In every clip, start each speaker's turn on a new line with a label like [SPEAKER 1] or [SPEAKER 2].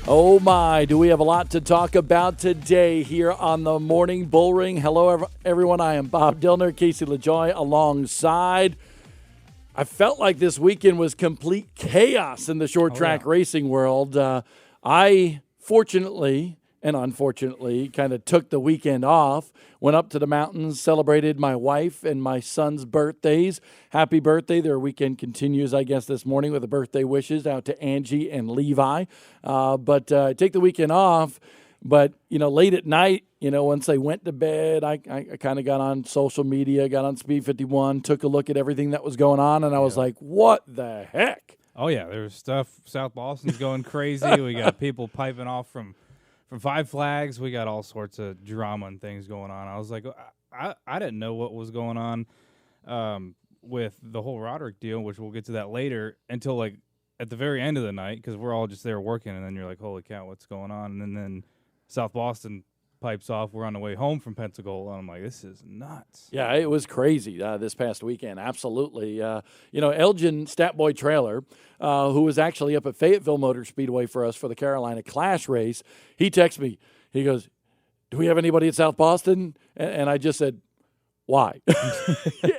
[SPEAKER 1] Oh my, do we have a lot to talk about today here on the Morning Bullring. Hello, everyone. I am Bob Dillner, Casey LaJoy alongside. I felt like this weekend was complete chaos in the short track racing world. I, fortunately and unfortunately, kind of took the weekend off, went up to the mountains, celebrated my wife and my son's birthdays. Happy birthday. Their weekend continues, I guess, this morning with the birthday wishes out to Angie and Levi. But take the weekend off. But, late at night, once they went to bed, I kind of got on social media, got on Speed 51, took a look at everything that was going on, and I was like, what the heck?
[SPEAKER 2] Oh, yeah, there's stuff. South Boston's going crazy. We got people piping off from Five Flags. We got all sorts of drama and things going on. I was like, I didn't know what was going on with the whole Roderick deal, which we'll get to that later, until, at the very end of the night, because we're all just there working, and then you're like, holy cow, what's going on? And then South Boston pipes off. We're on the way home from Pensacola, and I'm like, this is nuts.
[SPEAKER 1] Yeah, it was crazy this past weekend. Absolutely. Elgin Statboy Trailer, who was actually up at Fayetteville Motor Speedway for us for the Carolina Clash race, he texted me. He goes, do we have anybody at South Boston? And I just said, why?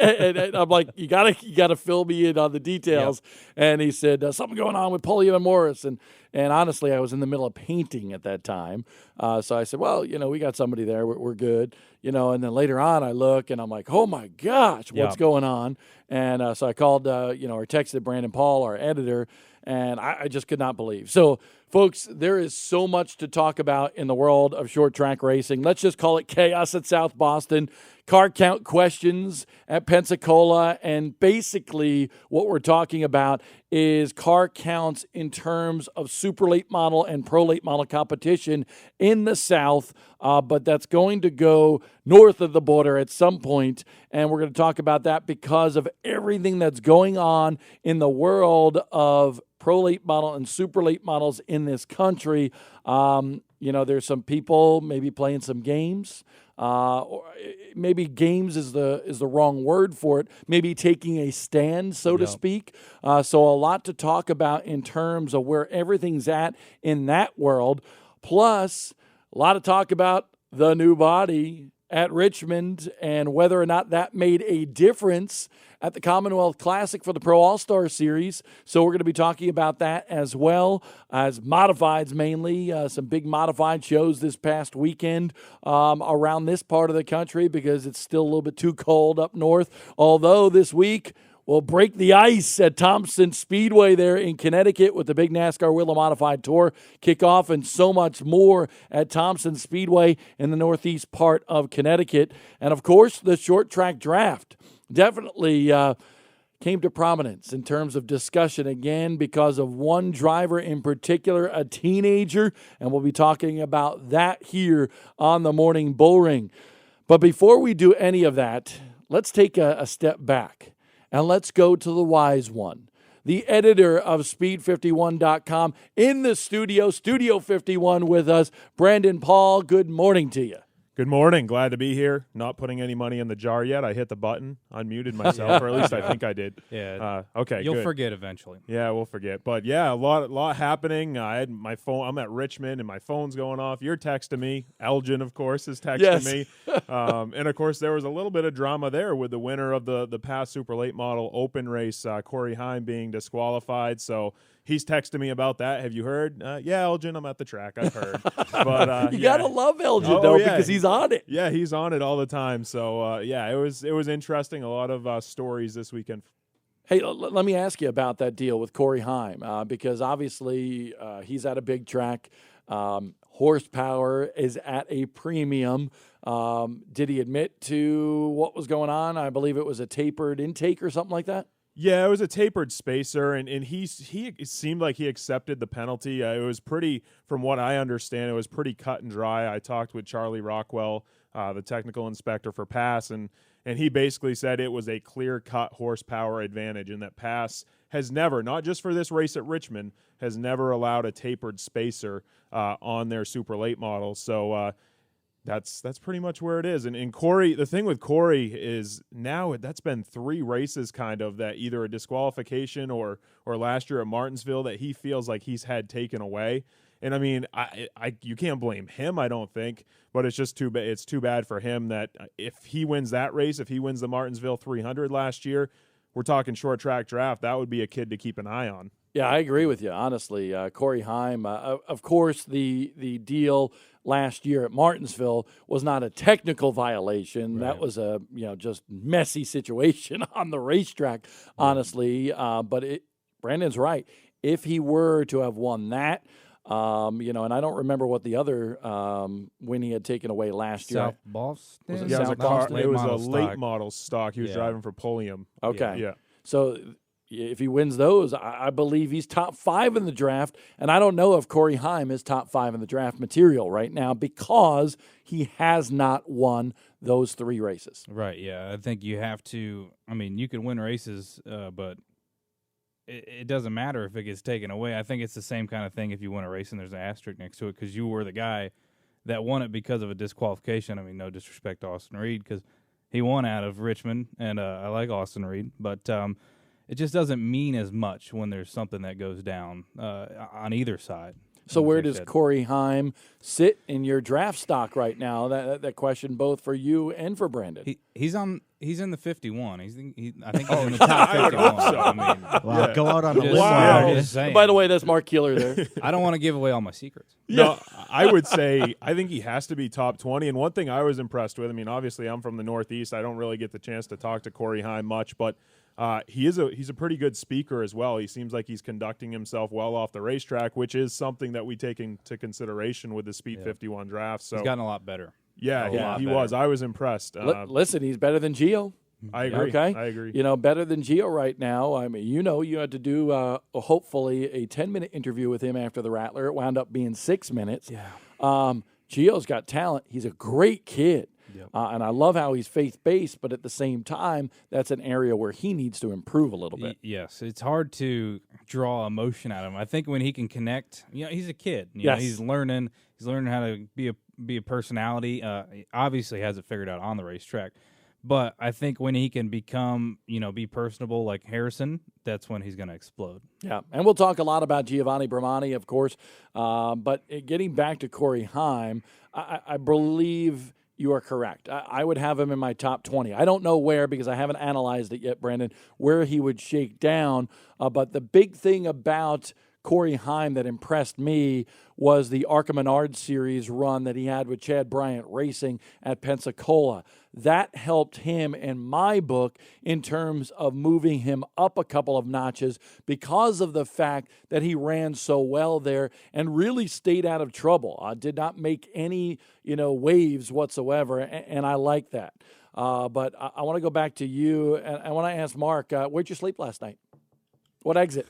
[SPEAKER 1] and I'm like, you gotta fill me in on the details. Yep. And he said, something going on with Paulie and Morris. And honestly, I was in the middle of painting at that time. So I said, well, we got somebody there. We're good. And then later on I look and I'm like, oh my gosh, what's going on? And so I called, or texted Brandon Paul, our editor, and I just could not believe. So, folks, there is so much to talk about in the world of short track racing. Let's just call it chaos at South Boston. Car count questions at Pensacola, and basically what we're talking about is car counts in terms of super late model and pro late model competition in the South, but that's going to go north of the border at some point, and we're going to talk about that because of everything that's going on in the world of pro late model and super late models in this country. There's some people maybe playing some games. Or maybe games is the wrong word for it. Maybe taking a stand, so to speak. So a lot to talk about in terms of where everything's at in that world. Plus, a lot of talk about the new body at Richmond and whether or not that made a difference at the Commonwealth Classic for the Pro All-Star Series. So we're going to be talking about that as well as modifieds mainly. Some big modified shows this past weekend around this part of the country because it's still a little bit too cold up north. Although this week we'll break the ice at Thompson Speedway there in Connecticut with the big NASCAR Wheel of Modified Tour kickoff and so much more at Thompson Speedway in the northeast part of Connecticut. And, of course, the short track draft definitely came to prominence in terms of discussion again because of one driver in particular, a teenager, and we'll be talking about that here on the Morning Bullring. But before we do any of that, let's take a step back. And let's go to the wise one, the editor of Speed51.com in the Studio 51 with us, Brandon Paul. Good morning to you.
[SPEAKER 3] Good morning. Glad to be here. Not putting any money in the jar yet. I hit the button, unmuted myself, or at least I think I did.
[SPEAKER 2] Yeah.
[SPEAKER 3] Okay.
[SPEAKER 2] You'll
[SPEAKER 3] good.
[SPEAKER 2] forget eventually.
[SPEAKER 3] Yeah, we'll forget. But yeah, a lot happening. I had my phone. I'm at Richmond, and my phone's going off. You're texting me. Elgin, of course, is texting me. And of course, there was a little bit of drama there with the winner of the past super late model open race, Corey Heim, being disqualified. So he's texting me about that. Have you heard? Yeah, Elgin, I'm at the track. I've heard. But
[SPEAKER 1] you gotta love Elgin though, because he's on it.
[SPEAKER 3] Yeah, he's on it all the time. So it was interesting. A lot of stories this weekend.
[SPEAKER 1] Hey, let me ask you about that deal with Corey Heim, because obviously he's at a big track. Horsepower is at a premium. Did he admit to what was going on? I believe it was a tapered intake or something like that.
[SPEAKER 3] Yeah, it was a tapered spacer, and he it seemed like he accepted the penalty. It was pretty, from what I understand, it was pretty cut and dry. I talked with Charlie Rockwell, the technical inspector for PASS, and he basically said it was a clear-cut horsepower advantage, and that PASS has never, not just for this race at Richmond, has never allowed a tapered spacer on their super late models. So that's pretty much where it is. And Corey, the thing with Corey is now that's been 3 races kind of that either a disqualification or last year at Martinsville that he feels like he's had taken away. And I mean, you can't blame him, I don't think, but it's just too bad. It's too bad for him that if he wins that race, if he wins the Martinsville 300 last year, we're talking short track draft. That would be a kid to keep an eye on.
[SPEAKER 1] Yeah, I agree with you, honestly. Corey Heim, of course, the deal last year at Martinsville was not a technical violation. That was a just messy situation on the racetrack, honestly. But Brandon's right. If he were to have won that, and I don't remember what the other win he had taken away last year.
[SPEAKER 2] South Boston?
[SPEAKER 1] Was it
[SPEAKER 3] Yeah,
[SPEAKER 1] South Boston?
[SPEAKER 3] it was a late
[SPEAKER 2] stock.
[SPEAKER 3] model stock. He was driving for Pulliam.
[SPEAKER 1] Okay.
[SPEAKER 3] Yeah.
[SPEAKER 1] So if he wins those, I believe he's top 5 in the draft. And I don't know if Corey Heim is top 5 in the draft material right now because he has not won those 3 races.
[SPEAKER 2] Right, yeah. I think you have to – I mean, you can win races, but it doesn't matter if it gets taken away. I think it's the same kind of thing if you win a race and there's an asterisk next to it because you were the guy that won it because of a disqualification. I mean, no disrespect to Austin Reed because he won out of Richmond, and I like Austin Reed. But it just doesn't mean as much when there's something that goes down on either side.
[SPEAKER 1] So where does Corey Heim sit in your draft stock right now? That question both for you and for Brandon.
[SPEAKER 2] He's in the 51. I think he's in the top 51.
[SPEAKER 3] so.
[SPEAKER 2] I mean,
[SPEAKER 4] Wow, go out on a
[SPEAKER 2] just-
[SPEAKER 4] limb.
[SPEAKER 3] Wow.
[SPEAKER 2] just saying.
[SPEAKER 1] By the way, that's Mark Keeler there.
[SPEAKER 2] I don't want to give away all my secrets.
[SPEAKER 3] No, I would say I think he has to be top 20. And one thing I was impressed with, I mean, obviously I'm from the Northeast. I don't really get the chance to talk to Corey Heim much, but he's a pretty good speaker as well. He seems like he's conducting himself well off the racetrack, which is something that we take into consideration with the Speed 51 draft. So
[SPEAKER 2] He's gotten a lot better.
[SPEAKER 3] yeah, he was. I was impressed.
[SPEAKER 1] Listen, he's better than Gio.
[SPEAKER 3] I agree.
[SPEAKER 1] Okay,
[SPEAKER 3] I agree.
[SPEAKER 1] Better than Gio right now. I mean, you had to do hopefully a 10-minute interview with him after the Rattler. It wound up being 6 minutes.
[SPEAKER 2] Yeah.
[SPEAKER 1] Gio's got talent. He's a great kid. And I love how he's faith-based, but at the same time, that's an area where he needs to improve a little bit.
[SPEAKER 2] Yes, it's hard to draw emotion out of him. I think when he can connect, he's a kid.
[SPEAKER 1] Yes.
[SPEAKER 2] He's learning how to be a personality. He obviously has it figured out on the racetrack. But I think when he can become, be personable like Harrison, that's when he's going to explode.
[SPEAKER 1] Yeah, and we'll talk a lot about Giovanni Bramani, of course. But getting back to Corey Heim, I believe you are correct. I would have him in my top 20. I don't know where because I haven't analyzed it yet, Brandon, where he would shake down. But the big thing about Corey Heim that impressed me was the Arca Menard Series run that he had with Chad Bryant Racing at Pensacola. That helped him, in my book, in terms of moving him up a couple of notches because of the fact that he ran so well there and really stayed out of trouble. Did not make any, waves whatsoever, and I like that. But I want to go back to you, and I want to ask Mark, where'd you sleep last night? What exit?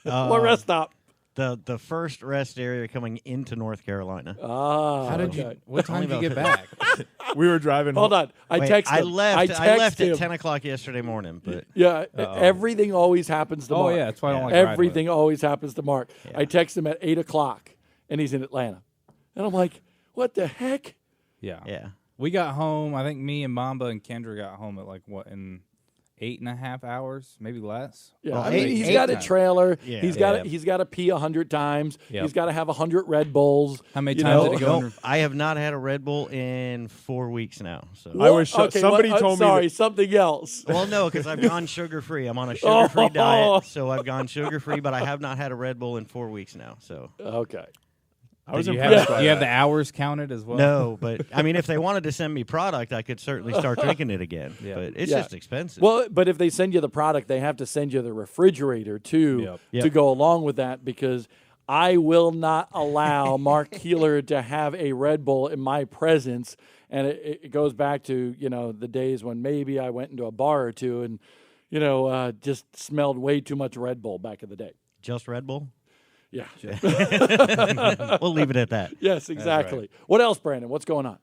[SPEAKER 1] What rest stop?
[SPEAKER 4] The first rest area coming into North Carolina.
[SPEAKER 2] How did you? What time did you get back?
[SPEAKER 3] We were driving.
[SPEAKER 1] Hold on. I
[SPEAKER 4] Wait,
[SPEAKER 1] texted
[SPEAKER 4] I
[SPEAKER 1] him.
[SPEAKER 4] left
[SPEAKER 1] him.
[SPEAKER 4] at 10 o'clock yesterday morning, but
[SPEAKER 1] Yeah, everything always happens to
[SPEAKER 2] Oh
[SPEAKER 1] Mark.
[SPEAKER 2] yeah, that's why I don't like riding with
[SPEAKER 1] Everything
[SPEAKER 2] him.
[SPEAKER 1] always happens to Mark.
[SPEAKER 4] Yeah.
[SPEAKER 1] I text him at 8 o'clock, and he's in Atlanta. And I'm like, what the heck?
[SPEAKER 4] yeah.
[SPEAKER 2] We got home. I think me and Mamba and Kendra got home at in 8.5 hours, maybe less.
[SPEAKER 1] Yeah,
[SPEAKER 4] Well,
[SPEAKER 1] I mean, he's
[SPEAKER 4] eight
[SPEAKER 1] got a
[SPEAKER 2] times.
[SPEAKER 1] trailer.
[SPEAKER 4] Yeah.
[SPEAKER 1] He's got to pee 100 times.
[SPEAKER 2] Yep.
[SPEAKER 1] He's got to have 100 Red Bulls.
[SPEAKER 2] How many
[SPEAKER 1] you
[SPEAKER 2] times
[SPEAKER 1] know?
[SPEAKER 2] did he go?
[SPEAKER 4] Nope, I have not had a Red Bull in 4 weeks now. So.
[SPEAKER 3] I was
[SPEAKER 1] What? Okay,
[SPEAKER 3] somebody
[SPEAKER 1] what?
[SPEAKER 3] told me
[SPEAKER 1] Sorry,
[SPEAKER 3] that-
[SPEAKER 1] something else.
[SPEAKER 4] Well, no, because I've gone sugar-free. I'm on a sugar-free
[SPEAKER 1] Oh.
[SPEAKER 4] diet, so I've gone sugar-free, but I have not had a Red Bull in 4 weeks now. So
[SPEAKER 1] Okay.
[SPEAKER 3] I was
[SPEAKER 2] Did you
[SPEAKER 3] impressed
[SPEAKER 2] have,
[SPEAKER 3] by
[SPEAKER 2] you have
[SPEAKER 3] that.
[SPEAKER 2] the hours counted as well?
[SPEAKER 4] no, but I mean, if they wanted to send me product, I could certainly start drinking it again.
[SPEAKER 2] Yeah.
[SPEAKER 4] But it's
[SPEAKER 1] Yeah.
[SPEAKER 4] just expensive.
[SPEAKER 1] Well, but if they send you the product, they have to send you the refrigerator too
[SPEAKER 2] Yep.
[SPEAKER 1] to go along with that because I will not allow Mark Keeler to have a Red Bull in my presence. And it goes back to, the days when maybe I went into a bar or two and, just smelled way too much Red Bull back in the day.
[SPEAKER 4] Just Red Bull.
[SPEAKER 1] Yeah.
[SPEAKER 4] We'll leave it at that.
[SPEAKER 1] Yes, exactly. What else, Brandon? What's going on?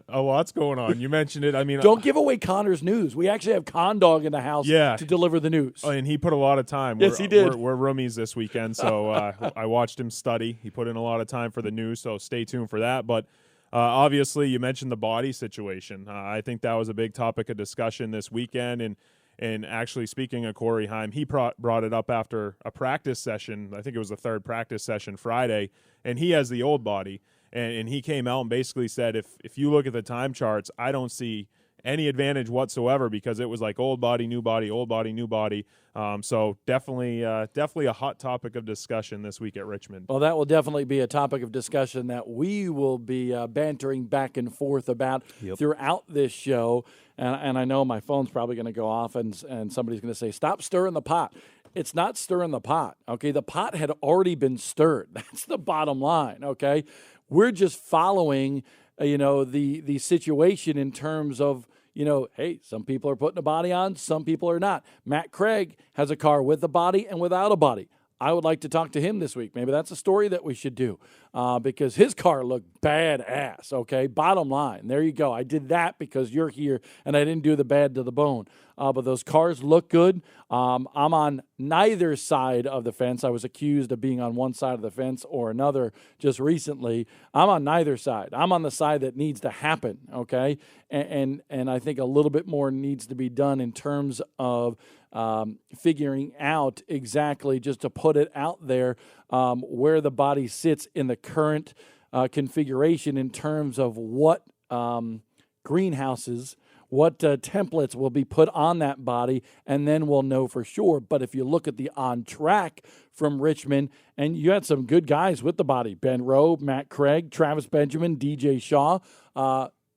[SPEAKER 3] A lot's going on. You mentioned it. I mean,
[SPEAKER 1] Don't give away Connor's news. We actually have Condog in the house
[SPEAKER 3] Yeah.
[SPEAKER 1] to deliver the news.
[SPEAKER 3] and he put a lot of time.
[SPEAKER 1] Yes, he did.
[SPEAKER 3] We're roomies this weekend, so I watched him study. He put in a lot of time for the news, so stay tuned for that. But obviously, you mentioned the body situation. I think that was a big topic of discussion this weekend, and And actually, speaking of Corey Heim, he brought it up after a practice session. I think it was the third practice session Friday, and he has the old body. And he came out and basically said, if you look at the time charts, I don't see any advantage whatsoever, because it was like old body, new body, old body, new body. So definitely a hot topic of discussion this week at Richmond.
[SPEAKER 1] Well, that will definitely be a topic of discussion that we will be bantering back and forth about throughout this show. And I know my phone's probably going to go off and somebody's going to say, stop stirring the pot. It's not stirring the pot, okay? The pot had already been stirred. That's the bottom line, okay? We're just following, the situation in terms of, hey, some people are putting a body on, some people are not. Matt Craig has a car with a body and without a body. I would like to talk to him this week. Maybe that's a story that we should do because his car looked badass, okay? Bottom line, there you go. I did that because you're here, and I didn't do the bad to the bone. But those cars look good. I'm on neither side of the fence. I was accused of being on one side of the fence or another just recently. I'm on neither side. I'm on the side that needs to happen, okay? And I think a little bit more needs to be done in terms of figuring out exactly, just to put it out there, where the body sits in the current configuration in terms of what greenhouses, what templates will be put on that body, and then we'll know for sure. But if you look at the on track from Richmond, and you had some good guys with the body, Ben Rowe, Matt Craig, Travis Benjamin, DJ Shaw,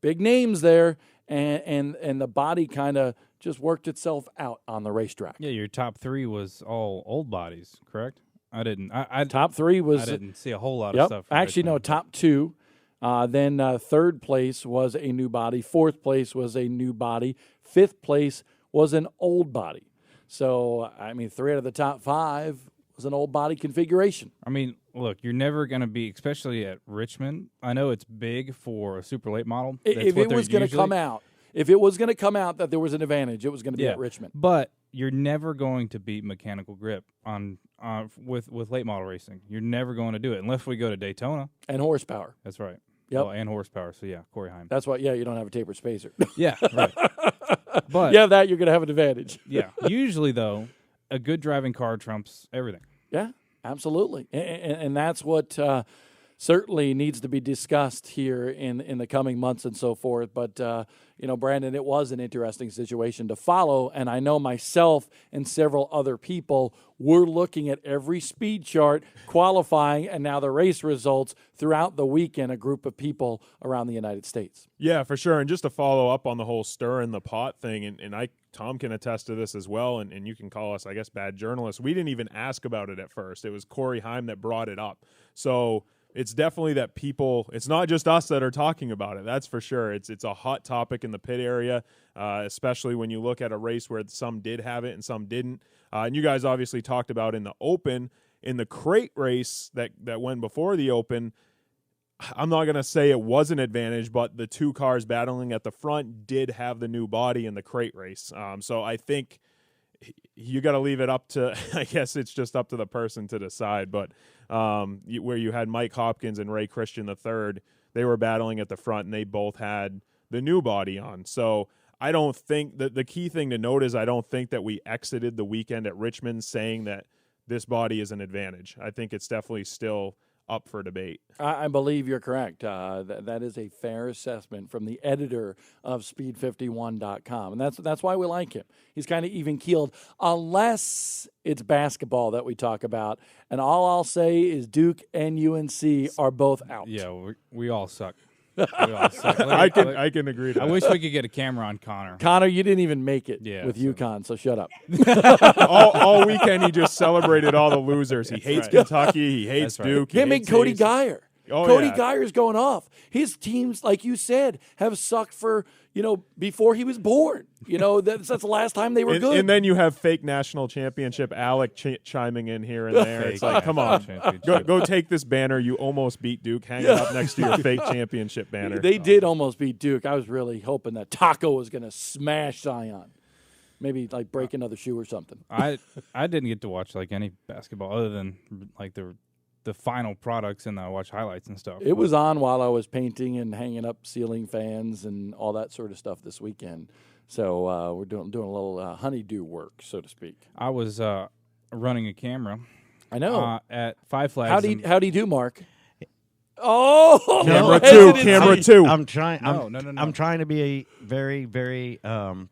[SPEAKER 1] big names there, and the body kind of just worked itself out on the racetrack.
[SPEAKER 2] Yeah, your top three was all old bodies, correct? I
[SPEAKER 1] Top three was.
[SPEAKER 2] I didn't see a whole lot of stuff.
[SPEAKER 1] Actually, no, top two. Then third place was a new body. Fourth place was a new body. Fifth place was an old body. So, three out of the top five was an old body configuration.
[SPEAKER 2] Look, you're never going to be, especially at Richmond. I know it's big for a super late model.
[SPEAKER 1] If it was going to come out, that there was an advantage, it was going to be at Richmond.
[SPEAKER 2] But you're never going to beat mechanical grip on with late model racing. You're never going to do it unless we go to Daytona.
[SPEAKER 1] And horsepower.
[SPEAKER 2] That's right.
[SPEAKER 1] Yep.
[SPEAKER 2] Well, and horsepower. So, Corey Heim.
[SPEAKER 1] That's why, you don't have a tapered spacer.
[SPEAKER 2] Yeah, right. But
[SPEAKER 1] you have that, you're going to have an advantage.
[SPEAKER 2] Yeah. Usually, though, a good driving car trumps everything.
[SPEAKER 1] Yeah, absolutely. And that's what certainly needs to be discussed here in the coming months and so forth. But, Brandon, it was an interesting situation to follow. And I know myself and several other people were looking at every speed chart, qualifying, and now the race results throughout the weekend, a group of people around the United States.
[SPEAKER 3] Yeah, for sure. And just to follow up on the whole stir in the pot thing, and Tom can attest to this as well, and you can call us, I guess, bad journalists. We didn't even ask about it at first. It was Corey Heim that brought it up. So it's definitely that people, it's not just us that are talking about it. That's for sure. It's a hot topic in the pit area, especially when you look at a race where some did have it and some didn't. And you guys obviously talked about in the Open, in the crate race that went before the Open, I'm not going to say it was an advantage, but the two cars battling at the front did have the new body in the crate race. So I think you got to leave it up to, I guess it's just up to the person to decide. But where you had Mike Hopkins and Ray Christian III, they were battling at the front, and they both had the new body on. So I don't think that the key thing to note is I don't think that we exited the weekend at Richmond saying that this body is an advantage. I think it's definitely still up for debate.
[SPEAKER 1] I believe you're correct. That is a fair assessment from the editor of Speed51.com. And that's why we like him. He's kind of even-keeled, unless it's basketball that we talk about. And all I'll say is Duke and UNC are both out.
[SPEAKER 2] Yeah, we all suck. We all suck.
[SPEAKER 3] I can agree to that.
[SPEAKER 2] I wish we could get a camera on Connor.
[SPEAKER 1] Connor, you didn't even make it with
[SPEAKER 2] so.
[SPEAKER 1] UConn, so shut up.
[SPEAKER 3] all weekend he just celebrated all the losers. He hates Kentucky. He hates Duke.
[SPEAKER 1] Him and Cody Geyer.
[SPEAKER 3] Oh,
[SPEAKER 1] Cody
[SPEAKER 3] yeah.
[SPEAKER 1] Geyer's going off. His teams, like you said, have sucked for, before he was born. That's the last time they were good.
[SPEAKER 3] And then you have fake national championship Alec chiming in here and there. It's like, come on. Go take this banner. You almost beat Duke. Hang it up next to your fake championship banner.
[SPEAKER 1] They did almost beat Duke. I was really hoping that Taco was going to smash Zion. Maybe break another shoe or something.
[SPEAKER 2] I didn't get to watch any basketball other than the the final products, and I watch highlights and stuff.
[SPEAKER 1] It was on while I was painting and hanging up ceiling fans and all that sort of stuff this weekend. So we're doing a little honeydew work, so to speak.
[SPEAKER 2] I was running a camera.
[SPEAKER 1] I know.
[SPEAKER 2] At Five Flags.
[SPEAKER 1] How do you do, Mark? Oh,
[SPEAKER 3] Camera two.
[SPEAKER 4] I'm trying.
[SPEAKER 2] No.
[SPEAKER 4] I'm trying to be very, very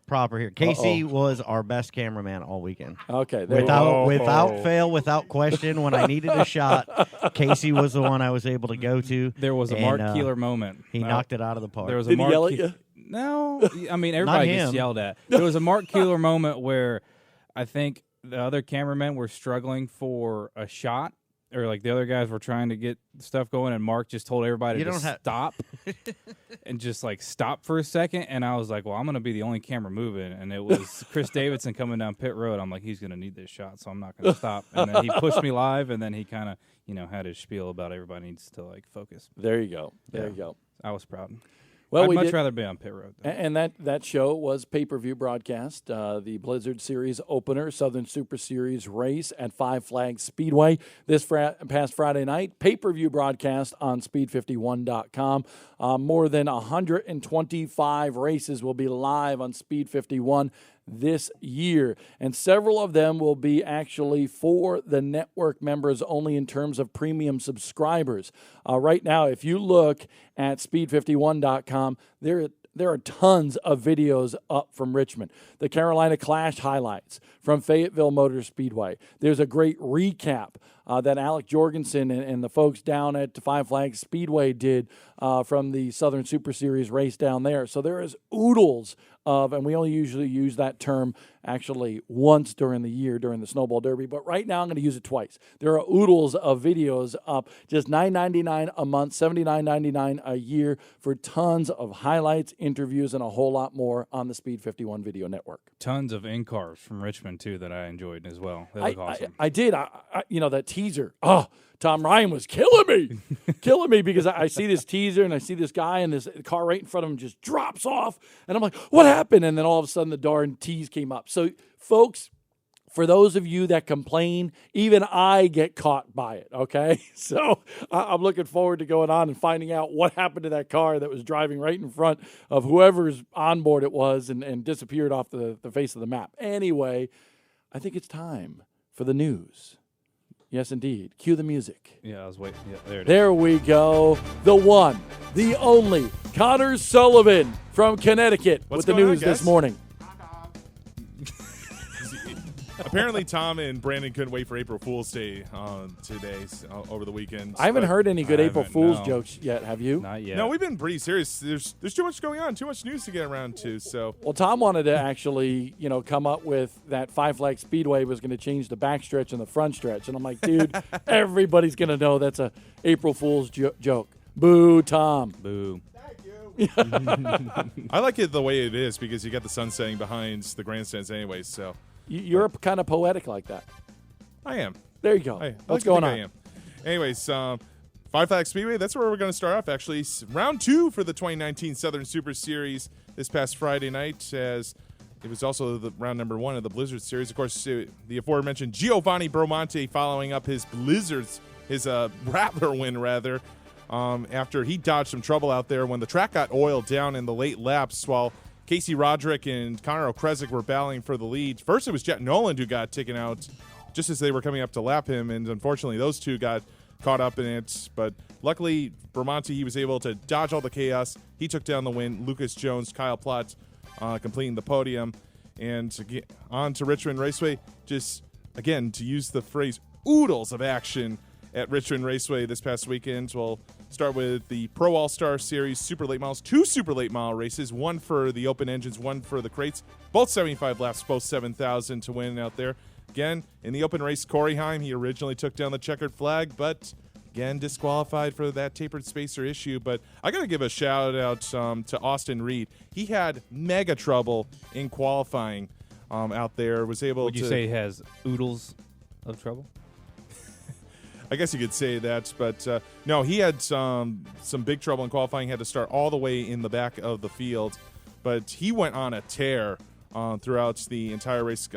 [SPEAKER 4] proper here. Casey was our best cameraman all weekend.
[SPEAKER 1] Okay,
[SPEAKER 4] Without fail, without question. When I needed a shot, Casey was the one I was able to go to.
[SPEAKER 2] There was a Mark Keeler moment.
[SPEAKER 4] He knocked it out of the park.
[SPEAKER 2] There was
[SPEAKER 1] Did
[SPEAKER 2] a Mark
[SPEAKER 1] he yell at you?
[SPEAKER 2] No, I mean everybody gets yelled at. There was a Mark Keeler moment where I think the other cameramen were struggling for a shot, or like the other guys were trying to get stuff going, and Mark just told everybody to stop and just like stop for a second. And I was like, well, I'm going to be the only camera moving. And it was Chris Davidson coming down pit road. I'm like, he's going to need this shot, so I'm not going to stop. And then he pushed me live, and then he kind of, had his spiel about everybody needs to like focus.
[SPEAKER 1] There you go. There you go.
[SPEAKER 2] I was proud.
[SPEAKER 1] Well,
[SPEAKER 2] I'd much rather be on pit road.
[SPEAKER 1] And that show was pay-per-view broadcast, the Blizzard Series opener, Southern Super Series race at Five Flags Speedway this past Friday night. Pay-per-view broadcast on Speed51.com. More than 125 races will be live on Speed 51 this year, and several of them will be actually for the network members only in terms of premium subscribers. Right now, if you look at speed51.com, there are tons of videos up from Richmond. The Carolina Clash highlights from Fayetteville Motor Speedway. There's a great recap that Alec Jorgensen and the folks down at Five Flags Speedway did from the Southern Super Series race down there. So there is oodles of, and we only usually use that term actually once during the year during the Snowball Derby, but right now I'm going to use it twice. There are oodles of videos up, just $9.99 a month, $79.99 a year for tons of highlights, interviews, and a whole lot more on the Speed 51 video network.
[SPEAKER 2] Tons of in-cars from Richmond, too, that I enjoyed as well. They look awesome.
[SPEAKER 1] I did. That teaser. Oh, Tom Ryan was killing me because I see this teaser and I see this guy and this car right in front of him just drops off. And I'm like, what happened? And then all of a sudden the darn tease came up. So, folks, for those of you that complain, even I get caught by it, okay? So I'm looking forward to going on and finding out what happened to that car that was driving right in front of whoever's on board it was and disappeared off the face of the map. Anyway, I think it's time for the news. Yes, indeed. Cue the music.
[SPEAKER 2] Yeah, I was waiting. Yeah, there it is.
[SPEAKER 1] There we go. The one, the only, Connor Sullivan from Connecticut with the news this morning.
[SPEAKER 3] Apparently, Tom and Brandon couldn't wait for April Fool's Day today, over the weekend.
[SPEAKER 1] I haven't heard any good April Fool's jokes yet. Have you?
[SPEAKER 2] Not yet.
[SPEAKER 3] No, we've been pretty serious. There's too much going on, too much news to get around to. So,
[SPEAKER 1] well, Tom wanted to actually, come up with that Five Flags Speedway was going to change the backstretch and the front stretch, and I'm like, dude, everybody's going to know that's a April Fool's joke. Boo, Tom.
[SPEAKER 2] Boo.
[SPEAKER 3] I like it the way it is because you got the sun setting behind the grandstands anyway. So.
[SPEAKER 1] You're kind of poetic like that.
[SPEAKER 3] I am.
[SPEAKER 1] There you go. What's going on?
[SPEAKER 3] I am. Anyways, Five Flags Speedway, that's where we're going to start off, actually. Round 2 for the 2019 Southern Super Series this past Friday night, as it was also the round number 1 of the Blizzard Series. Of course, the aforementioned Giovanni Bramante following up his Rattler win, rather, after he dodged some trouble out there when the track got oiled down in the late laps while Casey Roderick and Connor Okrezik were battling for the lead. First, it was Jet Noland who got taken out just as they were coming up to lap him, and unfortunately, those two got caught up in it. But luckily, Bramante, he was able to dodge all the chaos. He took down the win. Lucas Jones, Kyle Plott completing the podium. And on to Richmond Raceway. Just, again, to use the phrase, oodles of action at Richmond Raceway this past weekend. We'll start with the Pro All-Star Series Super Late Models. 2 Super Late Model races, one for the open engines, one for the crates. Both 75 laps, both 7,000 to win out there. Again, in the open race, Corey Heim, he originally took down the checkered flag, but again, disqualified for that tapered spacer issue. But I got to give a shout out to Austin Reed. He had mega trouble in qualifying out there. Was able
[SPEAKER 2] Would you say he has oodles of trouble?
[SPEAKER 3] I guess you could say that, but no, he had some big trouble in qualifying. He had to start all the way in the back of the field, but he went on a tear throughout the entire race,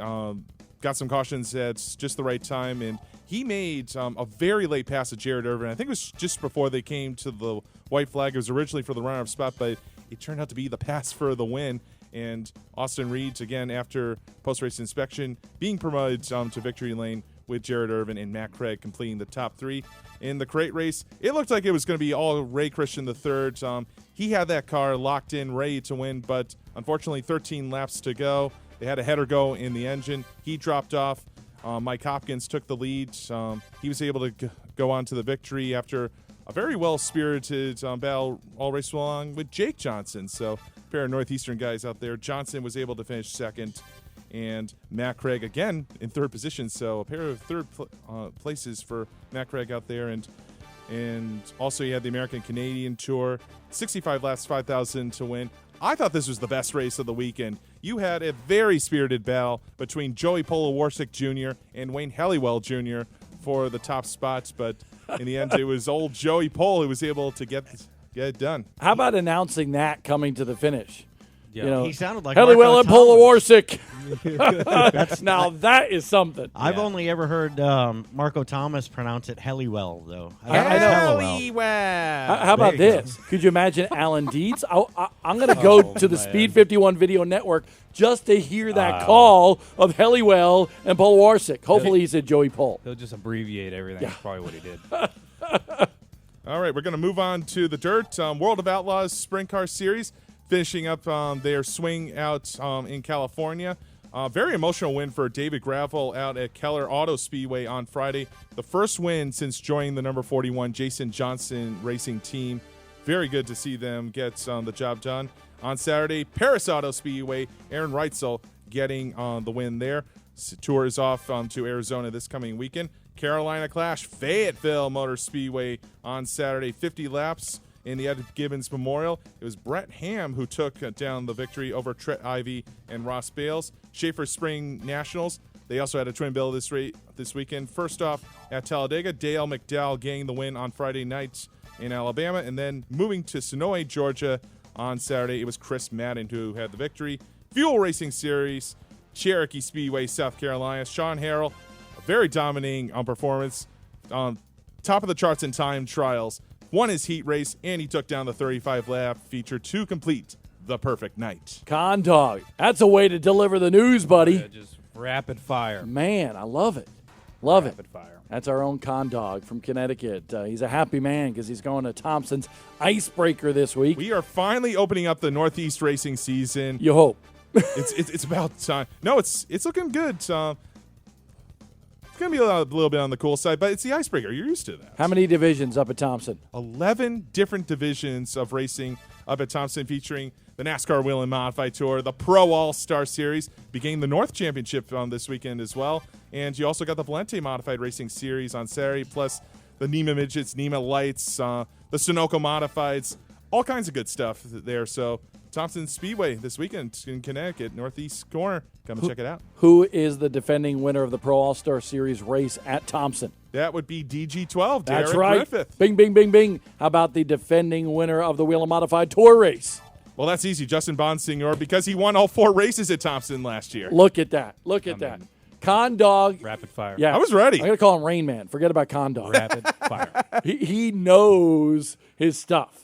[SPEAKER 5] got some cautions at just the right time, and he made a very late pass to Jared Irvin. I think it was just before they came to the white flag. It was originally for the runner-up spot, but it turned out to be the pass for the win. And Austin Reeds, again, after post-race inspection, being promoted to victory lane with Jared Irvin and Matt Craig completing the top 3. In the crate race, it looked like it was going to be all Ray Christian III. He had that car locked in, ready to win, but unfortunately 13 laps to go. They had a header go in the engine. He dropped off. Mike Hopkins took the lead. He was able to go on to the victory after a very well-spirited battle all race along with Jake Johnson. So a pair of Northeastern guys out there. Johnson was able to finish second, and Matt Craig again in third position. So a pair of third places for Matt Craig out there. And also you had the American Canadian Tour, 65 laps, 5,000 to win. I thought this was the best race of the weekend. You had a very spirited battle between Joey Polowarczyk Jr. and Wayne Helliwell Jr. for the top spots, but in the end, it was old Joey Pole who was able to get it done.
[SPEAKER 1] How about announcing that coming to the finish?
[SPEAKER 2] Yeah.
[SPEAKER 1] You know,
[SPEAKER 4] He sounded like
[SPEAKER 1] Helliwell and
[SPEAKER 4] Marco Thomas.
[SPEAKER 1] Polowarczyk. Now that is something.
[SPEAKER 4] I've only ever heard Marco Thomas pronounce it Helliwell, though.
[SPEAKER 1] I know.
[SPEAKER 4] Helliwell.
[SPEAKER 1] How about
[SPEAKER 4] There you
[SPEAKER 1] this? Could you imagine Alan Dietz? I'm going to go to the Speed 51 Video Network just to hear that call of Helliwell and Polowarczyk. Hopefully he said Joey Pole.
[SPEAKER 2] He'll just abbreviate everything. That's probably what he did.
[SPEAKER 5] All right, we're going to move on to the dirt. World of Outlaws Sprint Car Series, finishing up their swing out in California. Very emotional win for David Gravel out at Keller Auto Speedway on Friday. The first win since joining the number 41 Jason Johnson racing team. Very good to see them get the job done. On Saturday, Paris Auto Speedway, Aaron Reitzel getting the win there. Tour is off to Arizona this coming weekend. Carolina Clash, Fayetteville Motor Speedway on Saturday, 50 laps in the Ed Gibbons Memorial. It was Brett Ham who took down the victory over Tret Ivy and Ross Bales. Schaefer Spring Nationals, they also had a twin bill this weekend. First off at Talladega, Dale McDowell getting the win on Friday night in Alabama. And then moving to Sonoy, Georgia on Saturday, it was Chris Madden who had the victory. Fuel Racing Series, Cherokee Speedway, South Carolina. Sean Harrell, a very dominating performance. Top of the charts in time trials. Won his heat race, and he took down the 35-lap feature to complete the perfect night.
[SPEAKER 1] Con Dog. That's a way to deliver the news, buddy.
[SPEAKER 2] Yeah, just rapid fire.
[SPEAKER 1] Man, I love it. Love
[SPEAKER 2] Rapid
[SPEAKER 1] it.
[SPEAKER 2] fire.
[SPEAKER 1] That's our own Con Dog from Connecticut. He's a happy man because he's going to Thompson's Icebreaker this week.
[SPEAKER 5] We are finally opening up the Northeast racing season.
[SPEAKER 1] You hope.
[SPEAKER 5] It's about time. No, it's looking good. It's going to be a little bit on the cool side, but it's the Icebreaker. You're used to that.
[SPEAKER 1] How many divisions up at Thompson?
[SPEAKER 5] 11 different divisions of racing up at Thompson, featuring the NASCAR Wheel and Modified Tour, the Pro All-Star Series, beginning the North Championship this weekend as well. And you also got the Valente Modified Racing Series on Saturday, plus the NEMA Midgets, NEMA Lights, the Sunoco Modifieds, all kinds of good stuff there. So Thompson Speedway this weekend in Connecticut, Northeast corner. Come and check it out.
[SPEAKER 1] Who is the defending winner of the Pro All-Star Series race at Thompson?
[SPEAKER 5] That would be DG12,
[SPEAKER 1] That's
[SPEAKER 5] Derek
[SPEAKER 1] right.
[SPEAKER 5] Griffith.
[SPEAKER 1] Bing, bing, bing, bing. How about the defending winner of the Wheel and Modified Tour race?
[SPEAKER 5] Well, that's easy. Justin Bonsignor, because he won all 4 races at Thompson last year.
[SPEAKER 1] Look at that. Look at that. Con Dog.
[SPEAKER 2] Rapid fire.
[SPEAKER 1] Yeah.
[SPEAKER 5] I was ready.
[SPEAKER 1] I'm going to call him Rain Man. Forget about Con Dog.
[SPEAKER 2] Rapid fire.
[SPEAKER 1] He knows his stuff.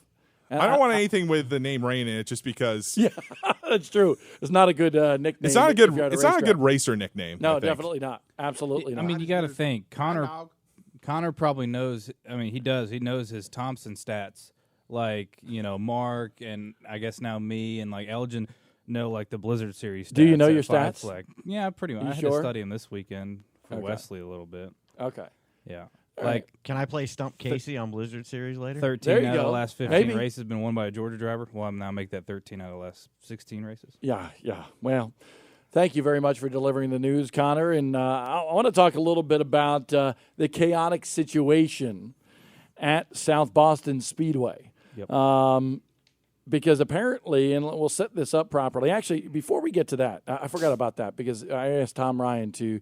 [SPEAKER 1] And
[SPEAKER 5] I don't want anything with the name Rain in it, just because.
[SPEAKER 1] Yeah, that's true. It's not a good nickname.
[SPEAKER 5] It's not a good.
[SPEAKER 1] if you're at
[SPEAKER 5] It's not a
[SPEAKER 1] racetrack.
[SPEAKER 5] good racer nickname. I
[SPEAKER 1] No,
[SPEAKER 5] think.
[SPEAKER 1] definitely not. Absolutely not.
[SPEAKER 2] I mean, you got to think. Connor probably knows. I mean, he does. He knows his Thompson stats. Like, Mark and I guess now me and like Elgin know like the Blizzard Series stats.
[SPEAKER 1] Do you know
[SPEAKER 2] at
[SPEAKER 1] your
[SPEAKER 2] Five
[SPEAKER 1] stats?
[SPEAKER 2] Flag. Yeah, pretty much.
[SPEAKER 1] You
[SPEAKER 2] I had
[SPEAKER 1] sure?
[SPEAKER 2] to study them this weekend for
[SPEAKER 1] Okay.
[SPEAKER 2] Wesley a little bit.
[SPEAKER 1] okay.
[SPEAKER 2] Yeah.
[SPEAKER 1] All
[SPEAKER 2] Like
[SPEAKER 4] Can I play Stump Casey on Blizzard Series later?
[SPEAKER 2] 13
[SPEAKER 1] There you
[SPEAKER 2] out of
[SPEAKER 1] go.
[SPEAKER 2] the last 15
[SPEAKER 1] Maybe.
[SPEAKER 2] races been won by a Georgia driver. Well, I'm now make that 13 out of the last 16 races.
[SPEAKER 1] Yeah. Well, thank you very much for delivering the news, Connor. And I want to talk a little bit about the chaotic situation at South Boston Speedway.
[SPEAKER 2] Yep.
[SPEAKER 1] Because apparently, and we'll set this up properly. Actually, before we get to that, I forgot about that because I asked Tom Ryan to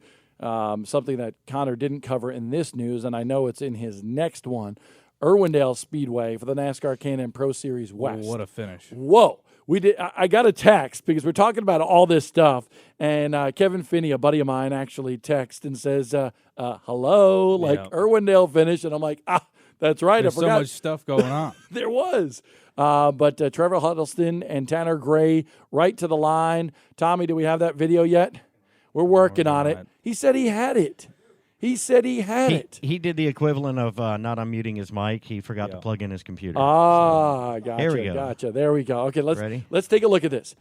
[SPEAKER 1] something that Connor didn't cover in this news, and I know it's in his next one. Irwindale Speedway for the NASCAR Can-Am Pro Series West.
[SPEAKER 2] What a finish.
[SPEAKER 1] Whoa. we did. I got a text because we're talking about all this stuff, and Kevin Finney, a buddy of mine, actually texts and says, "Hello, like
[SPEAKER 2] Yeah.
[SPEAKER 1] Irwindale finished," and I'm like, that's right.
[SPEAKER 2] There's
[SPEAKER 1] I
[SPEAKER 2] so
[SPEAKER 1] forgot.
[SPEAKER 2] much stuff going on.
[SPEAKER 1] There was. But Trevor Huddleston and Tanner Gray right to the line. Tommy, do we have that video yet? We're working on it. He said he had it. He said he had it.
[SPEAKER 4] He did the equivalent of not unmuting his mic. He forgot to plug in his computer.
[SPEAKER 1] Gotcha.
[SPEAKER 4] There we go.
[SPEAKER 1] Gotcha. There we go. Okay,
[SPEAKER 4] Ready?
[SPEAKER 1] let's take a look at this.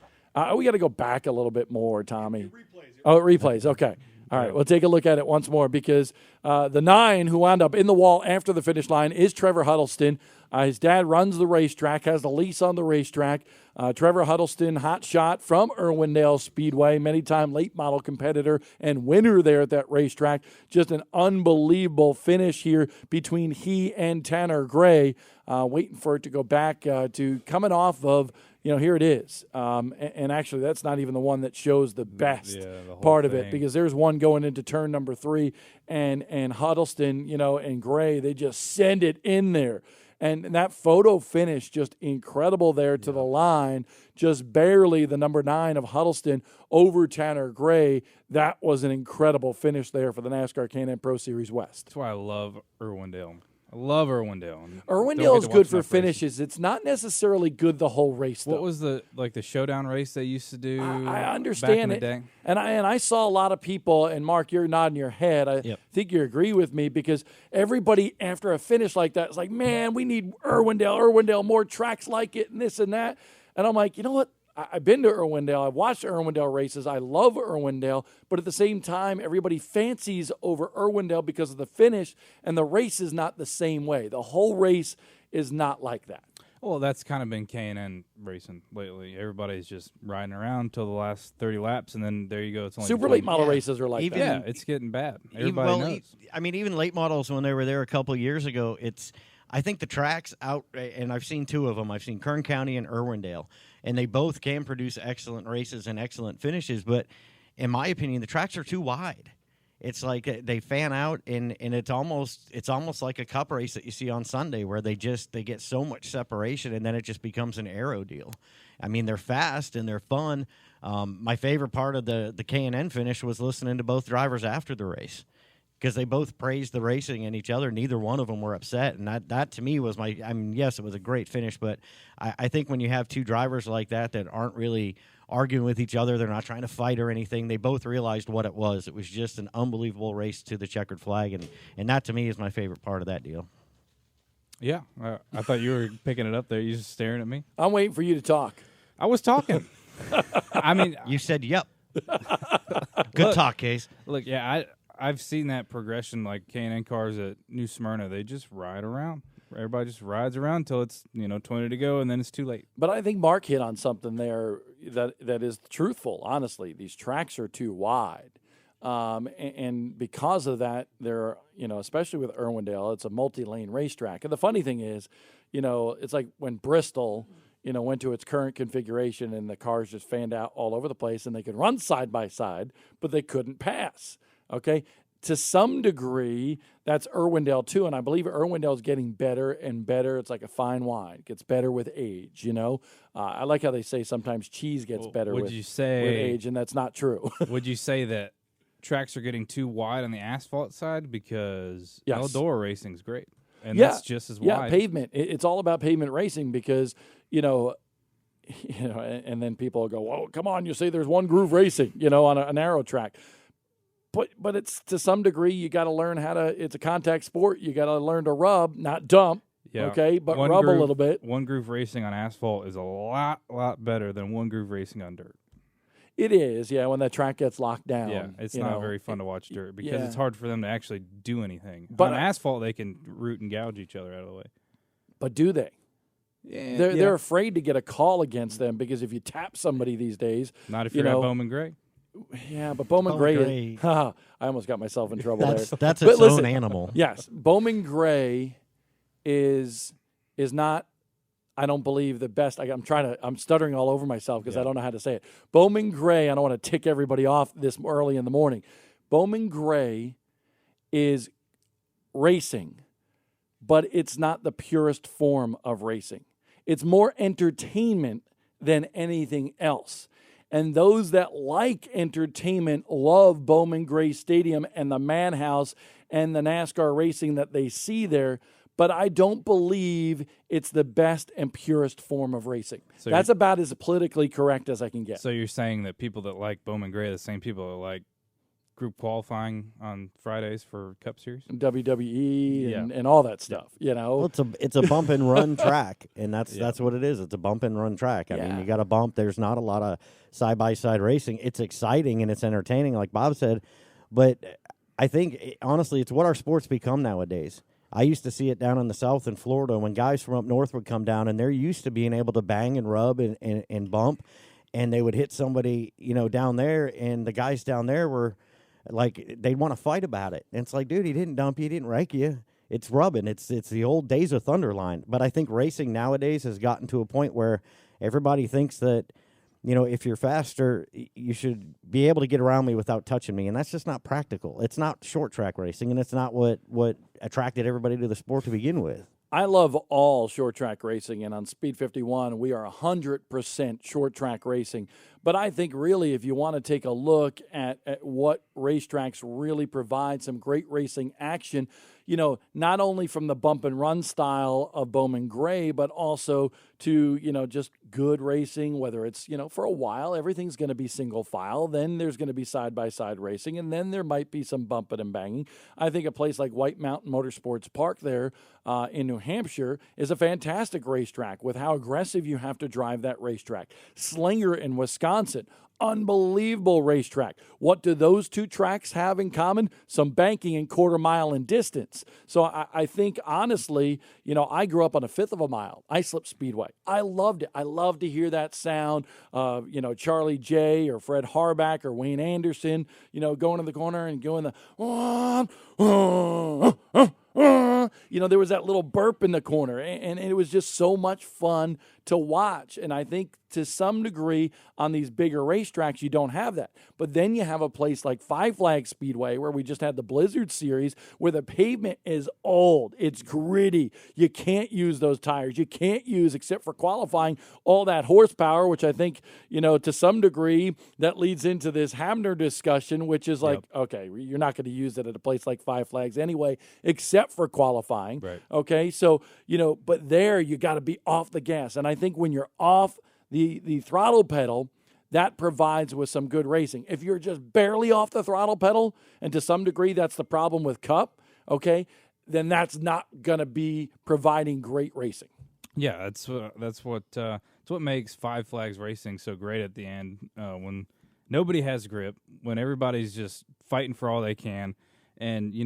[SPEAKER 1] We got to go back a little bit more, Tommy. Oh, it replays. Okay. All right, we'll take a look at it once more because the 9 who wound up in the wall after the finish line is Trevor Huddleston. His dad runs the racetrack, has the lease on the racetrack. Trevor Huddleston, hot shot from Irwindale Speedway, many-time late model competitor and winner there at that racetrack. Just an unbelievable finish here between he and Tanner Gray, waiting for it to go back to coming off of, here it is. And actually, that's not even the one that shows the best part of it because there's one going into turn number 3, and Huddleston, and Gray, they just send it in there. And that photo finish, just incredible there to the line, just barely the number 9 of Huddleston over Tanner Gray. That was an incredible finish there for the NASCAR Can-Am Pro Series West.
[SPEAKER 2] That's why I love Irwindale. I love Irwindale.
[SPEAKER 1] Irwindale is good for finishes. It's not necessarily good the whole race, though.
[SPEAKER 2] What was the showdown race they used to do?
[SPEAKER 1] I understand
[SPEAKER 2] back in
[SPEAKER 1] it,
[SPEAKER 2] the day?
[SPEAKER 1] and I saw a lot of people. And Mark, you're nodding your head. I think you agree with me because everybody after a finish like that is like, "Man, we need Irwindale, more tracks like it, and this and that." And I'm like, you know what? I've been to Irwindale. I've watched Irwindale races. I love Irwindale. But at the same time, everybody fancies over Irwindale because of the finish, and the race is not the same way. The whole race is not like that.
[SPEAKER 2] Well, that's kind of been K&N racing lately. Everybody's just riding around until the last 30 laps, and then there you go. It's only
[SPEAKER 1] Super late model races are like that.
[SPEAKER 2] Yeah, it's getting bad. Everybody knows.
[SPEAKER 4] Even late models when they were there a couple of years ago, I think the tracks out, and I've seen 2 of them. I've seen Kern County and Irwindale, and they both can produce excellent races and excellent finishes. But in my opinion, the tracks are too wide. It's like they fan out, and it's almost like a cup race that you see on Sunday where they get so much separation, and then it just becomes an aero deal. I mean, they're fast and they're fun. My favorite part of the K&N finish was listening to both drivers after the race, because they both praised the racing and each other. Neither one of them were upset, and that to me was yes, it was a great finish, but I think when you have 2 drivers like that aren't really arguing with each other, they're not trying to fight or anything, they both realized what it was. It was just an unbelievable race to the checkered flag, and that to me is my favorite part of that deal.
[SPEAKER 2] Yeah, I thought you were picking it up there. You just staring at me.
[SPEAKER 1] I'm waiting for you to talk.
[SPEAKER 2] I was talking. I mean,
[SPEAKER 4] you said yep. Good talk, Case.
[SPEAKER 2] Look, yeah, I've seen that progression, like K&N cars at New Smyrna. They just ride around. Everybody just rides around until it's 20 to go, and then it's too late.
[SPEAKER 1] But I think Mark hit on something there that is truthful. Honestly, these tracks are too wide, and because of that, they're especially with Irwindale, it's a multi-lane racetrack. And the funny thing is, it's like when Bristol went to its current configuration and the cars just fanned out all over the place and they could run side by side, but they couldn't pass. Okay. To some degree, that's Irwindale too, and I believe Irwindale is getting better and better. It's like a fine wine; it gets better with age. I like how they say sometimes cheese gets better with age, and that's not true.
[SPEAKER 2] Would you say that tracks are getting too wide on the asphalt side because Eldora racing's great, and that's just as wide?
[SPEAKER 1] Yeah, pavement. It's all about pavement racing because and then people will go, "Well, come on, you say there's one groove racing, on a narrow track." But it's to some degree you got to learn it's a contact sport. You got to learn to rub, not dump.
[SPEAKER 2] Yeah.
[SPEAKER 1] Okay, but rub a little bit.
[SPEAKER 2] One groove racing on asphalt is a lot better than one groove racing on dirt.
[SPEAKER 1] It is, yeah. When that track gets locked down,
[SPEAKER 2] yeah, it's not very fun to watch dirt because it's hard for them to actually do anything. But on asphalt, they can root and gouge each other out of the way.
[SPEAKER 1] But do they?
[SPEAKER 2] Yeah,
[SPEAKER 1] they're afraid to get a call against them because if you tap somebody these days,
[SPEAKER 2] not if you're at Bowman Gray.
[SPEAKER 1] Yeah, but Bowman Gray. I almost got myself in trouble there.
[SPEAKER 4] That's its own animal.
[SPEAKER 1] Yes, Bowman Gray is not. I don't believe the best. I'm stuttering all over myself because I don't know how to say it. Bowman Gray. I don't want to tick everybody off this early in the morning. Bowman Gray is racing, but it's not the purest form of racing. It's more entertainment than anything else. And those that like entertainment love Bowman Gray Stadium and the Madhouse and the NASCAR racing that they see there. But I don't believe it's the best and purest form of racing.
[SPEAKER 2] So
[SPEAKER 1] that's about as politically correct as I can get.
[SPEAKER 2] So you're saying that people that like Bowman Gray are the same people that like group qualifying on Fridays for Cup Series?
[SPEAKER 1] WWE and all that stuff, you know.
[SPEAKER 4] Well, it's a bump and run track, and that's what it is. It's a bump and run track. I mean, you got a bump. There's not a lot of side-by-side racing. It's exciting and it's entertaining, like Bob said, but I think, honestly, it's what our sports become nowadays. I used to see it down in the South in Florida when guys from up north would come down, and they're used to being able to bang and rub and bump, and they would hit somebody, down there, and the guys down there were like, they'd want to fight about it. And it's like, dude, he didn't dump you, he didn't rake you. It's rubbing. It's the old days of Thunderline. But I think racing nowadays has gotten to a point where everybody thinks that, if you're faster, you should be able to get around me without touching me. And that's just not practical. It's not short track racing, and it's not what attracted everybody to the sport to begin with.
[SPEAKER 1] I love all short track racing, and on Speed 51, we are 100% short track racing. But I think really if you want to take a look at what racetracks really provide some great racing action, not only from the bump and run style of Bowman Gray, but also to, just good racing, whether it's, for a while, everything's going to be single file. Then there's going to be side-by-side racing, and then there might be some bumping and banging. I think a place like White Mountain Motorsports Park there in New Hampshire is a fantastic racetrack with how aggressive you have to drive that racetrack. Slinger in Wisconsin, unbelievable racetrack. What do those two tracks have in common? Some banking and quarter mile in distance. So I think, honestly, I grew up on a fifth of a mile. Islip Speedway. I loved it. I love to hear that sound of, Charlie J or Fred Harback or Wayne Anderson, going to the corner and going there was that little burp in the corner, and it was just so much fun to watch. And I think to some degree on these bigger racetracks, you don't have that. But then you have a place like Five Flags Speedway where we just had the Blizzard Series where the pavement is old. It's gritty. You can't use those tires. You can't use, except for qualifying, all that horsepower, which I think, to some degree that leads into this Hamner discussion, which is like, okay, you're not going to use it at a place like Five Flags anyway, except for qualifying.
[SPEAKER 2] Right.
[SPEAKER 1] Okay, so, but there you got to be off the gas. And I think when you're off the throttle pedal, that provides with some good racing. If you're just barely off the throttle pedal, and to some degree that's the problem with Cup, okay, then that's not going to be providing great racing.
[SPEAKER 2] Yeah, that's what makes Five Flags racing so great at the end, when nobody has grip, when everybody's just fighting for all they can, and you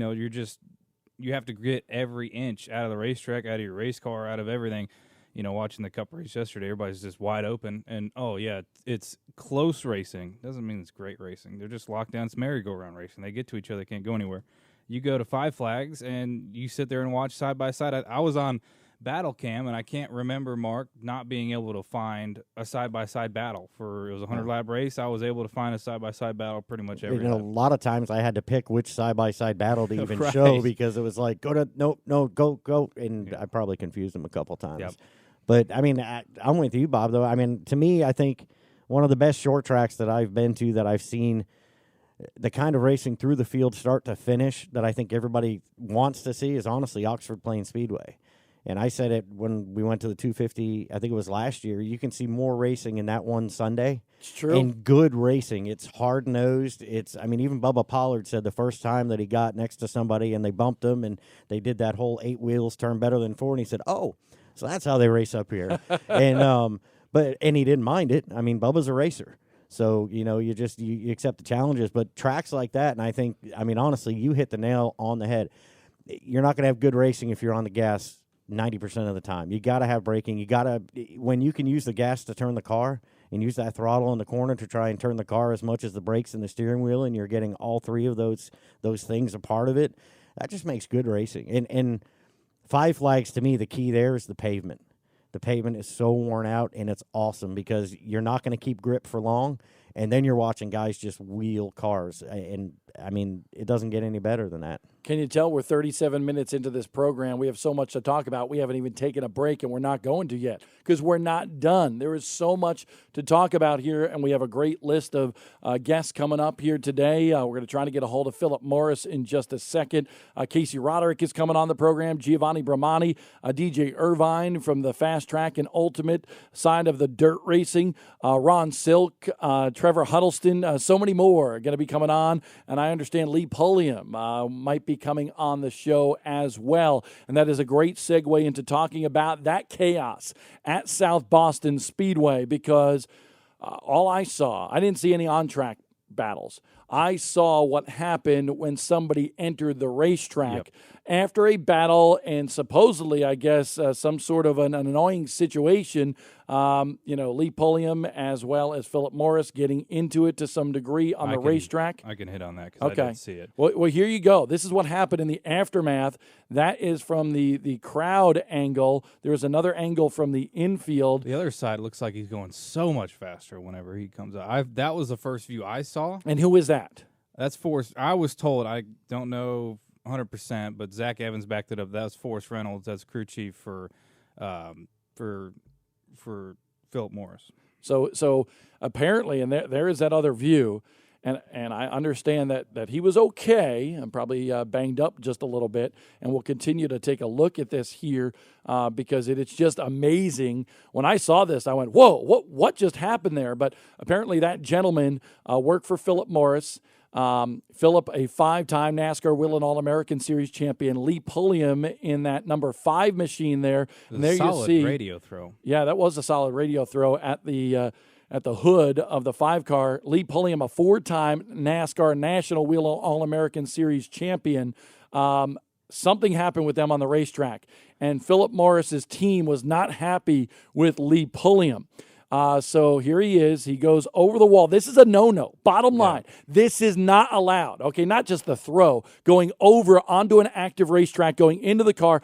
[SPEAKER 2] have to get every inch out of the racetrack, out of your race car, out of everything. Watching the Cup race yesterday, everybody's just wide open. And, it's close racing. Doesn't mean it's great racing. They're just locked down. It's merry-go-round racing. They get to each other, can't go anywhere. You go to Five Flags, and you sit there and watch side by side. I was on Battle Cam, and I can't remember, Mark, not being able to find a side-by-side battle. It was a 100-lap race. I was able to find a side-by-side battle pretty much every lap.
[SPEAKER 4] A lot of times I had to pick which side-by-side battle to even
[SPEAKER 2] Right.
[SPEAKER 4] show, because it was like, go, and I probably confused them a couple times.
[SPEAKER 2] Yep.
[SPEAKER 4] But, I mean, I'm with you, Bob, though. I mean, to me, I think one of the best short tracks that I've been to, that I've seen the kind of racing through the field start to finish that I think everybody wants to see, is honestly Oxford Plains Speedway. And I said it when we went to the 250, I think it was last year. You can see more racing in that one Sunday.
[SPEAKER 1] It's true.
[SPEAKER 4] And good racing. It's hard-nosed. Even Bubba Pollard said the first time that he got next to somebody and they bumped him and they did that whole 8 wheels turn better than 4, and he said, oh, so that's how they race up here. And he didn't mind it. I mean, Bubba's a racer. So, you accept the challenges. But tracks like that, and I think, honestly, you hit the nail on the head. You're not going to have good racing if you're on the gas 90% of the time. You got to have braking. You got to, when you can use the gas to turn the car and use that throttle in the corner to try and turn the car as much as the brakes and the steering wheel, and you're getting all three of those things a part of it, that just makes good racing. And Five Flags, to me, the key there is the pavement. The pavement is so worn out, and it's awesome because you're not going to keep grip for long. and then you're watching guys just wheel cars. And I mean, it doesn't get any better than that.
[SPEAKER 1] Can you tell we're 37 minutes into this program? We have so much to talk about. We haven't even taken a break, and we're not going to yet because we're not done. There is so much to talk about here, and we have a great list of guests coming up here today. We're going to try to get a hold of Philip Morris in just a second. Casey Roderick is coming on the program, Giovanni Bramani, DJ Irvine from the fast track and ultimate side of the dirt racing, Ron Silk, Trevor Huddleston, so many more are going to be coming on, and I understand Lee Pulliam might be coming on the show as well. And that is a great segue into talking about that chaos at South Boston Speedway, because all I saw, I didn't see any on-track battles. I saw what happened when somebody entered the racetrack after a battle and supposedly, I guess, some sort of an annoying situation. Lee Pulliam as well as Philip Morris getting into it to some degree on the racetrack.
[SPEAKER 2] I can hit on that because I didn't see it.
[SPEAKER 1] Well, here you go. This is what happened in the aftermath. That is from the crowd angle. There's another angle from the infield.
[SPEAKER 2] The other side looks like he's going so much faster whenever he comes out. That was the first view I saw.
[SPEAKER 1] And who is that?
[SPEAKER 2] That's Forrest. I was told, I don't know 100%, but Zach Evans backed it up. That was Forrest Reynolds. That's crew chief for Philip Morris.
[SPEAKER 1] So apparently, and there is that other view, and I understand that he was okay and probably banged up just a little bit, and we'll continue to take a look at this here because it's just amazing. When I saw this, I went, whoa, what just happened there? But apparently that gentleman worked for Philip Morris. Philip, a 5-time NASCAR Wheel and All-American Series champion. Lee Pulliam in that number 5 machine there. And there
[SPEAKER 2] solid
[SPEAKER 1] you see
[SPEAKER 2] radio throw.
[SPEAKER 1] Yeah, that was a solid radio throw at the hood of the 5-car. Lee Pulliam, a 4-time NASCAR National Wheel and All-American Series champion. Something happened with them on the racetrack, and Philip Morris's team was not happy with Lee Pulliam. So here he is. He goes over the wall. This is a no-no. Bottom line, this is not allowed. Okay, not just the throw, going over onto an active racetrack, going into the car.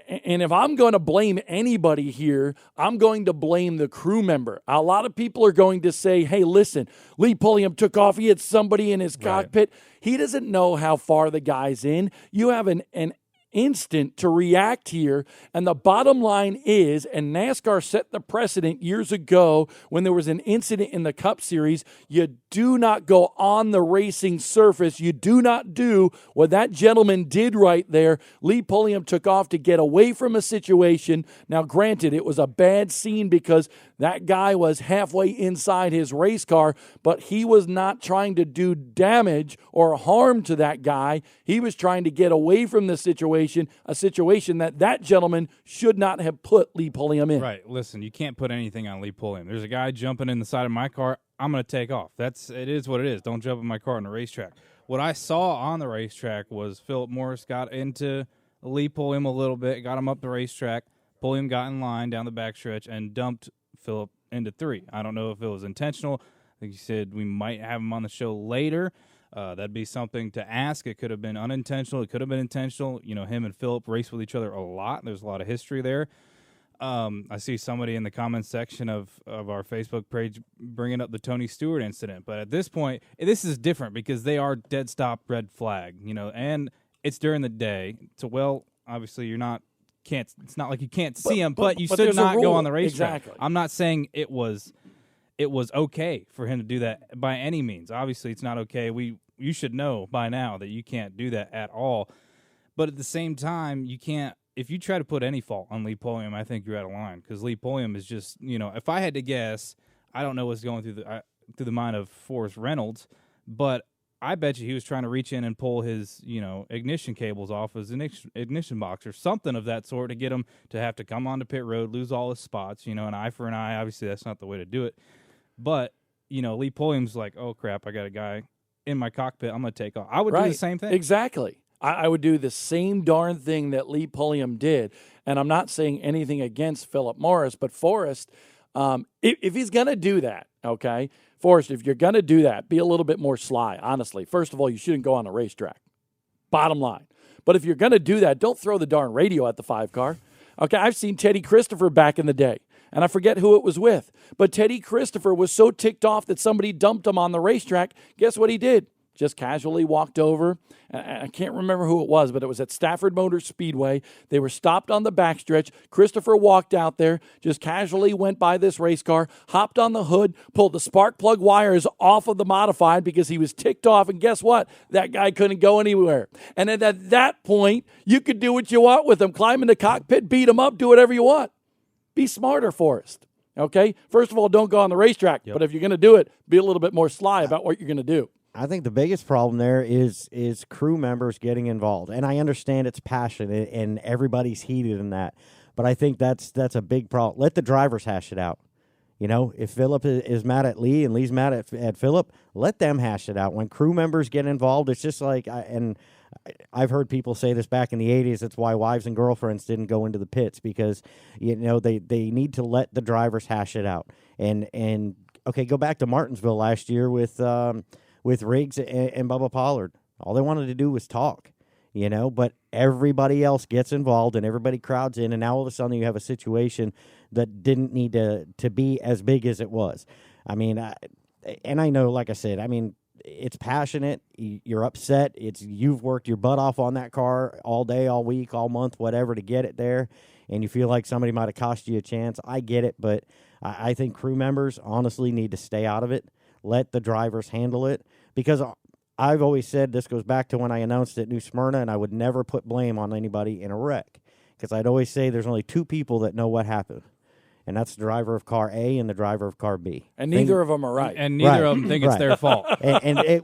[SPEAKER 1] And if I'm going to blame anybody here, I'm going to blame the crew member. A lot of people are going to say, hey, listen, Lee Pulliam took off. He had somebody in his cockpit. He doesn't know how far the guy's in. You have an instant to react here, and the bottom line is, and NASCAR set the precedent years ago when there was an incident in the Cup Series, you do not go on the racing surface. You do not do what that gentleman did right there. Lee Pulliam took off to get away from a situation. Now, granted, it was a bad scene because that guy was halfway inside his race car, but he was not trying to do damage or harm to that guy. He was trying to get away from the situation, a situation that gentleman should not have put Lee Pulliam in.
[SPEAKER 2] Right. Listen, you can't put anything on Lee Pulliam. There's a guy jumping in the side of my car. I'm going to take off. It is what it is. Don't jump in my car on the racetrack. What I saw on the racetrack was Philip Morris got into Lee Pulliam a little bit, got him up the racetrack. Pulliam got in line down the backstretch and dumped Philip into 3. I don't know if it was intentional. I think you said we might have him on the show later. That'd be something to ask. It could have been unintentional. It could have been intentional. You know, him and Philip race with each other a lot. There's a lot of history there. I see somebody in the comments section of our Facebook page bringing up the Tony Stewart incident. But at this point, this is different because they are dead stop red flag, you know, and it's during the day. So, well, obviously it's not like you can't see them, but you should not go on the racetrack.
[SPEAKER 1] Exactly.
[SPEAKER 2] I'm not saying it was okay for him to do that by any means. Obviously, it's not okay. You should know by now that you can't do that at all. But at the same time, you can't. If you try to put any fault on Lee Pulliam, I think you're out of line because Lee Pulliam is just, you know, if I had to guess, I don't know what's going through the mind of Forrest Reynolds, but I bet you he was trying to reach in and pull his, you know, ignition cables off his ignition box or something of that sort to get him to have to come onto pit road, lose all his spots, you know, an eye for an eye. Obviously, that's not the way to do it. But, you know, Lee Pulliam's like, oh, crap, I got a guy in my cockpit. I'm going to take off. I would do the same thing.
[SPEAKER 1] Exactly. I would do the same darn thing that Lee Pulliam did. And I'm not saying anything against Philip Morris, but Forrest, if he's going to do that, okay, Forrest, if you're going to do that, be a little bit more sly, honestly. First of all, you shouldn't go on a racetrack. Bottom line. But if you're going to do that, don't throw the darn radio at the 5-car. Okay, I've seen Teddy Christopher back in the day. and I forget who it was with. But Teddy Christopher was so ticked off that somebody dumped him on the racetrack. Guess what he did? Just casually walked over. I can't remember who it was, but it was at Stafford Motor Speedway. They were stopped on the backstretch. Christopher walked out there, just casually went by this race car, hopped on the hood, pulled the spark plug wires off of the modified because he was ticked off. And guess what? That guy couldn't go anywhere. And then at that point, you could do what you want with him. Climb in the cockpit, beat him up, do whatever you want. Be smarter, Forrest. Okay? First of all, don't go on the racetrack. But if you're going to do it, be a little bit more sly about what you're going to do.
[SPEAKER 4] I think the biggest problem there is crew members getting involved, and I understand it's passionate and everybody's heated in that, but I think that's a big problem. Let the drivers hash it out. You know, if Philip is mad at Lee and Lee's mad at Philip, let them hash it out. When crew members get involved, it's just like I've heard people say this back in the 80s. That's why wives and girlfriends didn't go into the pits, because they need to let the drivers hash it out. And okay, go back to Martinsville last year with Riggs and Bubba Pollard. All they wanted to do was talk, but everybody else gets involved and everybody crowds in, and now all of a sudden you have a situation that didn't need to be as big as it was. I mean, I know, like I said, it's passionate. You're upset. You've worked your butt off on that car all day, all week, all month, whatever, to get it there, and you feel like somebody might have cost you a chance. I get it, but I think crew members honestly need to stay out of it. Let the drivers handle it, because I've always said, this goes back to when I announced at New Smyrna, and I would never put blame on anybody in a wreck, because I'd always say there's only two people that know what happened, and that's the driver of car A and the driver of car B.
[SPEAKER 1] And neither of them are right.
[SPEAKER 2] And neither of them think it's their fault.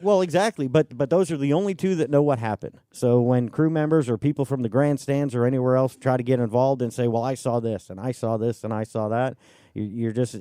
[SPEAKER 4] Well, exactly. But those are the only two that know what happened. So when crew members or people from the grandstands or anywhere else try to get involved and say, well, I saw this, and I saw this, and I saw that, you're just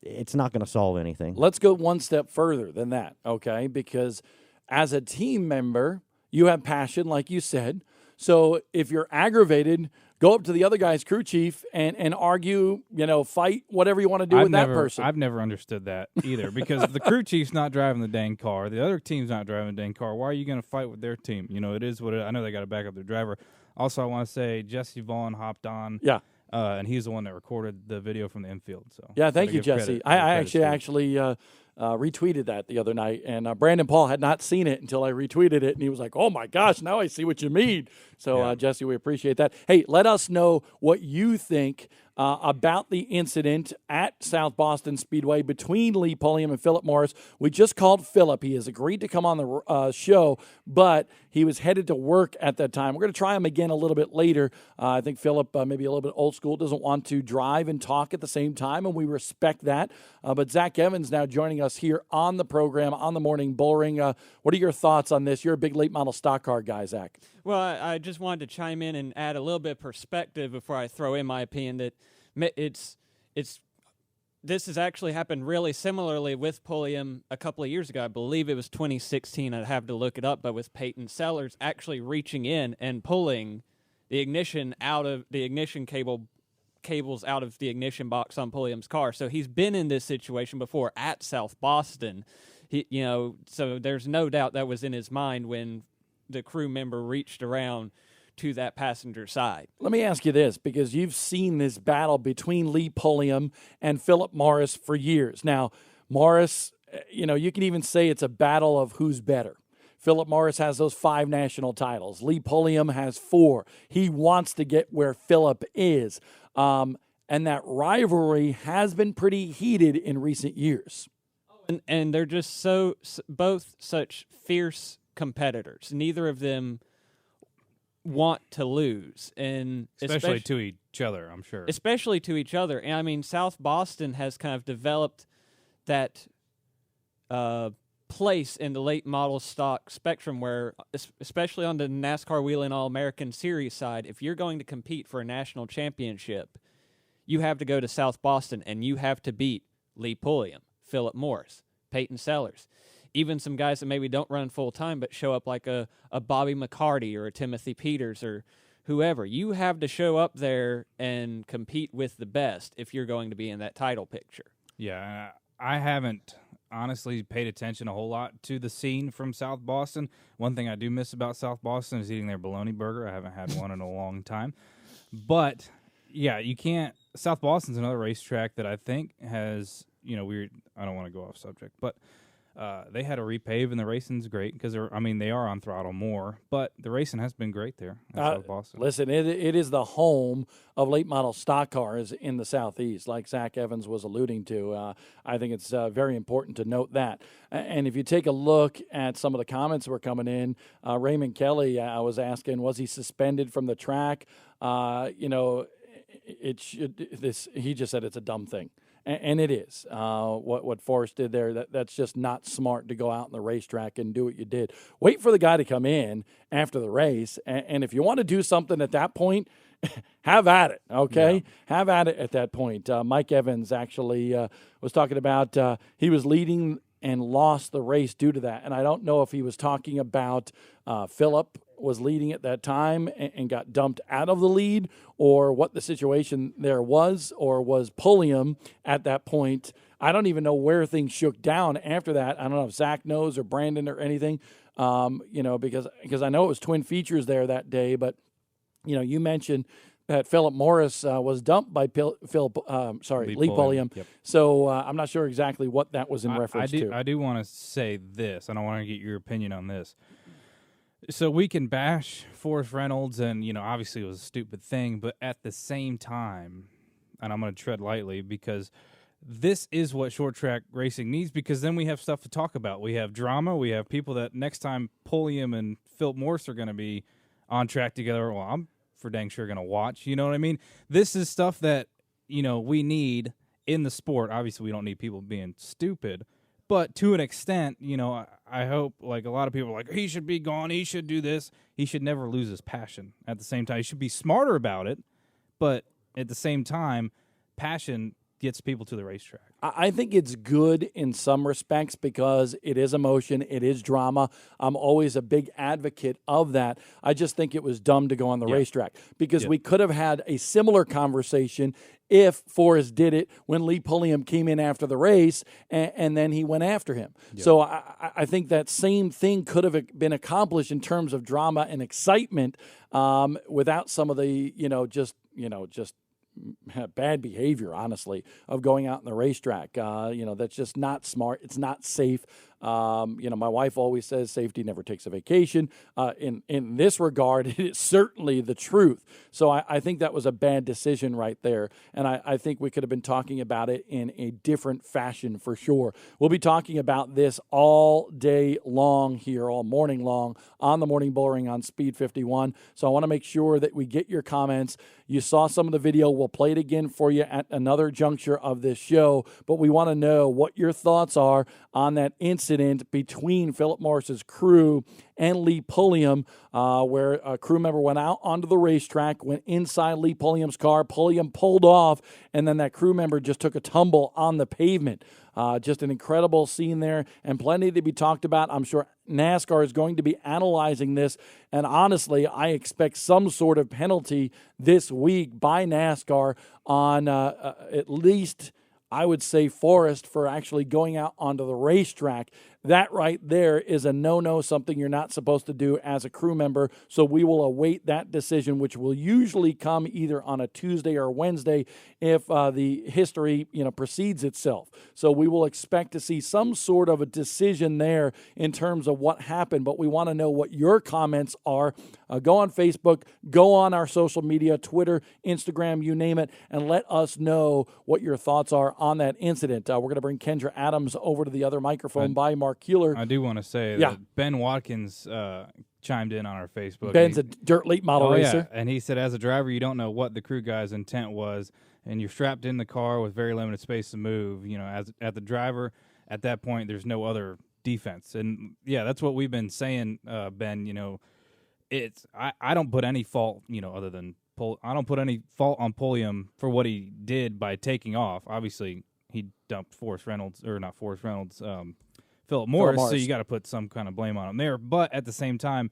[SPEAKER 4] it's not going to solve anything.
[SPEAKER 1] Let's go one step further than that, okay? Because as a team member, you have passion, like you said. So if you're aggravated, go up to the other guy's crew chief and argue, fight, whatever you want to do with that person.
[SPEAKER 2] I've never understood that either, because the crew chief's not driving the dang car. The other team's not driving the dang car. Why are you going to fight with their team? It is what it is. I know they got to back up their driver. Also, I want to say Jesse Vaughn hopped on.
[SPEAKER 1] Yeah.
[SPEAKER 2] And he's the one that recorded the video from the infield. So
[SPEAKER 1] yeah, thank you, Jesse. I actually retweeted that the other night, and Brandon Paul had not seen it until I retweeted it, and he was like, "Oh my gosh, now I see what you mean." So Jesse, we appreciate that. Hey, let us know what you think about the incident at South Boston Speedway between Lee Pulliam and Philip Morris. We just called Philip. He has agreed to come on the show, but he was headed to work at that time. We're going to try him again a little bit later. I think Philip, maybe a little bit old school, doesn't want to drive and talk at the same time, and we respect that. But Zach Evans now joining us here on the program on the Morning Bullring. What are your thoughts on this? You're a big late model stock car guy, Zach.
[SPEAKER 6] Well, I just wanted to chime in and add a little bit of perspective before I throw in my opinion that this has actually happened really similarly with Pulliam a couple of years ago. I believe it was 2016. I'd have to look it up, but with Peyton Sellers actually reaching in and pulling the ignition out of the ignition cables out of the ignition box on Pulliam's car. So he's been in this situation before at South Boston. So there's no doubt that was in his mind when the crew member reached around to that passenger side.
[SPEAKER 1] Let me ask you this, because you've seen this battle between Lee Pulliam and Philip Morris for years. Now, Morris, you can even say it's a battle of who's better. Philip Morris has those 5 national titles. Lee Pulliam has 4. He wants to get where Philip is. And that rivalry has been pretty heated in recent years.
[SPEAKER 6] And they're just both such fierce competitors. Neither of them want to lose, and
[SPEAKER 2] especially to each other, I'm sure.
[SPEAKER 6] Especially to each other. And South Boston has kind of developed that place in the late model stock spectrum where, especially on the NASCAR Whelen All-American Series side, if you're going to compete for a national championship, you have to go to South Boston and you have to beat Lee Pulliam, Philip Morris, Peyton Sellers. Even some guys that maybe don't run full-time but show up like a Bobby McCarty or a Timothy Peters or whoever. You have to show up there and compete with the best if you're going to be in that title picture.
[SPEAKER 2] Yeah, I haven't honestly paid attention a whole lot to the scene from South Boston. One thing I do miss about South Boston is eating their bologna burger. I haven't had one in a long time. But Yeah, you can't. South Boston's another racetrack that I think has, I don't want to go off subject, but they had a repave, and the racing's great because they are on throttle more, but the racing has been great there in South Boston.
[SPEAKER 1] Listen, it is the home of late model stock cars in the Southeast, like Zach Evans was alluding to. I think it's very important to note that. And if you take a look at some of the comments that were coming in, Raymond Kelly, I was asking, was he suspended from the track? He just said it's a dumb thing. And it is. What Forrest did there, that's just not smart to go out on the racetrack and do what you did. Wait for the guy to come in after the race, and if you want to do something at that point, have at it, okay? Yeah. Have at it at that point. Mike Evans actually was talking about he was leading and lost the race due to that. And I don't know if he was talking about Phillip was leading at that time and got dumped out of the lead, or what the situation there was, or was Pulliam at that point. I don't even know where things shook down after that. I don't know if Zach knows or Brandon or anything, because I know it was twin features there that day. But, you mentioned that Philip Morris was dumped by Lee Pulliam. Yep. So I'm not sure exactly what that was in reference to.
[SPEAKER 2] I do want to say this, and I want to get your opinion on this. So we can bash Forrest Reynolds, and, obviously it was a stupid thing, but at the same time, and I'm going to tread lightly because this is what short track racing needs, because then we have stuff to talk about. We have drama. We have people that next time Pulliam and Philip Morris are going to be on track together. Well, I'm for dang sure going to watch. You know what I mean? This is stuff that, we need in the sport. Obviously, we don't need people being stupid. But to an extent, I hope, like, a lot of people are like, he should be gone, he should do this. He should never lose his passion at the same time. He should be smarter about it, but at the same time, passion gets people to the racetrack.
[SPEAKER 1] I think it's good in some respects because it is emotion, it is drama. I'm always a big advocate of that. I just think it was dumb to go on the racetrack because we could have had a similar conversation if Forrest did it when Lee Pulliam came in after the race and then he went after him. Yep. So I think that same thing could have been accomplished in terms of drama and excitement without some of the, just bad behavior, honestly, of going out in the racetrack. That's just not smart. It's not safe. My wife always says safety never takes a vacation. In this regard, it is certainly the truth. So I think that was a bad decision right there. And I think we could have been talking about it in a different fashion for sure. We'll be talking about this all day long here, all morning long on the Morning Bullring on Speed 51. So I want to make sure that we get your comments. You saw some of the video. We'll play it again for you at another juncture of this show. But we want to know what your thoughts are on that incident between Philip Morris's crew and Lee Pulliam, where a crew member went out onto the racetrack, went inside Lee Pulliam's car. Pulliam pulled off, and then that crew member just took a tumble on the pavement. Just an incredible scene there, and plenty to be talked about. I'm sure NASCAR is going to be analyzing this, and honestly, I expect some sort of penalty this week by NASCAR on at least, I would say, Forrest for actually going out onto the racetrack. That right there is a no-no, something you're not supposed to do as a crew member. So we will await that decision, which will usually come either on a Tuesday or Wednesday if the history precedes itself. So we will expect to see some sort of a decision there in terms of what happened. But we want to know what your comments are. Go on Facebook, go on our social media, Twitter, Instagram, you name it, and let us know what your thoughts are on that incident. We're going to bring Kendra Adams over to the other microphone by Mark Keeler.
[SPEAKER 2] I do want to say that Ben Watkins chimed in on our Facebook.
[SPEAKER 1] Ben's a dirt late model racer.
[SPEAKER 2] Yeah. And he said, as a driver, you don't know what the crew guy's intent was, and you're strapped in the car with very limited space to move. As the driver, at that point, there's no other defense. And, that's what we've been saying, Ben. I don't put any fault, other than I don't put any fault on Pulliam for what he did by taking off. Obviously, he dumped Philip Morris, so you got to put some kind of blame on him there. But at the same time,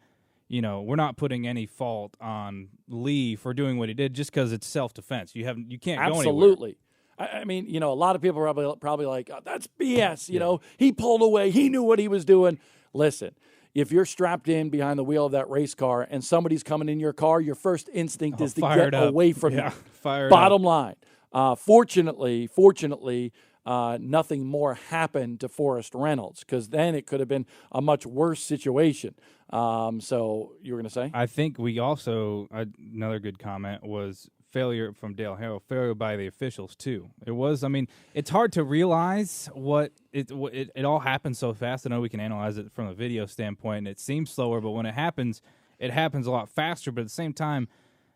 [SPEAKER 2] we're not putting any fault on Lee for doing what he did just because it's self-defense. You can't go anywhere.
[SPEAKER 1] Absolutely. I mean, a lot of people are probably like, oh, that's BS. He pulled away. He knew what he was doing. Listen, if you're strapped in behind the wheel of that race car and somebody's coming in your car, your first instinct is to
[SPEAKER 2] fire
[SPEAKER 1] get
[SPEAKER 2] it up.
[SPEAKER 1] away from
[SPEAKER 2] Yeah,
[SPEAKER 1] you.
[SPEAKER 2] fire it
[SPEAKER 1] Bottom
[SPEAKER 2] up.
[SPEAKER 1] line. Fortunately, nothing more happened to Forrest Reynolds, because then it could have been a much worse situation. So you were going to say?
[SPEAKER 2] I think we also, another good comment was failure from Dale Harrell, failure by the officials too. It was, I mean, it's hard to realize it all happened so fast. I know we can analyze it from a video standpoint, and it seems slower, but when it happens a lot faster. But at the same time,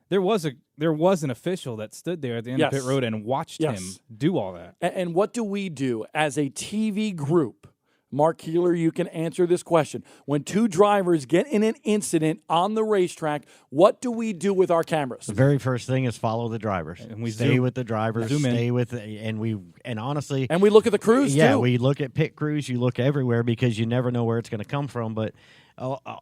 [SPEAKER 2] there was an official that stood there at the end of pit road and watched him do all that.
[SPEAKER 1] And what do we do as a TV group? Mark Keeler, you can answer this question. When two drivers get in an incident on the racetrack, what do we do with our cameras?
[SPEAKER 4] The very first thing is follow the drivers.
[SPEAKER 2] And we
[SPEAKER 4] stay
[SPEAKER 2] zoom-
[SPEAKER 4] with the drivers.
[SPEAKER 2] zoom in.
[SPEAKER 4] Stay with, and honestly,
[SPEAKER 1] And we look at the crews,
[SPEAKER 4] yeah,
[SPEAKER 1] too.
[SPEAKER 4] we look at pit crews. You look everywhere because you never know where it's going to come from. But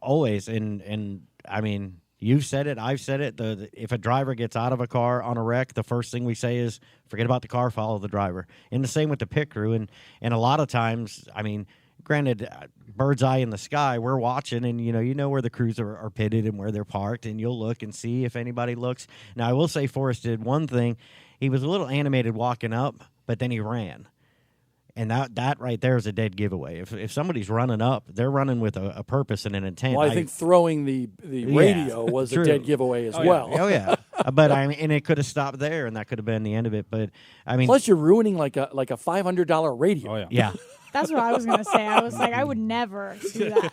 [SPEAKER 4] always, and I mean, you've said it, I've said it. If a driver gets out of a car on a wreck, the first thing we say is forget about the car, follow the driver. And the same with the pit crew. And a lot of times, I mean, granted, bird's eye in the sky, we're watching, and you know where the crews are pitted and where they're parked, and you'll look and see if anybody looks. Now, I will say Forrest did one thing. He was a little animated walking up, but then he ran. And that right there is a dead giveaway. If somebody's running up, they're running with a purpose and an intent.
[SPEAKER 1] Well, I think throwing the radio was a
[SPEAKER 4] true.
[SPEAKER 1] dead giveaway as
[SPEAKER 2] Oh, yeah.
[SPEAKER 1] well.
[SPEAKER 4] Oh, yeah. But I mean, and it could have stopped there, and that could have been the end of it. But I mean,
[SPEAKER 1] Plus, you're ruining like a $500 radio.
[SPEAKER 2] Oh, yeah.
[SPEAKER 4] yeah.
[SPEAKER 7] That's what I was going to say. I was like, I would never do that.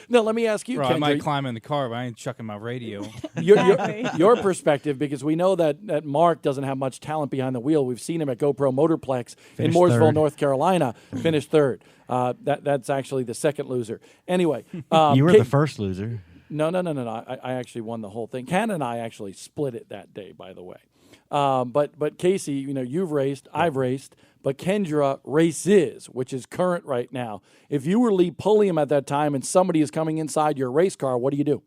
[SPEAKER 1] Now, let me ask you,
[SPEAKER 2] Bro, I
[SPEAKER 1] Kendra,
[SPEAKER 2] might climb in the car, but I ain't chucking my radio.
[SPEAKER 7] Exactly.
[SPEAKER 1] your perspective, because we know that Mark doesn't have much talent behind the wheel. We've seen him at GoPro Motorplex in
[SPEAKER 4] Finished
[SPEAKER 1] Mooresville,
[SPEAKER 4] third.
[SPEAKER 1] North Carolina, finished third. That's actually the second loser. Anyway.
[SPEAKER 4] You were the first loser.
[SPEAKER 1] No. I actually won the whole thing. Ken and I actually split it that day, by the way. But Casey, you've raced, I've raced, but Kendra races, which is current right now. If you were Lee Pulliam at that time and somebody is coming inside your race car, what do you do?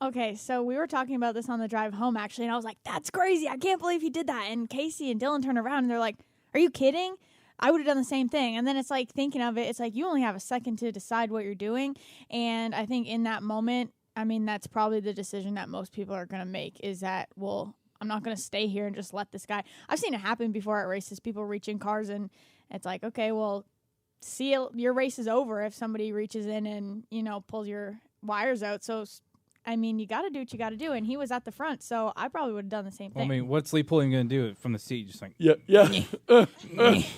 [SPEAKER 7] Okay, so we were talking about this on the drive home, actually, and I was like, that's crazy. I can't believe he did that. And Casey and Dylan turned around, and they're like, are you kidding? I would have done the same thing. And then it's like, thinking of it, it's like you only have a second to decide what you're doing. And I think in that moment, I mean, that's probably the decision that most people are going to make is that, well, I'm not going to stay here and just let this guy. I've seen it happen before at races, people reach in cars, and it's like, okay, well, see, your race is over if somebody reaches in and, pulls your wires out. So, I mean, you got to do what you got to do. And he was at the front, so I probably would have done the same
[SPEAKER 2] Well, I
[SPEAKER 7] thing.
[SPEAKER 2] mean, what's Lee Pulliam going to do from the seat? Just like,
[SPEAKER 1] Yeah.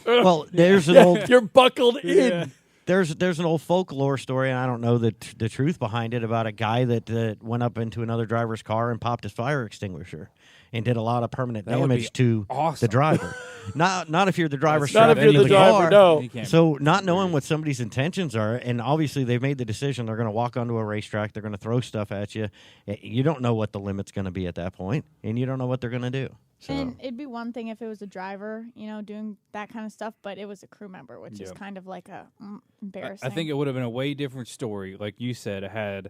[SPEAKER 4] Well, there's an old
[SPEAKER 1] You're buckled in.
[SPEAKER 4] there's an old folklore story, and I don't know the truth behind it, about a guy that went up into another driver's car and popped his fire extinguisher and did a lot of permanent
[SPEAKER 2] That would be
[SPEAKER 4] damage to
[SPEAKER 2] awesome.
[SPEAKER 4] the driver. not if you're the driver
[SPEAKER 1] Not
[SPEAKER 4] strapped
[SPEAKER 1] if you're
[SPEAKER 4] into
[SPEAKER 1] the driver,
[SPEAKER 4] car.
[SPEAKER 1] no.
[SPEAKER 2] you can't-
[SPEAKER 4] So not knowing what somebody's intentions are, and obviously they've made the decision they're going to walk onto a racetrack, they're going to throw stuff at you. You don't know what the limit's going to be at that point, and you don't know what they're going to do. So
[SPEAKER 7] And it'd be one thing if it was a driver, doing that kind of stuff, but it was a crew member, which is
[SPEAKER 2] Yeah.
[SPEAKER 7] kind of like embarrassing.
[SPEAKER 2] I think it would have been a way different story. Like you said,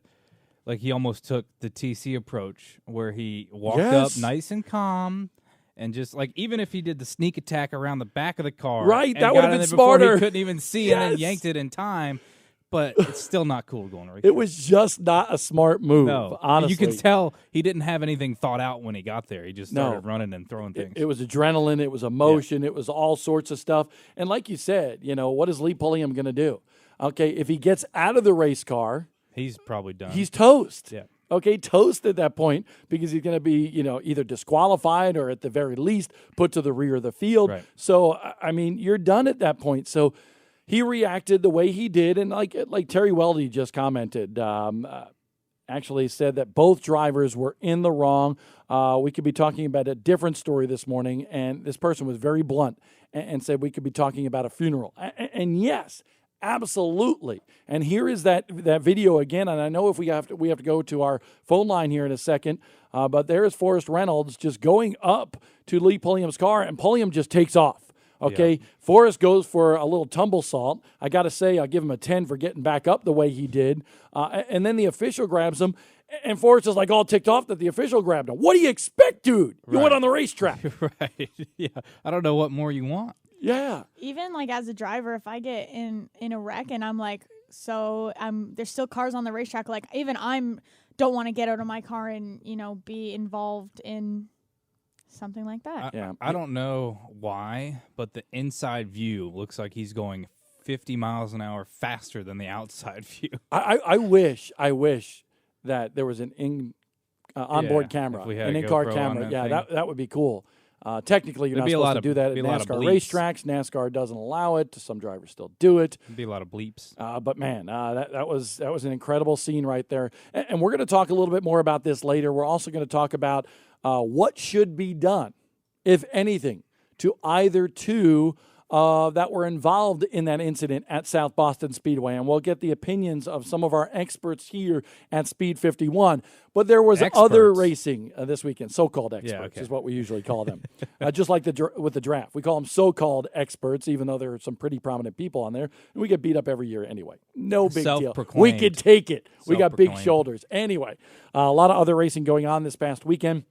[SPEAKER 2] he almost took the TC approach where he walked
[SPEAKER 1] Yes.
[SPEAKER 2] up nice and calm and just like, even if he did the sneak attack around the back of the car.
[SPEAKER 1] Right,
[SPEAKER 2] and
[SPEAKER 1] that
[SPEAKER 2] got
[SPEAKER 1] would have
[SPEAKER 2] in
[SPEAKER 1] been
[SPEAKER 2] there before
[SPEAKER 1] smarter.
[SPEAKER 2] He couldn't even see and then
[SPEAKER 1] Yes.
[SPEAKER 2] yanked it in time. But it's still not cool going to race.
[SPEAKER 1] It was just not a smart move,
[SPEAKER 2] No,
[SPEAKER 1] honestly.
[SPEAKER 2] you can tell he didn't have anything thought out when he got there. He just
[SPEAKER 1] No.
[SPEAKER 2] started running and throwing things.
[SPEAKER 1] It was adrenaline. It was emotion. It was all sorts of stuff. And like you said, what is Lee Pulliam going to do? Okay, if he gets out of the race car,
[SPEAKER 2] He's probably done.
[SPEAKER 1] he's toast.
[SPEAKER 2] Yeah.
[SPEAKER 1] Okay, toast at that point because he's going to be, either disqualified or at the very least put to the rear of the field.
[SPEAKER 2] Right.
[SPEAKER 1] So, I mean, you're done at that point. So he reacted the way he did. And like Terry Weldy just commented, actually said that both drivers were in the wrong. We could be talking about a different story this morning. And this person was very blunt and said we could be talking about a funeral. And yes, absolutely. And here is that video again. And I know if we have to go to our phone line here in a second. But there is Forrest Reynolds just going up to Lee Pulliam's car, and Pulliam just takes off. Okay, Forrest goes for a little tumble salt. I got to say, I'll give him a 10 for getting back up the way he did. And then the official grabs him, and Forrest is like all ticked off that the official grabbed him. What do you expect, dude? You went on the racetrack.
[SPEAKER 2] right. Yeah. I don't know what more you want.
[SPEAKER 1] Yeah.
[SPEAKER 7] Even like as a driver, if I get in a wreck and I'm like So there's still cars on the racetrack. Like even don't want to get out of my car and be involved in something like that.
[SPEAKER 2] I don't know why, but the inside view looks like he's going 50 miles an hour faster than the outside view.
[SPEAKER 1] I wish that there was an onboard camera,
[SPEAKER 2] if we had
[SPEAKER 1] an
[SPEAKER 2] a
[SPEAKER 1] in-car
[SPEAKER 2] GoPro
[SPEAKER 1] camera.
[SPEAKER 2] on
[SPEAKER 1] Yeah,
[SPEAKER 2] thing.
[SPEAKER 1] that would be cool. Technically, you're
[SPEAKER 2] There'd
[SPEAKER 1] not
[SPEAKER 2] be a
[SPEAKER 1] supposed
[SPEAKER 2] lot
[SPEAKER 1] to
[SPEAKER 2] of-
[SPEAKER 1] do that at
[SPEAKER 2] be a lot of
[SPEAKER 1] NASCAR
[SPEAKER 2] bleeps.
[SPEAKER 1] racetracks. NASCAR doesn't allow it. Some drivers still do it.
[SPEAKER 2] There'd be a lot of bleeps.
[SPEAKER 1] But man, that was an incredible scene right there. And we're going to talk a little bit more about this later. We're also going to talk about what should be done, if anything, to either two that were involved in that incident at South Boston Speedway. And we'll get the opinions of some of our experts here at Speed 51. But there was other racing this weekend, so-called experts is what we usually call them. Just like with the draft. We call them so-called experts, even though there are some pretty prominent people on there. And we get beat up every year anyway. No big deal. We could take it. We got big shoulders. Anyway, a lot of other racing going on this past weekend.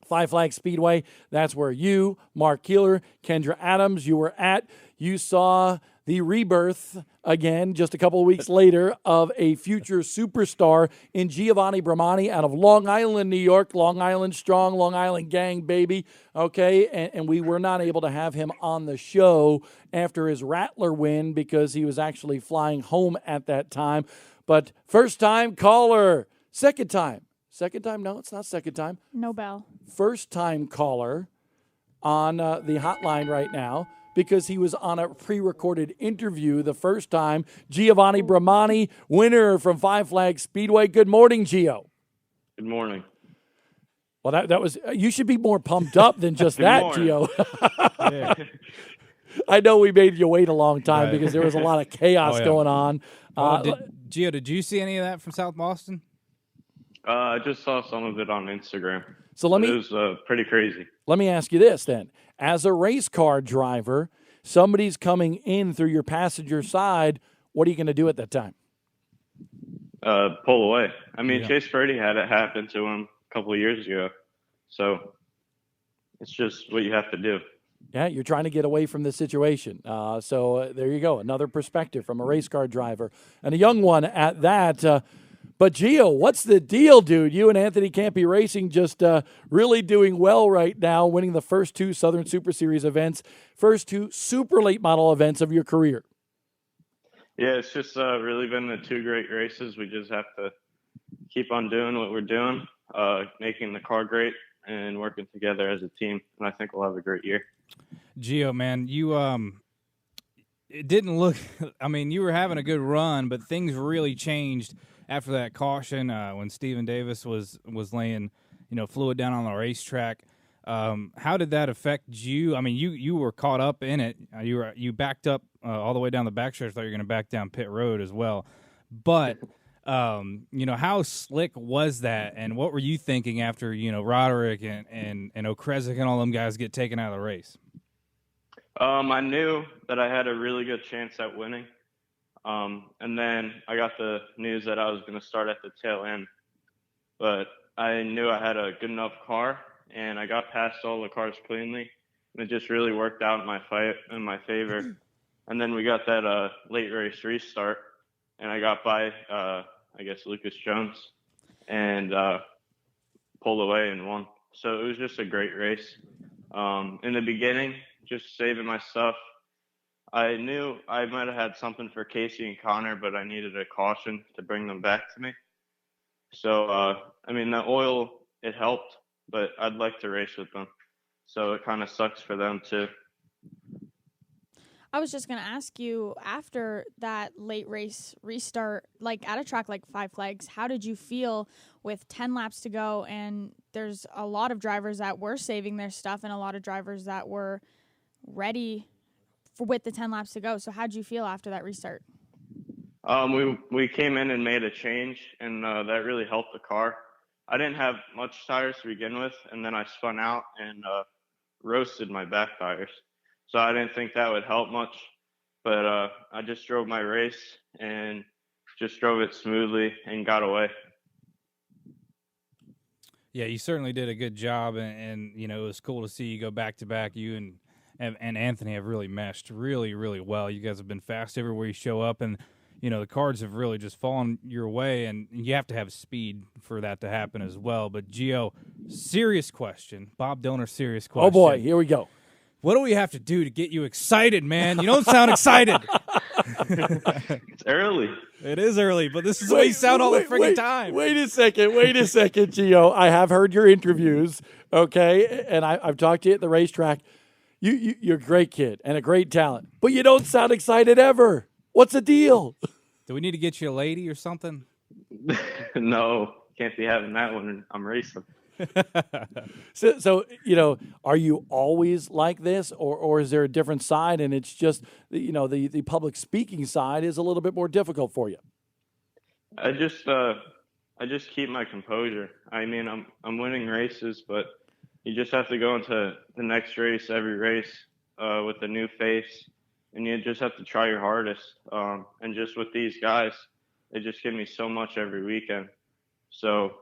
[SPEAKER 1] Five Flag Speedway, that's where you, Mark Keeler, Kendra Adams, you were at. You saw the rebirth again just a couple of weeks later of a future superstar in Giovanni Bramani out of Long Island, New York. Long Island strong, Long Island gang, baby. Okay, and we were not able to have him on the show after his Rattler win because he was actually flying home at that time. But first time caller, second time. Second time? No, it's not second time.
[SPEAKER 7] No bell.
[SPEAKER 1] First time caller on the hotline right now because he was on a pre-recorded interview the first time. Giovanni Bramani, winner from Five Flag Speedway. Good morning, Gio.
[SPEAKER 8] Good morning.
[SPEAKER 1] Well, that was you should be more pumped up than just that,
[SPEAKER 8] morning.
[SPEAKER 1] Gio. I know we made you wait a long time because there was a lot of chaos going on.
[SPEAKER 2] Gio, did you see any of that from South Boston?
[SPEAKER 8] I just saw some of it on Instagram.
[SPEAKER 1] So
[SPEAKER 8] it was pretty crazy.
[SPEAKER 1] Let me ask you this then. As a race car driver, somebody's coming in through your passenger side. What are you going to do at that time?
[SPEAKER 8] Pull away. I mean, Chase Brady had it happen to him a couple of years ago. So it's just what you have to do.
[SPEAKER 1] Yeah, you're trying to get away from this situation. So there you go. Another perspective from a race car driver and a young one at that. But, Gio, what's the deal, dude? You and Anthony Campy Racing just really doing well right now, winning the first two Southern Super Series events, first two super late model events of your career.
[SPEAKER 8] Yeah, it's just really been the two great races. We just have to keep on doing what we're doing, making the car great and working together as a team. And I think we'll have a great year.
[SPEAKER 2] Gio, man, you it didn't look – I mean, you were having a good run, but things really changed after that caution when Stephen Davis was laying, fluid down on the racetrack. How did that affect you? I mean, you were caught up in it. You backed up all the way down the backstretch. Thought you were going to back down pit road as well. But how slick was that? And what were you thinking after Roderick and Okresic and all them guys get taken out of the race?
[SPEAKER 8] I knew that I had a really good chance at winning. And then I got the news that I was going to start at the tail end. But I knew I had a good enough car, and I got past all the cars cleanly. And it just really worked out in my favor. And then we got that late race restart, and I got by, Lucas Jones, and pulled away and won. So it was just a great race. In the beginning, just saving my stuff. I knew I might have had something for Casey and Connor, but I needed a caution to bring them back to me. So, the oil, it helped, but I'd like to race with them. So it kind of sucks for them, too.
[SPEAKER 7] I was just going to ask you, after that late race restart, like at a track like Five Flags, how did you feel with 10 laps to go? And there's a lot of drivers that were saving their stuff and a lot of drivers that were ready with the 10 laps to go. So how did you feel after that restart?
[SPEAKER 8] We came in and made a change, and that really helped the car. I didn't have much tires to begin with, and then I spun out and roasted my back tires. So I didn't think that would help much, but I just drove my race and just drove it smoothly and got away.
[SPEAKER 2] Yeah, you certainly did a good job, and it was cool to see you go back-to-back. You and Anthony have really meshed really, really well. You guys have been fast everywhere you show up, and the cards have really just fallen your way, and you have to have speed for that to happen as well. But, Gio, serious question. Bob Donor, serious question.
[SPEAKER 1] Oh, boy, here we go.
[SPEAKER 2] What do we have to do to get you excited, man? You don't sound excited.
[SPEAKER 8] It's early.
[SPEAKER 2] It is early, but this is the way you sound all the freaking time.
[SPEAKER 1] Wait a second, Gio. I have heard your interviews, okay, and I've talked to you at the racetrack. You're a great kid and a great talent, but you don't sound excited ever. What's the deal?
[SPEAKER 2] Do we need to get you a lady or something?
[SPEAKER 8] No, can't be having that when I'm racing.
[SPEAKER 1] So are you always like this, or is there a different side, and it's just the public speaking side is a little bit more difficult for you?
[SPEAKER 8] I just keep my composure. I mean, I'm winning races, but you just have to go into the next race, every race, with a new face, and you just have to try your hardest. And just with these guys, they just give me so much every weekend. So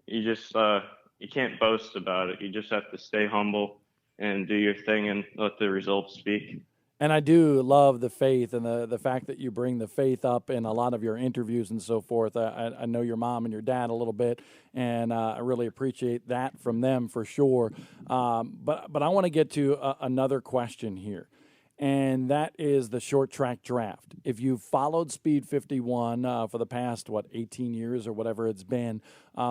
[SPEAKER 8] you just you can't boast about it. You just have to stay humble and do your thing and let the results speak.
[SPEAKER 1] And I do love the faith and the fact that you bring the faith up in a lot of your interviews and so forth. I know your mom and your dad a little bit, and I really appreciate that from them for sure. But I want to get to another question here, and that is the short track draft. If you've followed Speed 51 for the past, 18 years or whatever it's been,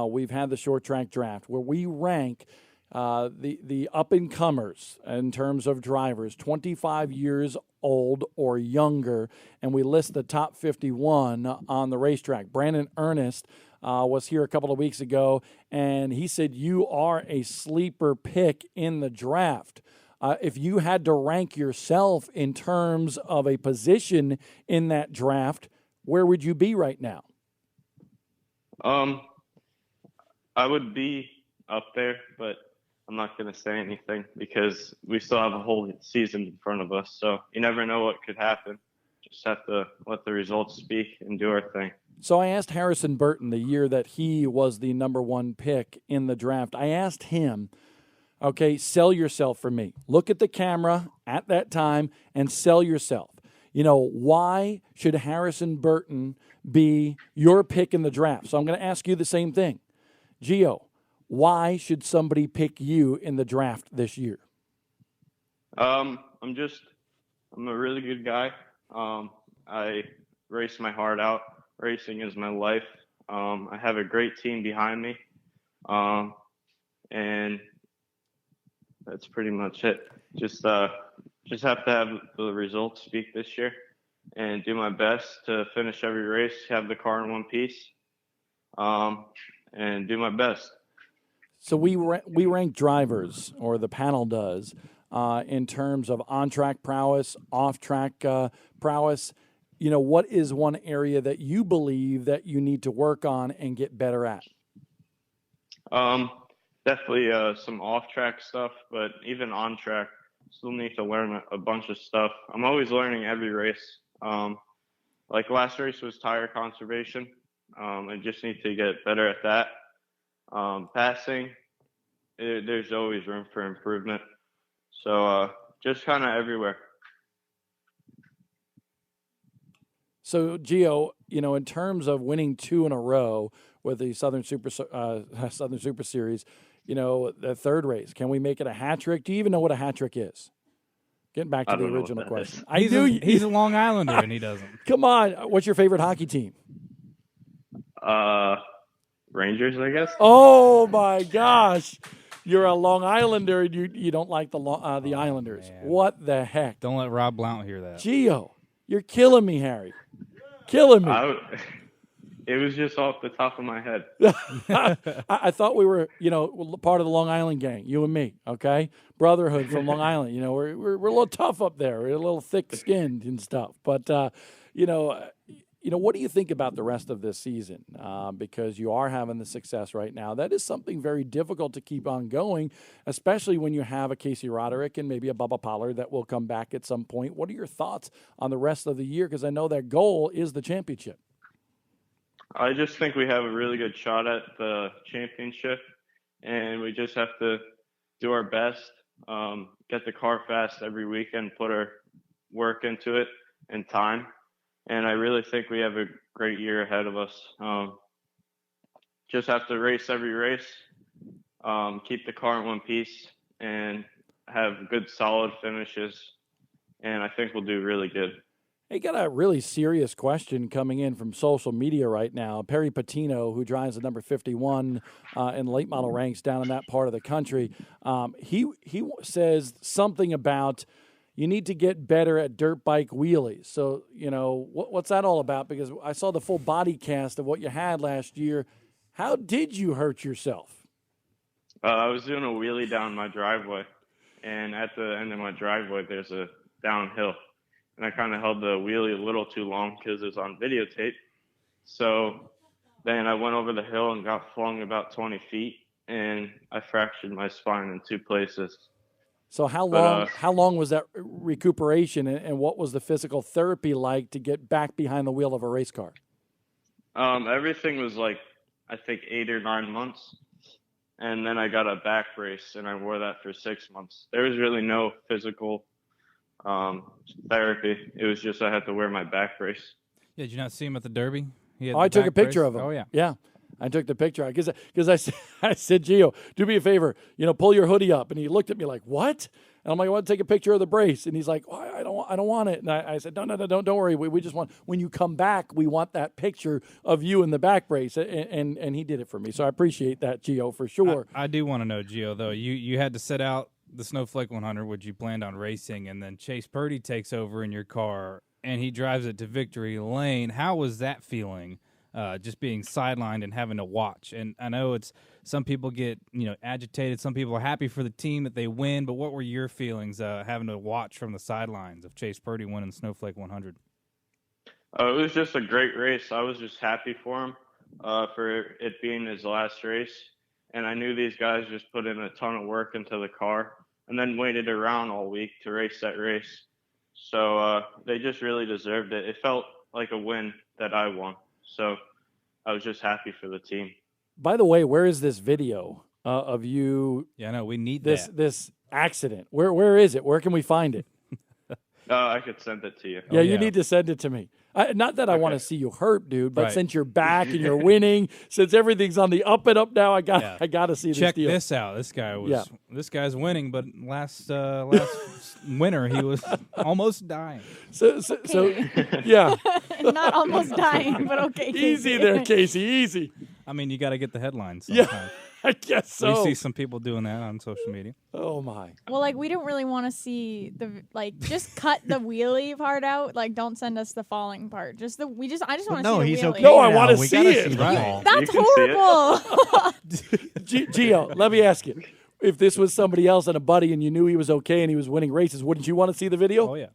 [SPEAKER 1] we've had the short track draft where we rank the up-and-comers in terms of drivers, 25 years old or younger, and we list the top 51 on the racetrack. Brandon Ernest was here a couple of weeks ago, and he said you are a sleeper pick in the draft. If you had to rank yourself in terms of a position in that draft, where would you be right now?
[SPEAKER 8] I would be up there, but I'm not going to say anything because we still have a whole season in front of us. So you never know what could happen. Just have to let the results speak and do our thing.
[SPEAKER 1] So I asked Harrison Burton the year that he was the number one pick in the draft. I asked him, okay, sell yourself for me. Look at the camera at that time and sell yourself. Why should Harrison Burton be your pick in the draft? So I'm going to ask you the same thing. Gio, why should somebody pick you in the draft this year?
[SPEAKER 8] I'm a really good guy. I race my heart out. Racing is my life. I have a great team behind me. And that's pretty much it. Just have to have the results speak this year and do my best to finish every race, have the car in one piece, and do my best.
[SPEAKER 1] So we rank drivers, or the panel does, in terms of on-track prowess, off-track prowess. What is one area that you believe that you need to work on and get better at?
[SPEAKER 8] Definitely some off-track stuff, but even on-track, still need to learn a bunch of stuff. I'm always learning every race. Like last race was tire conservation. I just need to get better at that. Passing, there's always room for improvement. So just kind of everywhere.
[SPEAKER 1] So, Gio, in terms of winning 2 in a row with the Southern Super Series, the third race, can we make it a hat trick? Do you even know what a hat trick is? Getting back to the original question.
[SPEAKER 2] He's a Long Islander, and he doesn't.
[SPEAKER 1] Come on. What's your favorite hockey team?
[SPEAKER 8] Rangers, I guess.
[SPEAKER 1] Oh, my gosh. You're a Long Islander, and you don't like the Islanders.
[SPEAKER 2] Man.
[SPEAKER 1] What the heck?
[SPEAKER 2] Don't let Rob Blount hear that.
[SPEAKER 1] Gio, you're killing me, Harry. Killing me.
[SPEAKER 8] It was just off the top of my head.
[SPEAKER 1] I thought we were, part of the Long Island gang, you and me, okay? Brotherhood from Long Island. We're a little tough up there. We're a little thick-skinned and stuff. But, what do you think about the rest of this season? Because you are having the success right now. That is something very difficult to keep on going, especially when you have a Casey Roderick and maybe a Bubba Pollard that will come back at some point. What are your thoughts on the rest of the year? Because I know that goal is the championship.
[SPEAKER 8] I just think we have a really good shot at the championship, and we just have to do our best, get the car fast every weekend, put our work into it and time, and I really think we have a great year ahead of us. Just have to race every race, keep the car in one piece, and have good, solid finishes. And I think we'll do really good.
[SPEAKER 1] Hey, got a really serious question coming in from social media right now. Perry Patino, who drives the number 51 in late model ranks down in that part of the country, he says something about you need to get better at dirt bike wheelies. So, what's that all about? Because I saw the full body cast of what you had last year. How did you hurt yourself?
[SPEAKER 8] I was doing a wheelie down my driveway, and at the end of my driveway, there's a downhill. And I kind of held the wheelie a little too long because it was on videotape. So then I went over the hill and got flung about 20 feet, and I fractured my spine in 2 places.
[SPEAKER 1] So how long was that recuperation, and what was the physical therapy like to get back behind the wheel of a race car?
[SPEAKER 8] Everything was like, I think 8 or 9 months. And then I got a back brace, and I wore that for 6 months. There was really no physical therapy. It was just I had to wear my back brace.
[SPEAKER 2] Yeah, did you not see him at the Derby?
[SPEAKER 1] I took a picture of him.
[SPEAKER 2] Oh, yeah.
[SPEAKER 1] Yeah. I took the picture because I said, Gio, do me a favor, pull your hoodie up. And he looked at me like, what? And I'm like, I want to take a picture of the brace. And he's like, oh, I don't want it. And I said, no, don't worry. We just want, when you come back, we want that picture of you in the back brace. And he did it for me. So I appreciate that, Gio, for sure.
[SPEAKER 2] I do want to know, Gio, though, you had to set out the Snowflake 100, which you planned on racing, and then Chase Purdy takes over in your car, and he drives it to victory lane. How was that feeling, just being sidelined and having to watch? And I know some people get agitated. Some people are happy for the team that they win, but what were your feelings having to watch from the sidelines of Chase Purdy winning the Snowflake 100?
[SPEAKER 8] It was just a great race. I was just happy for him for it being his last race. And I knew these guys just put in a ton of work into the car and then waited around all week to race that race. So they just really deserved it. It felt like a win that I won. So I was just happy for the team.
[SPEAKER 1] By the way, where is this video of you?
[SPEAKER 2] Yeah, no, we need
[SPEAKER 1] this accident. Where is it? Where can we find it?
[SPEAKER 8] I could send it to you.
[SPEAKER 1] Yeah, you need to send it to me. Not that I want to see you hurt, dude, but
[SPEAKER 2] Right.
[SPEAKER 1] since you're back and you're winning, since everything's on the up and up now, I got to see this
[SPEAKER 2] Check
[SPEAKER 1] deal.
[SPEAKER 2] this out. This guy's winning, but last winter he was almost dying.
[SPEAKER 1] So yeah.
[SPEAKER 7] Not almost dying, but okay. Casey.
[SPEAKER 1] Easy there, Casey. Easy.
[SPEAKER 2] I mean, you got to get the headlines
[SPEAKER 1] Yeah.
[SPEAKER 2] sometimes.
[SPEAKER 1] I guess so.
[SPEAKER 2] We see some people doing that on social media.
[SPEAKER 1] Oh my.
[SPEAKER 7] Well, we don't really want to see just cut the wheelie part out. Don't send us the falling part. I just want to see the
[SPEAKER 4] No, he's
[SPEAKER 7] wheelie.
[SPEAKER 4] okay.
[SPEAKER 1] No, I
[SPEAKER 4] now.
[SPEAKER 1] wanna
[SPEAKER 4] We
[SPEAKER 1] see
[SPEAKER 4] gotta
[SPEAKER 1] it.
[SPEAKER 4] see the
[SPEAKER 2] Right.
[SPEAKER 4] fall.
[SPEAKER 7] That's
[SPEAKER 8] You can see it.
[SPEAKER 7] horrible.
[SPEAKER 1] Gio, let me ask you. If this was somebody else and a buddy and you knew he was okay and he was winning races, wouldn't you want to see the video?
[SPEAKER 2] Oh, yeah.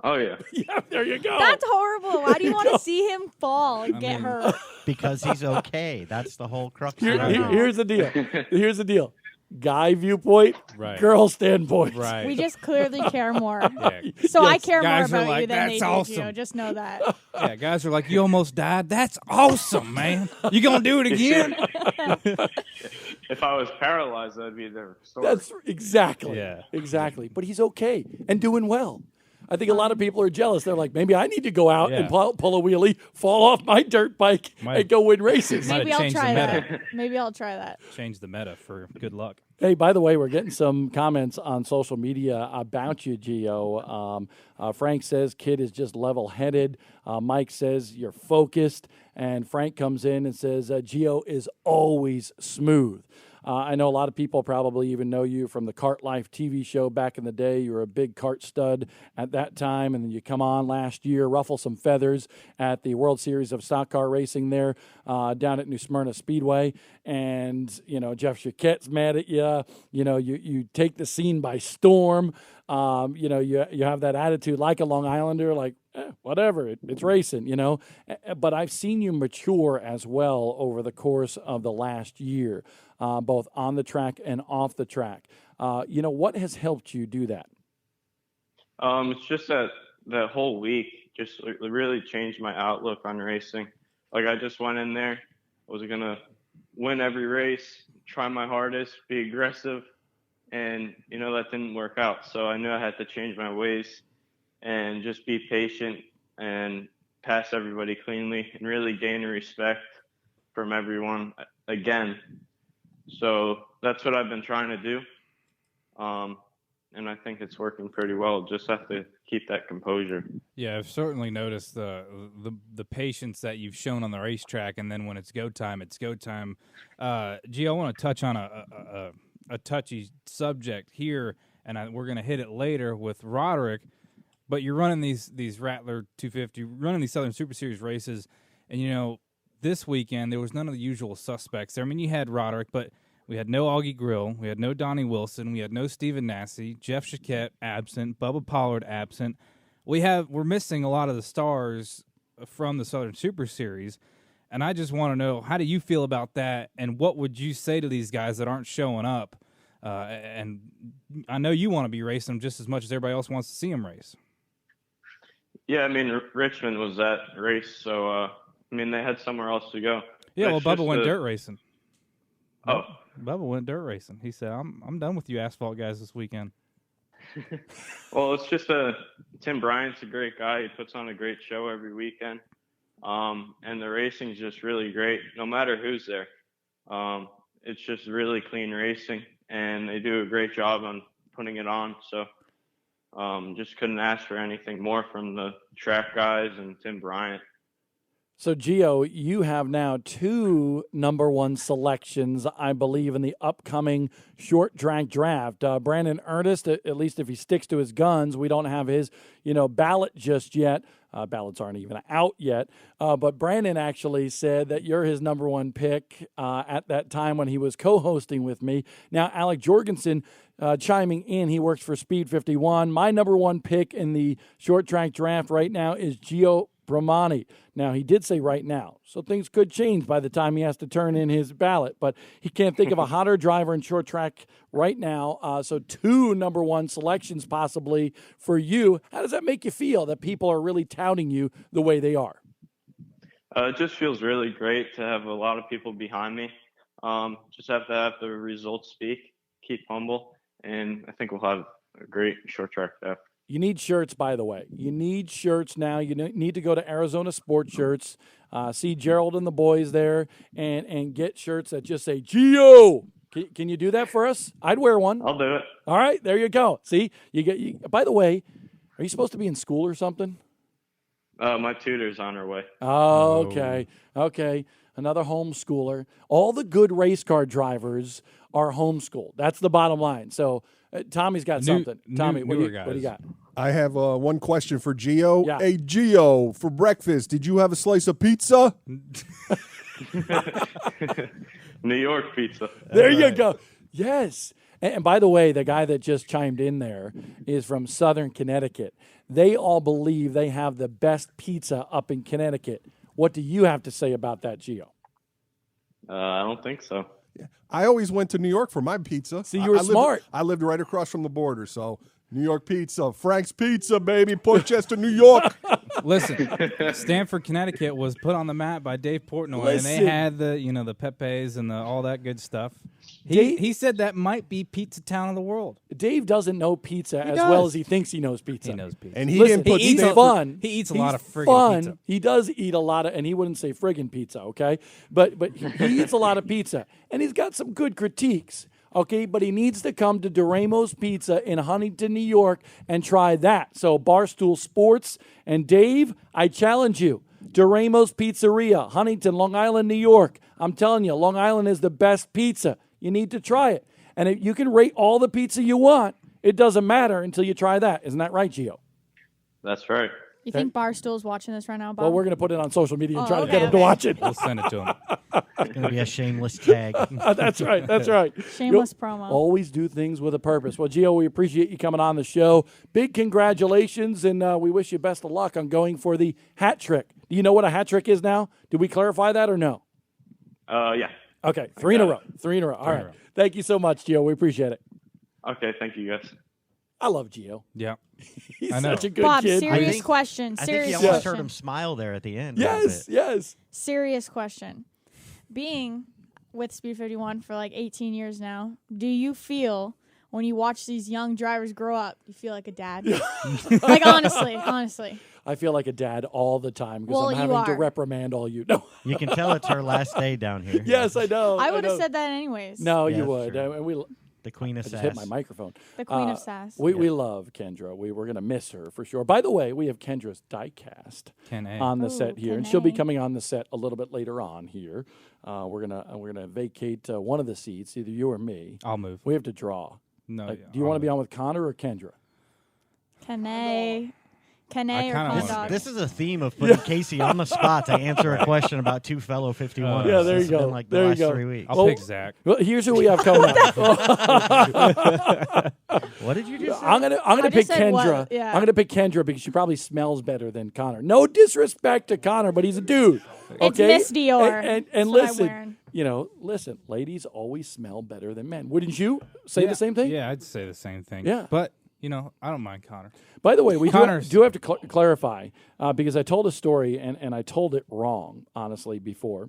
[SPEAKER 8] Oh, yeah.
[SPEAKER 1] Yeah, there you go.
[SPEAKER 7] That's horrible. Why do you want to see him fall and get hurt?
[SPEAKER 4] Because he's okay. That's the whole crux
[SPEAKER 1] Here-
[SPEAKER 4] of it.
[SPEAKER 1] here- here's the deal. Here's the deal. Guy viewpoint,
[SPEAKER 2] Right.
[SPEAKER 1] girl standpoint.
[SPEAKER 2] Right.
[SPEAKER 7] We just clearly care more.
[SPEAKER 2] Yeah.
[SPEAKER 7] So I
[SPEAKER 1] Yes.
[SPEAKER 7] care more
[SPEAKER 2] Guys are
[SPEAKER 7] about you
[SPEAKER 2] like,
[SPEAKER 7] than they
[SPEAKER 2] "That's
[SPEAKER 7] do,
[SPEAKER 2] awesome."
[SPEAKER 7] Gio. Just know that.
[SPEAKER 2] Yeah, guys are like, you almost died? That's awesome, man. You going to do it again?
[SPEAKER 8] If I was paralyzed, that'd be a different story.
[SPEAKER 1] That's exactly.
[SPEAKER 2] Yeah.
[SPEAKER 1] Exactly. But he's okay and doing well. I think a lot of people are jealous. They're like, maybe I need to go out and
[SPEAKER 2] Yeah.
[SPEAKER 1] pull a wheelie, fall off my dirt bike, and go win races.
[SPEAKER 2] Might
[SPEAKER 7] Maybe
[SPEAKER 2] have
[SPEAKER 7] I'll
[SPEAKER 2] changed
[SPEAKER 7] try
[SPEAKER 2] the
[SPEAKER 7] that.
[SPEAKER 2] meta.
[SPEAKER 7] Maybe I'll try that.
[SPEAKER 2] Change the meta for good luck.
[SPEAKER 1] Hey, by the way, we're getting some comments on social media about you, Gio. Frank says kid is just level-headed. Mike says you're focused. And Frank comes in and says Gio is always smooth. I know a lot of people probably even know you from the Kart Life TV show back in the day. You were a big kart stud at that time, and then you come on last year, ruffle some feathers at the World Series of Stock Car Racing there down at New Smyrna Speedway. And, Jeff Chiquette's mad at you. You take the scene by storm. You have that attitude like a Long Islander, like, whatever, it's racing, But I've seen you mature as well over the course of the last year, both on the track and off the track. What has helped you do that?
[SPEAKER 8] It's just that whole week just really changed my outlook on racing. I just went in there, I was going to win every race, try my hardest, be aggressive, and, that didn't work out. So I knew I had to change my ways and just be patient and pass everybody cleanly and really gain respect from everyone again. So that's what I've been trying to do. And I think it's working pretty well. Just have to keep that composure.
[SPEAKER 2] Yeah, I've certainly noticed the patience that you've shown on the racetrack, and then when it's go time, it's go time. Gee, I want to touch on a touchy subject here, and we're going to hit it later with Roderick. But you're running these Rattler 250, running these Southern Super Series races, and this weekend there was none of the usual suspects there. I mean, you had Roderick, but we had no Augie Grill, we had no Donnie Wilson, we had no Steven Nasse, Jeff Chiquette absent, Bubba Pollard absent. We're missing a lot of the stars from the Southern Super Series, and I just want to know, how do you feel about that, and what would you say to these guys that aren't showing up? And I know you want to be racing them just as much as everybody else wants to see them race.
[SPEAKER 8] Yeah, I mean, Richmond was that race, so they had somewhere else to go.
[SPEAKER 2] Yeah, well,
[SPEAKER 8] It's
[SPEAKER 2] Bubba
[SPEAKER 8] just
[SPEAKER 2] went dirt racing.
[SPEAKER 8] Oh.
[SPEAKER 2] Bubba went dirt racing. He said, I'm done with you asphalt guys this weekend.
[SPEAKER 8] Well, it's just Tim Bryant's a great guy. He puts on a great show every weekend. And the racing's just really great, no matter who's there. It's just really clean racing, and they do a great job on putting it on. So just couldn't ask for anything more from the track guys and Tim Bryant.
[SPEAKER 1] So, Gio, you have now 2 number 1 selections, I believe, in the upcoming short track draft. Brandon Ernest, at least if he sticks to his guns, we don't have his, ballot just yet. Ballots aren't even out yet. But Brandon actually said that you're his number 1 pick at that time when he was co-hosting with me. Now, Alec Jorgensen chiming in. He works for Speed 51. My number 1 pick in the short track draft right now is Gio Bramani. Now, he did say right now, so things could change by the time he has to turn in his ballot, but he can't think of a hotter driver in short track right now. So 2 number 1 selections possibly for you. How does that make you feel that people are really touting you the way they are?
[SPEAKER 8] It just feels really great to have a lot of people behind me. Just have to have the results speak, keep humble, and I think we'll have a great short track draft.
[SPEAKER 1] You need shirts, by the way. You need shirts now. You need to go to Arizona Sports Shirts, see Gerald and the boys there, and get shirts that just say, Gio. Can you do that for us? I'd wear one.
[SPEAKER 8] I'll do it.
[SPEAKER 1] All right, there you go. See, by the way, are you supposed to be in school or something?
[SPEAKER 8] My tutor's on her way.
[SPEAKER 1] Oh, okay. Another homeschooler. All the good race car drivers are homeschooled. That's the bottom line. So Tommy's got something. Tommy, what do you got?
[SPEAKER 9] I have one question for Gio.
[SPEAKER 1] Yeah.
[SPEAKER 9] Hey, Gio, for breakfast, did you have a slice of pizza?
[SPEAKER 8] New York pizza.
[SPEAKER 1] There you go. Yes. And by the way, the guy that just chimed in there is from Southern Connecticut. They all believe they have the best pizza up in Connecticut. What do you have to say about that, Gio?
[SPEAKER 8] I don't think so.
[SPEAKER 9] Yeah. I always went to New York for my pizza.
[SPEAKER 1] See, you were smart.
[SPEAKER 9] I lived right across from the border, so New York pizza, Frank's Pizza, baby, Portchester, New York.
[SPEAKER 2] Listen, Stamford, Connecticut was put on the map by Dave Portnoy, and they had the Pepes and all that good stuff. He said that might be pizza town of the world.
[SPEAKER 1] Dave doesn't know pizza as well as he thinks he knows pizza.
[SPEAKER 2] He knows pizza.
[SPEAKER 9] And he
[SPEAKER 1] he's fun.
[SPEAKER 2] He eats a lot of friggin'
[SPEAKER 1] fun.
[SPEAKER 2] pizza.
[SPEAKER 1] He does eat a lot of, and he wouldn't say friggin' pizza, okay? But he eats a lot of pizza, and he's got some good critiques. Okay, but he needs to come to Doremo's Pizza in Huntington, New York, and try that. So Barstool Sports and Dave, I challenge you. Doremo's Pizzeria, Huntington, Long Island, New York. I'm telling you, Long Island is the best pizza. You need to try it. And if you can rate all the pizza you want, it doesn't matter until you try that. Isn't that right, Gio?
[SPEAKER 8] That's right.
[SPEAKER 7] You think Barstool's watching this right now, Bob?
[SPEAKER 1] Well, we're going to put it on social media and try to
[SPEAKER 7] okay,
[SPEAKER 1] get him to watch it.
[SPEAKER 2] We'll send it to him.
[SPEAKER 4] It's going to be a shameless tag.
[SPEAKER 1] That's right. That's right.
[SPEAKER 7] Shameless
[SPEAKER 1] You'll
[SPEAKER 7] promo.
[SPEAKER 1] Always do things with a purpose. Well, Gio, we appreciate you coming on the show. Big congratulations, and we wish you best of luck on going for the hat trick. Do you know what a hat trick is now? Did we clarify that or no?
[SPEAKER 8] Yeah.
[SPEAKER 1] Okay, 3 in a row. 3 in a row. All right. Thank you so much, Gio. We appreciate it.
[SPEAKER 8] Okay, thank you, guys.
[SPEAKER 1] I love Gio.
[SPEAKER 2] Yeah.
[SPEAKER 1] He's
[SPEAKER 2] I know.
[SPEAKER 1] such a good
[SPEAKER 7] Bob,
[SPEAKER 1] kid.
[SPEAKER 7] serious question.
[SPEAKER 4] I think
[SPEAKER 7] Serious
[SPEAKER 4] you almost
[SPEAKER 7] question.
[SPEAKER 4] heard him smile there at the end.
[SPEAKER 1] Yes.
[SPEAKER 7] Serious question. Being with Speed 51 for like 18 years now, do you feel when you watch these young drivers grow up, you feel like a dad. Like, honestly.
[SPEAKER 1] I feel like a dad all the time because
[SPEAKER 7] Well,
[SPEAKER 1] I'm
[SPEAKER 7] you
[SPEAKER 1] having to
[SPEAKER 7] are.
[SPEAKER 1] reprimand all you. No.
[SPEAKER 4] You can tell it's her last day down here.
[SPEAKER 1] Yes, I know.
[SPEAKER 7] I would have
[SPEAKER 1] know.
[SPEAKER 7] said that anyways.
[SPEAKER 1] No,
[SPEAKER 4] Yeah,
[SPEAKER 1] you
[SPEAKER 4] that's
[SPEAKER 1] would.
[SPEAKER 4] true.
[SPEAKER 1] And we
[SPEAKER 4] The queen
[SPEAKER 1] I
[SPEAKER 4] of
[SPEAKER 1] just
[SPEAKER 4] sass.
[SPEAKER 1] hit my microphone.
[SPEAKER 7] The queen of sass.
[SPEAKER 1] We love Kendra. We're going to miss her for sure. By the way, we have Kendra's diecast
[SPEAKER 2] Ken A.
[SPEAKER 1] on the
[SPEAKER 7] Oh,
[SPEAKER 1] set here,
[SPEAKER 7] Ken
[SPEAKER 1] and she'll be
[SPEAKER 7] A.
[SPEAKER 1] coming on the set a little bit later on here. We're gonna vacate one of the seats, either you or me.
[SPEAKER 2] I'll move.
[SPEAKER 1] We have to draw.
[SPEAKER 2] No.
[SPEAKER 1] Do you want to be on with Connor or Kendra?
[SPEAKER 7] Kane or
[SPEAKER 2] kinda
[SPEAKER 7] Con
[SPEAKER 2] wanna
[SPEAKER 7] Dog.
[SPEAKER 4] This is a theme of putting Casey on the spot to answer a question about two fellow 51ers.
[SPEAKER 1] Yeah, there
[SPEAKER 4] This
[SPEAKER 1] you
[SPEAKER 4] has
[SPEAKER 1] go.
[SPEAKER 4] Been like the
[SPEAKER 1] There you
[SPEAKER 4] last
[SPEAKER 1] go.
[SPEAKER 4] 3 weeks.
[SPEAKER 2] I'll
[SPEAKER 1] Well,
[SPEAKER 2] pick Zach.
[SPEAKER 1] Well, here's who we have coming up.
[SPEAKER 4] What did you just say?
[SPEAKER 1] I'm gonna
[SPEAKER 7] I
[SPEAKER 1] pick
[SPEAKER 7] just said what?
[SPEAKER 1] Kendra.
[SPEAKER 7] Yeah.
[SPEAKER 1] I'm gonna pick Kendra because she probably smells better than Connor. No disrespect to Connor, but he's a dude.
[SPEAKER 7] It's
[SPEAKER 1] Okay?
[SPEAKER 7] Miss Dior.
[SPEAKER 1] And
[SPEAKER 7] That's what I'm
[SPEAKER 1] listen,
[SPEAKER 7] wearing.
[SPEAKER 1] listen, ladies always smell better than men. Wouldn't you say the same thing?
[SPEAKER 2] Yeah, I'd say the same thing.
[SPEAKER 1] Yeah.
[SPEAKER 2] But, I don't mind Connor.
[SPEAKER 1] By the way, we
[SPEAKER 2] Connor's-
[SPEAKER 1] do have to clarify because I told a story and I told it wrong, honestly, before.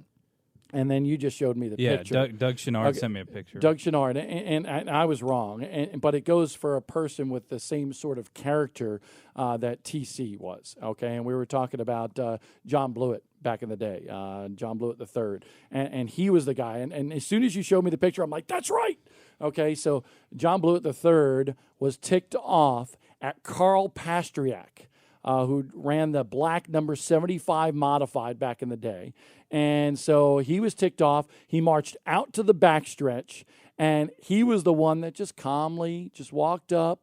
[SPEAKER 1] And then you just showed me the
[SPEAKER 2] Yeah,
[SPEAKER 1] picture.
[SPEAKER 2] Doug Chenard
[SPEAKER 1] Okay.
[SPEAKER 2] sent me a picture.
[SPEAKER 1] Doug Chenard, and I was wrong, but it goes for a person with the same sort of character that TC was, okay? And we were talking about John Blewett back in the day, John Blewett III, and he was the guy. And as soon as you showed me the picture, I'm like, that's right, okay? So John Blewett III was ticked off at Carl Pastriak, who ran the black number 75 modified back in the day. And so he was ticked off. He marched out to the backstretch, and he was the one that just calmly just walked up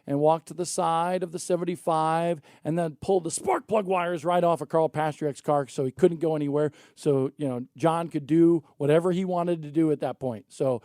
[SPEAKER 1] and walked to the side of the 75 and then pulled the spark plug wires right off of Carl Pastriak's car so he couldn't go anywhere. So, John could do whatever he wanted to do at that point. So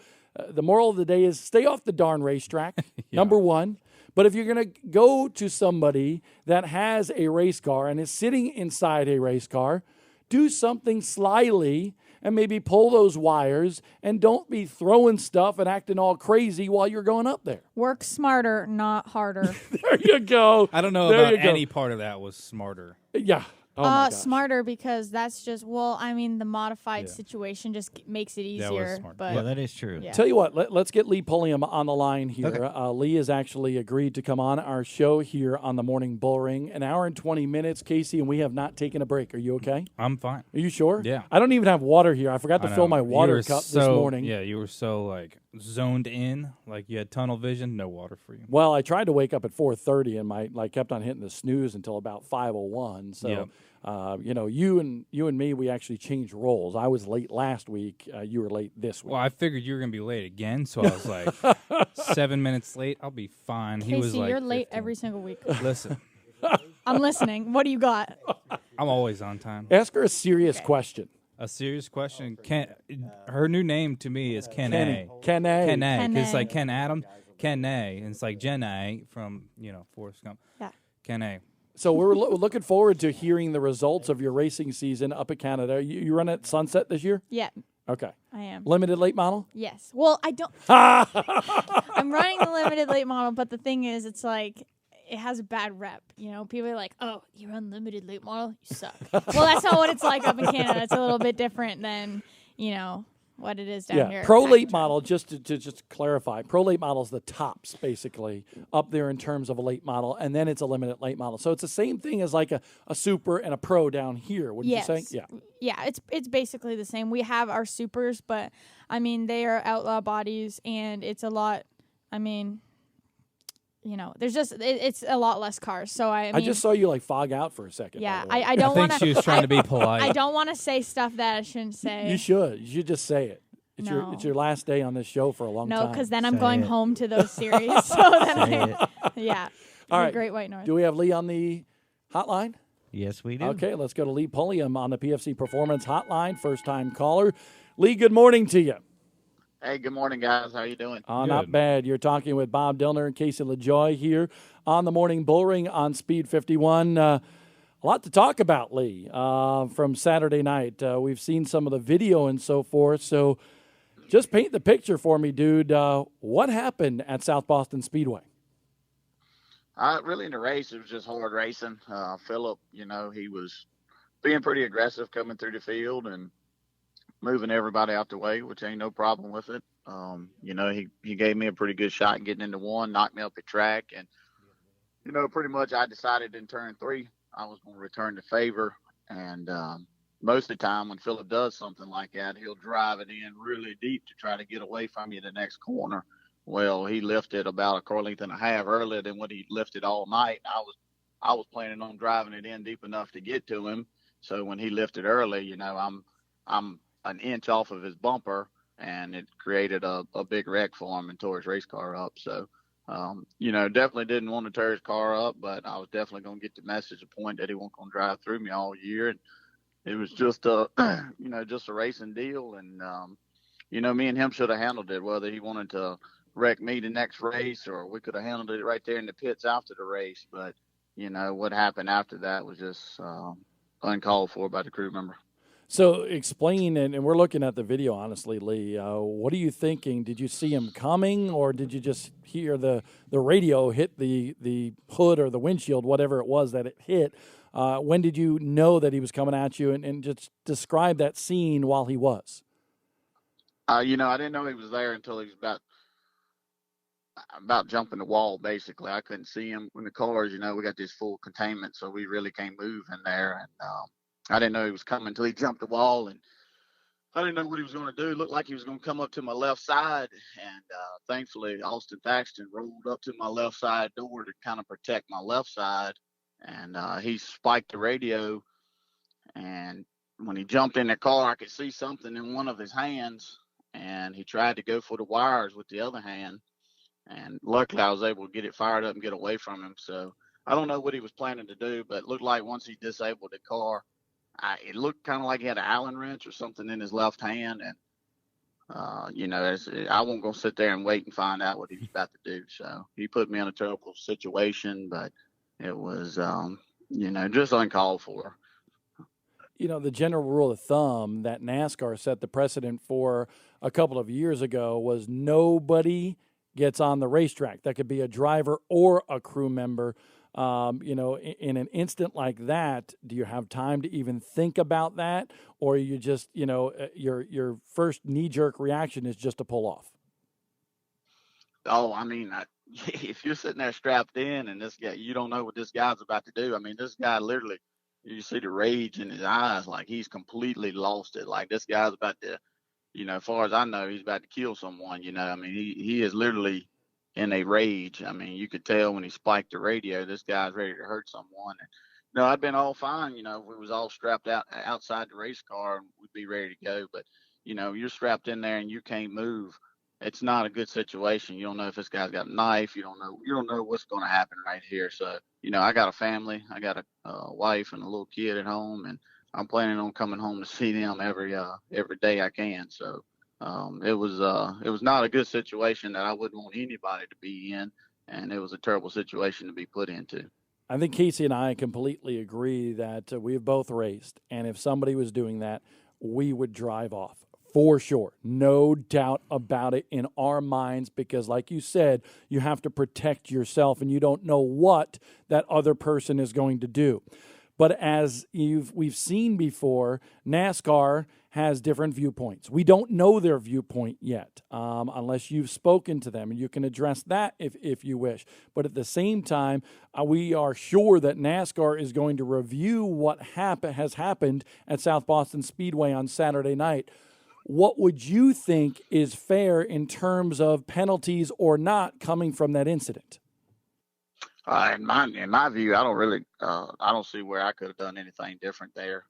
[SPEAKER 1] the moral of the day is stay off the darn racetrack, number one. But if you're going to go to somebody that has a race car and is sitting inside a race car, do something slyly and maybe pull those wires and don't be throwing stuff and acting all crazy while you're going up there.
[SPEAKER 7] Work smarter, not harder.
[SPEAKER 1] There you go.
[SPEAKER 2] I don't know
[SPEAKER 1] There
[SPEAKER 2] about
[SPEAKER 1] you go.
[SPEAKER 2] any part of that was smarter.
[SPEAKER 1] Yeah. Oh my gosh.
[SPEAKER 7] Smarter because that's just the modified situation just makes it
[SPEAKER 2] That was
[SPEAKER 7] easier.
[SPEAKER 2] smart.
[SPEAKER 7] But
[SPEAKER 4] Yeah, that is true.
[SPEAKER 7] Yeah.
[SPEAKER 1] Tell you what, let's get Lee Pulliam on the line here.
[SPEAKER 4] Okay.
[SPEAKER 1] Lee has actually agreed to come on our show here on the Morning Bullring. An hour and 20 minutes, Casey, and we have not taken a break. Are you okay?
[SPEAKER 2] I'm fine.
[SPEAKER 1] Are you sure?
[SPEAKER 2] Yeah.
[SPEAKER 1] I don't even have water here. I forgot to
[SPEAKER 2] I
[SPEAKER 1] fill
[SPEAKER 2] know.
[SPEAKER 1] my
[SPEAKER 2] You
[SPEAKER 1] water
[SPEAKER 2] were
[SPEAKER 1] cup
[SPEAKER 2] so,
[SPEAKER 1] this morning.
[SPEAKER 2] Yeah, you were so zoned in, like you had tunnel vision, no water for you.
[SPEAKER 1] Well, I tried to wake up at 4:30 and kept on hitting the snooze until about 5:01. So,
[SPEAKER 2] Yep.
[SPEAKER 1] you and me, we actually changed roles. I was late last week. You were late this week.
[SPEAKER 2] Well, I figured you were gonna be late again, so I was like 7 minutes late. I'll be fine. He was
[SPEAKER 7] Casey,
[SPEAKER 2] like
[SPEAKER 7] you're late
[SPEAKER 2] 15.
[SPEAKER 7] every single week.
[SPEAKER 2] Listen,
[SPEAKER 7] I'm listening. What do you got?
[SPEAKER 2] I'm always on time.
[SPEAKER 1] Ask her a serious question.
[SPEAKER 2] A serious question. Her new name to me is Ken A.
[SPEAKER 1] Ken A.
[SPEAKER 2] Ken A. 'Cause
[SPEAKER 7] Ken
[SPEAKER 2] it's
[SPEAKER 7] A.
[SPEAKER 2] like Ken Adam, Ken A. And it's like Jen A. from Forrest Gump.
[SPEAKER 7] Yeah.
[SPEAKER 2] Ken A.
[SPEAKER 1] So we're looking forward to hearing the results of your racing season up at Canada. You run at Sunset this year?
[SPEAKER 7] Yeah,
[SPEAKER 1] Okay.
[SPEAKER 7] I am.
[SPEAKER 1] Limited late model?
[SPEAKER 7] Yes. Well, I don't. I'm running the limited late model, but the thing is, it's like it has a bad rep. People are like, "Oh, you run limited late model, you suck." Well, that's not what it's like up in Canada. It's a little bit different than what it is down here.
[SPEAKER 1] Pro late model, just to just clarify, pro late model is the tops basically up there in terms of a late model, and then it's a limited late model. So it's the same thing as like a super and a pro down here. Would
[SPEAKER 7] Yes.
[SPEAKER 1] you say? Yeah.
[SPEAKER 7] Yeah, it's basically the same. We have our supers, but they are outlaw bodies, and it's a lot. There's just it's a lot less cars. So I
[SPEAKER 1] just saw you fog out for a second. by
[SPEAKER 7] yeah,
[SPEAKER 1] the way.
[SPEAKER 7] I
[SPEAKER 2] I
[SPEAKER 7] don't
[SPEAKER 2] think
[SPEAKER 7] want
[SPEAKER 2] she was trying to be polite.
[SPEAKER 7] I don't want to say stuff that I shouldn't say.
[SPEAKER 1] You should. You should just say it. It's
[SPEAKER 7] No.
[SPEAKER 1] your last day on this show for a long
[SPEAKER 7] No,
[SPEAKER 1] time.
[SPEAKER 7] because then I'm
[SPEAKER 4] Say
[SPEAKER 7] going
[SPEAKER 4] it.
[SPEAKER 7] home to those series. So then
[SPEAKER 4] Say it.
[SPEAKER 7] yeah.
[SPEAKER 1] All
[SPEAKER 7] The
[SPEAKER 1] right.
[SPEAKER 7] Great White North.
[SPEAKER 1] Do we have Lee on the hotline?
[SPEAKER 4] Yes, we do.
[SPEAKER 1] Okay, let's go to Lee Pulliam on the PFC Performance Hotline. First time caller. Lee, good morning to you.
[SPEAKER 10] Hey, good morning, guys. How you doing?
[SPEAKER 1] Not
[SPEAKER 2] Good.
[SPEAKER 1] bad. You're talking with Bob Dillner and Casey LaJoy here on the Morning Bullring on Speed 51. A lot to talk about, Lee, from Saturday night. We've seen some of the video and so forth. So just paint the picture for me, dude. What happened at South Boston Speedway?
[SPEAKER 10] Really in the race, it was just hard racing. Phillip, he was being pretty aggressive coming through the field and moving everybody out the way, which ain't no problem with it. He gave me a pretty good shot getting into one, knocked me up at track, and pretty much I decided in turn 3 I was going to return the favor. And most of the time when Philip does something like that, he'll drive it in really deep to try to get away from you the next corner. Well, he lifted about a car length and a half earlier than what he lifted all night. I was planning on driving it in deep enough to get to him. So when he lifted early, I'm an inch off of his bumper, and it created a big wreck for him and tore his race car up. So definitely didn't want to tear his car up, but I was definitely going to get the message, the point that he wasn't going to drive through me all year. And it was just a, just a racing deal. And, me and him should have handled it, whether he wanted to wreck me the next race or we could have handled it right there in the pits after the race. But, what happened after that was just uncalled for by the crew member.
[SPEAKER 1] So explain, and we're looking at the video, honestly, Lee. What are you thinking? Did you see him coming, or did you just hear the radio hit the hood or the windshield, whatever it was that it hit? When did you know that he was coming at you, and just describe that scene while he was?
[SPEAKER 10] I didn't know he was there until he was about jumping the wall, basically. I couldn't see him. In the cars, we got this full containment, so we really can't move in there. And I didn't know he was coming until he jumped the wall, and I didn't know what he was going to do. It looked like he was going to come up to my left side, and thankfully Austin Thaxton rolled up to my left side door to kind of protect my left side, and he spiked the radio, and when he jumped in the car, I could see something in one of his hands, and he tried to go for the wires with the other hand, and luckily I was able to get it fired up and get away from him. So I don't know what he was planning to do, but it looked like once he disabled the car, it looked kind of like he had an Allen wrench or something in his left hand. And, I won't go sit there and wait and find out what he was about to do. So he put me in a terrible situation, but it was, just uncalled for.
[SPEAKER 1] The general rule of thumb that NASCAR set the precedent for a couple of years ago was nobody gets on the racetrack. That could be a driver or a crew member. In an instant like that, do you have time to even think about that? Or you just, your first knee-jerk reaction is just to pull off?
[SPEAKER 10] Oh, I mean, if you're sitting there strapped in and this guy, you don't know what this guy's about to do. I mean, this guy literally, you see the rage in his eyes, like he's completely lost it. Like this guy's about to, as far as I know, he's about to kill someone. I mean, he is literally in a rage. I mean, you could tell when he spiked the radio, this guy's ready to hurt someone. And, I'd been all fine, if we was all strapped outside the race car and we'd be ready to go. But, you're strapped in there and you can't move. It's not a good situation. You don't know if this guy's got a knife. You don't know what's going to happen right here. So, I got a family. I got a wife and a little kid at home, and I'm planning on coming home to see them every day I can. So, it was not a good situation that I wouldn't want anybody to be in, and it was a terrible situation to be put into.
[SPEAKER 1] I think Casey and I completely agree that we have both raced, and if somebody was doing that, we would drive off for sure. No doubt about it in our minds, because like you said, you have to protect yourself, and you don't know what that other person is going to do. But as we've seen before, NASCAR has different viewpoints. We don't know their viewpoint yet, unless you've spoken to them, and you can address that if you wish. But at the same time, we are sure that NASCAR is going to review what has happened at South Boston Speedway on Saturday night. What would you think is fair in terms of penalties or not coming from that incident?
[SPEAKER 10] In my view, I don't see where I could have done anything different there.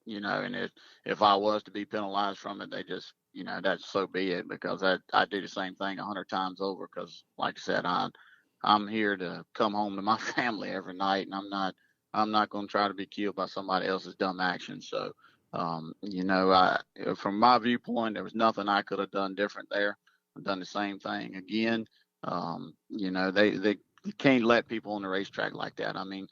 [SPEAKER 10] And if I was to be penalized from it, they just, that's so be it, because I do the same thing 100 times over. Because like I said, I'm here to come home to my family every night, and I'm not going to try to be killed by somebody else's dumb action. So, from my viewpoint, there was nothing I could have done different there. I've done the same thing again. They you can't let people on the racetrack like that. I mean,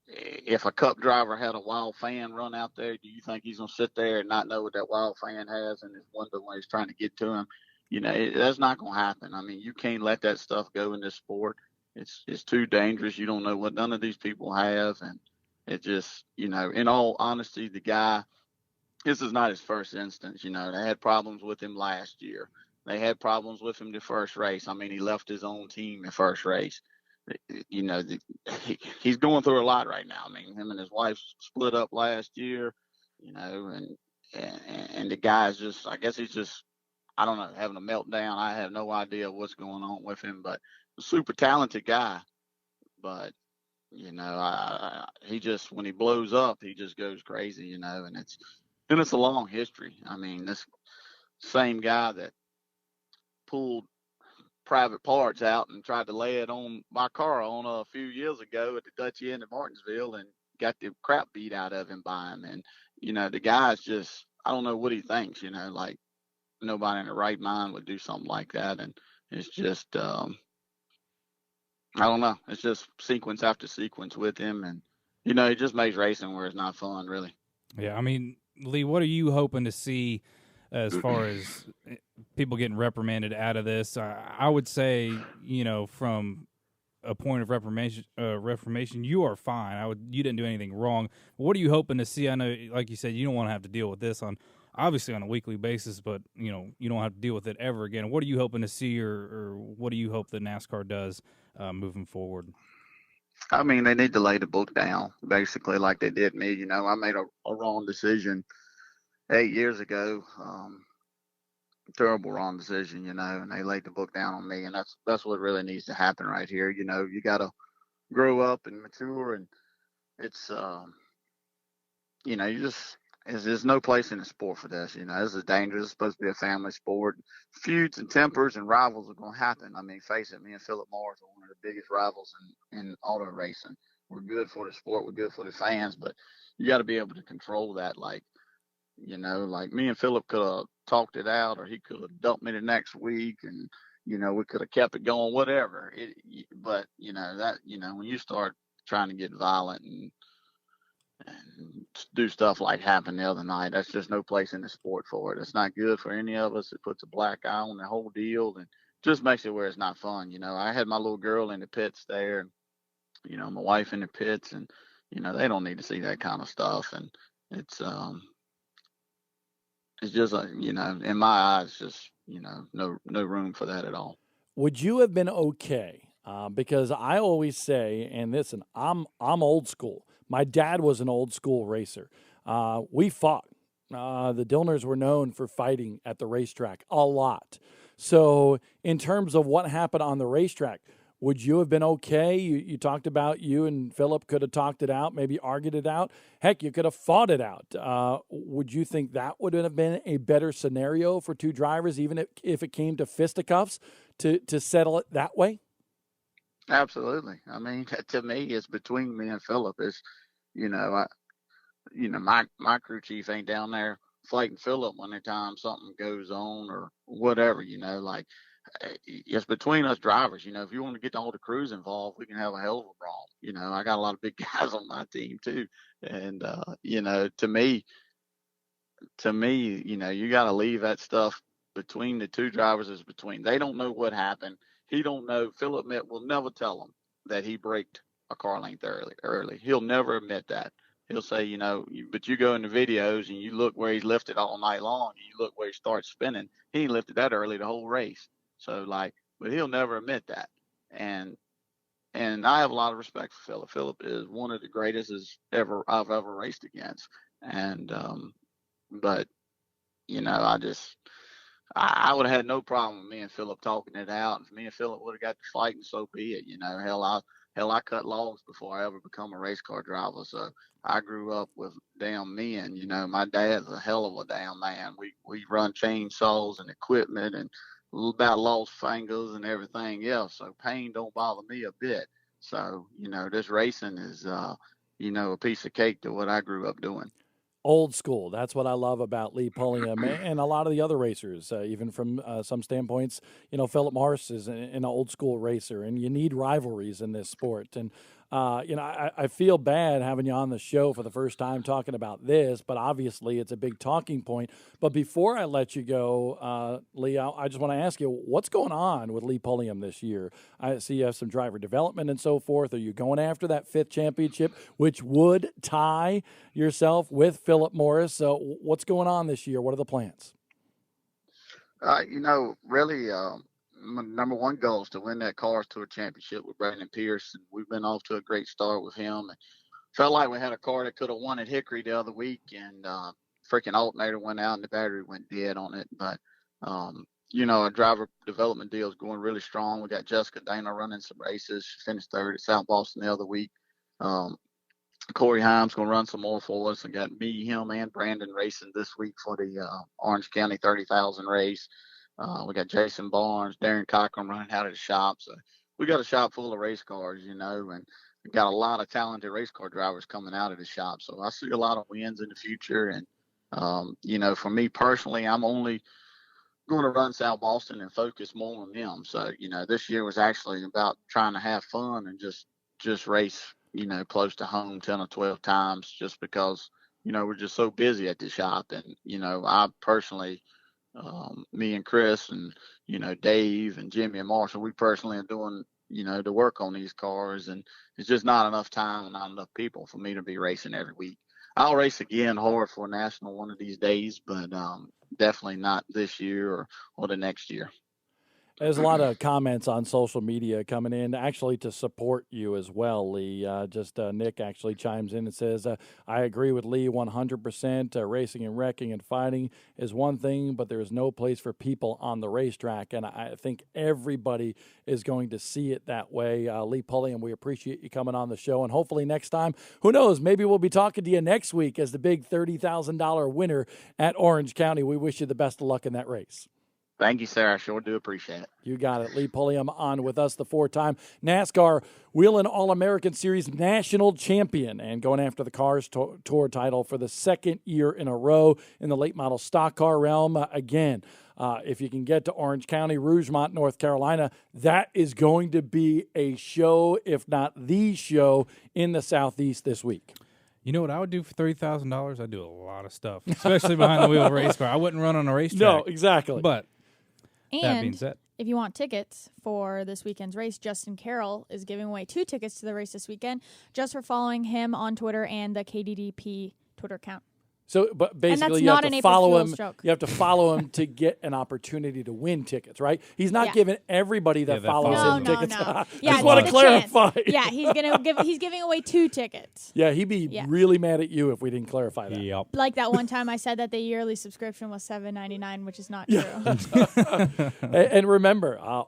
[SPEAKER 10] if a cup driver had a wild fan run out there, do you think he's going to sit there and not know what that wild fan has in his window when he's trying to get to him? That's not going to happen. I mean, you can't let that stuff go in this sport. It's too dangerous. You don't know what none of these people have. And it just, in all honesty, the guy, this is not his first instance. They had problems with him last year. They had problems with him the first race. I mean, he left his own team the first race. You know, he's going through a lot right now. I mean, him and his wife split up last year. And the guy's just, I guess he's just, I don't know, having a meltdown. I have no idea what's going on with him, but a super talented guy. But he just, when he blows up, he just goes crazy. And it's a long history. I mean, this same guy that pulled private parts out and tried to lay it on my car on a few years ago at the Dutch Inn in Martinsville and got the crap beat out of him by him. And, the guy's just, I don't know what he thinks, like nobody in their right mind would do something like that. And it's just, I don't know. It's just sequence after sequence with him. And, he just makes racing where it's not fun, really.
[SPEAKER 2] Yeah, I mean, Lee, what are you hoping to see as far as people getting reprimanded out of this? I would say, from a point of reformation, you are fine. You didn't do anything wrong. What are you hoping to see? I know, like you said, you don't want to have to deal with this obviously on a weekly basis, but you don't have to deal with it ever again. What are you hoping to see, or what do you hope that NASCAR does moving forward?
[SPEAKER 10] I mean, they need to lay the book down, basically, like they did me. I made a wrong decision 8 years ago. Terrible wrong decision, and they laid the book down on me, and that's what really needs to happen right here. You got to grow up and mature, and it's there's no place in the sport for this. This is dangerous. It's supposed to be a family sport. Feuds and tempers and rivals are going to happen. I mean, face it, me and Philip Morris are one of the biggest rivals in auto racing. We're good for the sport. We're good for the fans, but you got to be able to control that. Like me and Philip could have talked it out, or he could have dumped me the next week, and we could have kept it going, whatever. But when you start trying to get violent and do stuff like happened the other night, that's just no place in the sport for it. It's not good for any of us. It puts a black eye on the whole deal and just makes it where it's not fun. I had my little girl in the pits there, and my wife in the pits, and they don't need to see that kind of stuff. And it's just in my eyes, just no room for that at all.
[SPEAKER 1] Would you have been okay? Because I always say, and listen, I'm old school. My dad was an old school racer. We fought. The Dillners were known for fighting at the racetrack a lot. So in terms of what happened on the racetrack, would you have been okay? You talked about you and Philip could have talked it out, maybe argued it out. Heck, you could have fought it out. Would you think that would have been a better scenario for two drivers, even if it came to fisticuffs, to settle it that way?
[SPEAKER 10] Absolutely. I mean, to me, it's between me and Philip. It's, my crew chief ain't down there fighting Philip when the time something goes on or whatever. It's between us drivers. If you want to get all the crews involved, we can have a hell of a brawl. I got a lot of big guys on my team too, and to me, you got to leave that stuff between the two drivers. Is between. They don't know what happened. He don't know. Philip will never tell him that he braked a car length early. He'll never admit that. He'll say, but you go in the videos and you look where he's lifted all night long. And you look where he starts spinning. He ain't lifted that early the whole race. So but he'll never admit that. And I have a lot of respect for Philip. Philip is one of the greatest I've ever raced against. And but I would have had no problem with me and Philip talking it out. If me and Philip would have got to fighting, so be it. I cut logs before I ever become a race car driver. So I grew up with damn men. My dad's a hell of a damn man. We run chainsaws and equipment and about lost fingers and everything else. So pain don't bother me a bit. So, this racing is, a piece of cake to what I grew up doing.
[SPEAKER 1] Old school. That's what I love about Lee Pulliam and a lot of the other racers, even from some standpoints. Philip Morris is an old school racer, and you need rivalries in this sport. And I feel bad having you on the show for the first time talking about this, but obviously it's a big talking point. But before I let you go, Lee, I just want to ask you, what's going on with Lee Pulliam this year? I see you have some driver development and so forth. Are you going after that 5th championship, which would tie yourself with Philip Morris? So what's going on this year? What are the plans?
[SPEAKER 10] Really, my number one goal is to win that Cars Tour Championship with Brandon Pierce. And we've been off to a great start with him. And felt like we had a car that could have won at Hickory the other week, and freaking alternator went out and the battery went dead on it. But, our driver development deal is going really strong. We got Jessica Dana running some races. She finished 3rd at South Boston the other week. Corey Himes going to run some more for us, and got me, him, and Brandon racing this week for the Orange County 30,000 race. We got Jason Barnes, Darren Cochran running out of the shop. So we got a shop full of race cars, and we got a lot of talented race car drivers coming out of the shop. So I see a lot of wins in the future. And, for me personally, I'm only going to run South Boston and focus more on them. So, this year was actually about trying to have fun and just race, close to home 10 or 12 times, just because, we're just so busy at the shop. And, I personally, me and Chris and, Dave and Jimmy and Marshall, we personally are doing, the work on these cars. And it's just not enough time and not enough people for me to be racing every week. I'll race again hard for a national one of these days, but definitely not this year or the next year.
[SPEAKER 1] There's a lot of comments on social media coming in actually to support you as well, Lee. Nick actually chimes in and says, I agree with Lee 100%. Racing and wrecking and fighting is one thing, but there is no place for people on the racetrack. And I think everybody is going to see it that way. Lee Pulliam, we appreciate you coming on the show. And hopefully next time, who knows, maybe we'll be talking to you next week as the big $30,000 winner at Orange County. We wish you the best of luck in that race.
[SPEAKER 10] Thank you, sir. I sure do appreciate it.
[SPEAKER 1] You got it. Lee Pulliam on with us, the 4-time NASCAR Whelen All-American Series national champion, and going after the Cars Tour title for the 2nd year in a row in the late model stock car realm. Again, if you can get to Orange County, Rougemont, North Carolina, that is going to be a show, if not the show, in the Southeast this week.
[SPEAKER 2] You know what I would do for $30,000? I'd do a lot of stuff, especially behind the wheel of a race car. I wouldn't run on a racetrack.
[SPEAKER 1] No, exactly.
[SPEAKER 2] But
[SPEAKER 7] and
[SPEAKER 2] that being said,
[SPEAKER 7] if you want tickets for this weekend's race, Justin Carroll is giving away 2 tickets to the race this weekend just for following him on Twitter and the KDDP Twitter account.
[SPEAKER 1] So, but basically, you have to follow him. You have to follow him to get an opportunity to win tickets, right? He's not giving everybody that follows him tickets.
[SPEAKER 7] No.
[SPEAKER 1] I just want to clarify.
[SPEAKER 7] Yeah, he's giving away 2 tickets.
[SPEAKER 1] Yeah, he'd be really mad at you if we didn't clarify that.
[SPEAKER 2] Yep.
[SPEAKER 7] Like that one time I said that the yearly subscription was $7.99, which is not true.
[SPEAKER 1] And remember,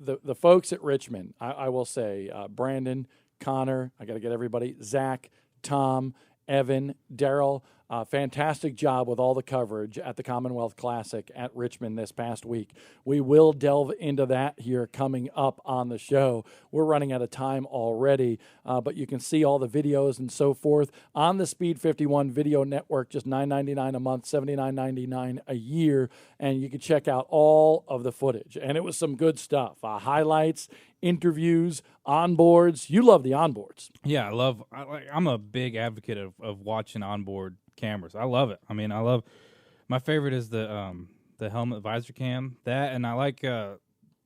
[SPEAKER 1] the folks at Richmond, I will say, Brandon, Connor, I got to get everybody, Zach, Tom, Evan, Daryl. Fantastic job with all the coverage at the Commonwealth Classic at Richmond this past week. We will delve into that here coming up on the show. We're running out of time already, but you can see all the videos and so forth on the Speed 51 Video Network, just $9.99 a month, $79.99 a year, and you can check out all of the footage. And it was some good stuff. Highlights, interviews, onboards. You love the onboards.
[SPEAKER 2] Yeah, I'm a big advocate of watching onboard cameras. I love it. I mean, my favorite is the helmet visor cam. That, and I like an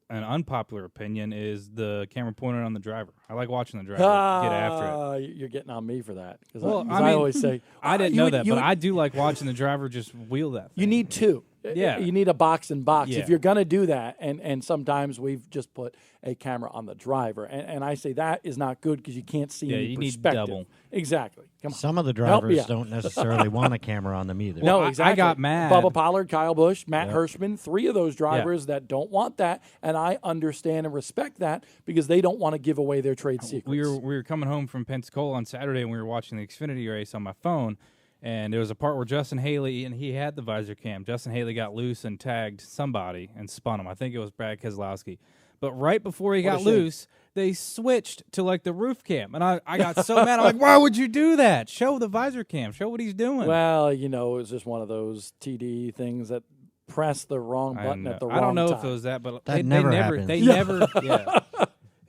[SPEAKER 2] unpopular opinion is the camera pointed on the driver. I like watching the driver get after it.
[SPEAKER 1] You're getting on me for that.
[SPEAKER 2] Well,
[SPEAKER 1] I always say
[SPEAKER 2] I didn't know that, but I do like watching the driver just wheel that thing.
[SPEAKER 1] You need 2.
[SPEAKER 2] Yeah.
[SPEAKER 1] You need a box and box.
[SPEAKER 2] Yeah.
[SPEAKER 1] If you're going to do that, and sometimes we've just put a camera on the driver, and I say that is not good because you can't see any
[SPEAKER 2] you
[SPEAKER 1] perspective.
[SPEAKER 2] need double.
[SPEAKER 1] Exactly. Come on.
[SPEAKER 4] Some of the drivers don't necessarily want a camera on them either.
[SPEAKER 1] No, exactly.
[SPEAKER 2] I got mad.
[SPEAKER 1] Bubba Pollard, Kyle Busch, Matt Hirschman, 3 of those drivers that don't want that, and I understand and respect that because they don't want to give away their trade secrets.
[SPEAKER 2] We were coming home from Pensacola on Saturday, and we were watching the Xfinity race on my phone. And there was a part where Justin Haley, and he had the visor cam. Justin Haley got loose and tagged somebody and spun him. I think it was Brad Keselowski. But right before he got loose, they switched to, like, the roof cam. And I got so mad. I'm like, why would you do that? Show the visor cam. Show what he's doing.
[SPEAKER 1] Well, it was just one of those TD things that press the wrong button at the wrong time.
[SPEAKER 2] I don't know if it was that, but
[SPEAKER 4] that never
[SPEAKER 2] happens. They never, yeah.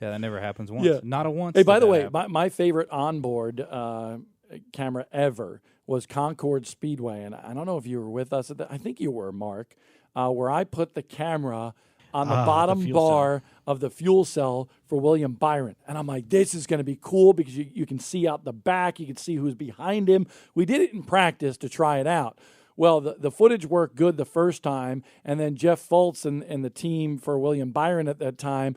[SPEAKER 2] Yeah, that never happens once.
[SPEAKER 1] Yeah.
[SPEAKER 2] Not a once.
[SPEAKER 1] Hey, by
[SPEAKER 2] did
[SPEAKER 1] the
[SPEAKER 2] that
[SPEAKER 1] way,
[SPEAKER 2] happen.
[SPEAKER 1] my favorite onboard camera ever was Concord Speedway, and I don't know if you were with us at that. I think you were, Mark, where I put the camera on the bottom
[SPEAKER 4] fuel
[SPEAKER 1] bar of the fuel cell for William Byron. And I'm like, this is going to be cool because you can see out the back. You can see who's behind him. We did it in practice to try it out. Well, the footage worked good the first time, and then Jeff Fultz and the team for William Byron at that time,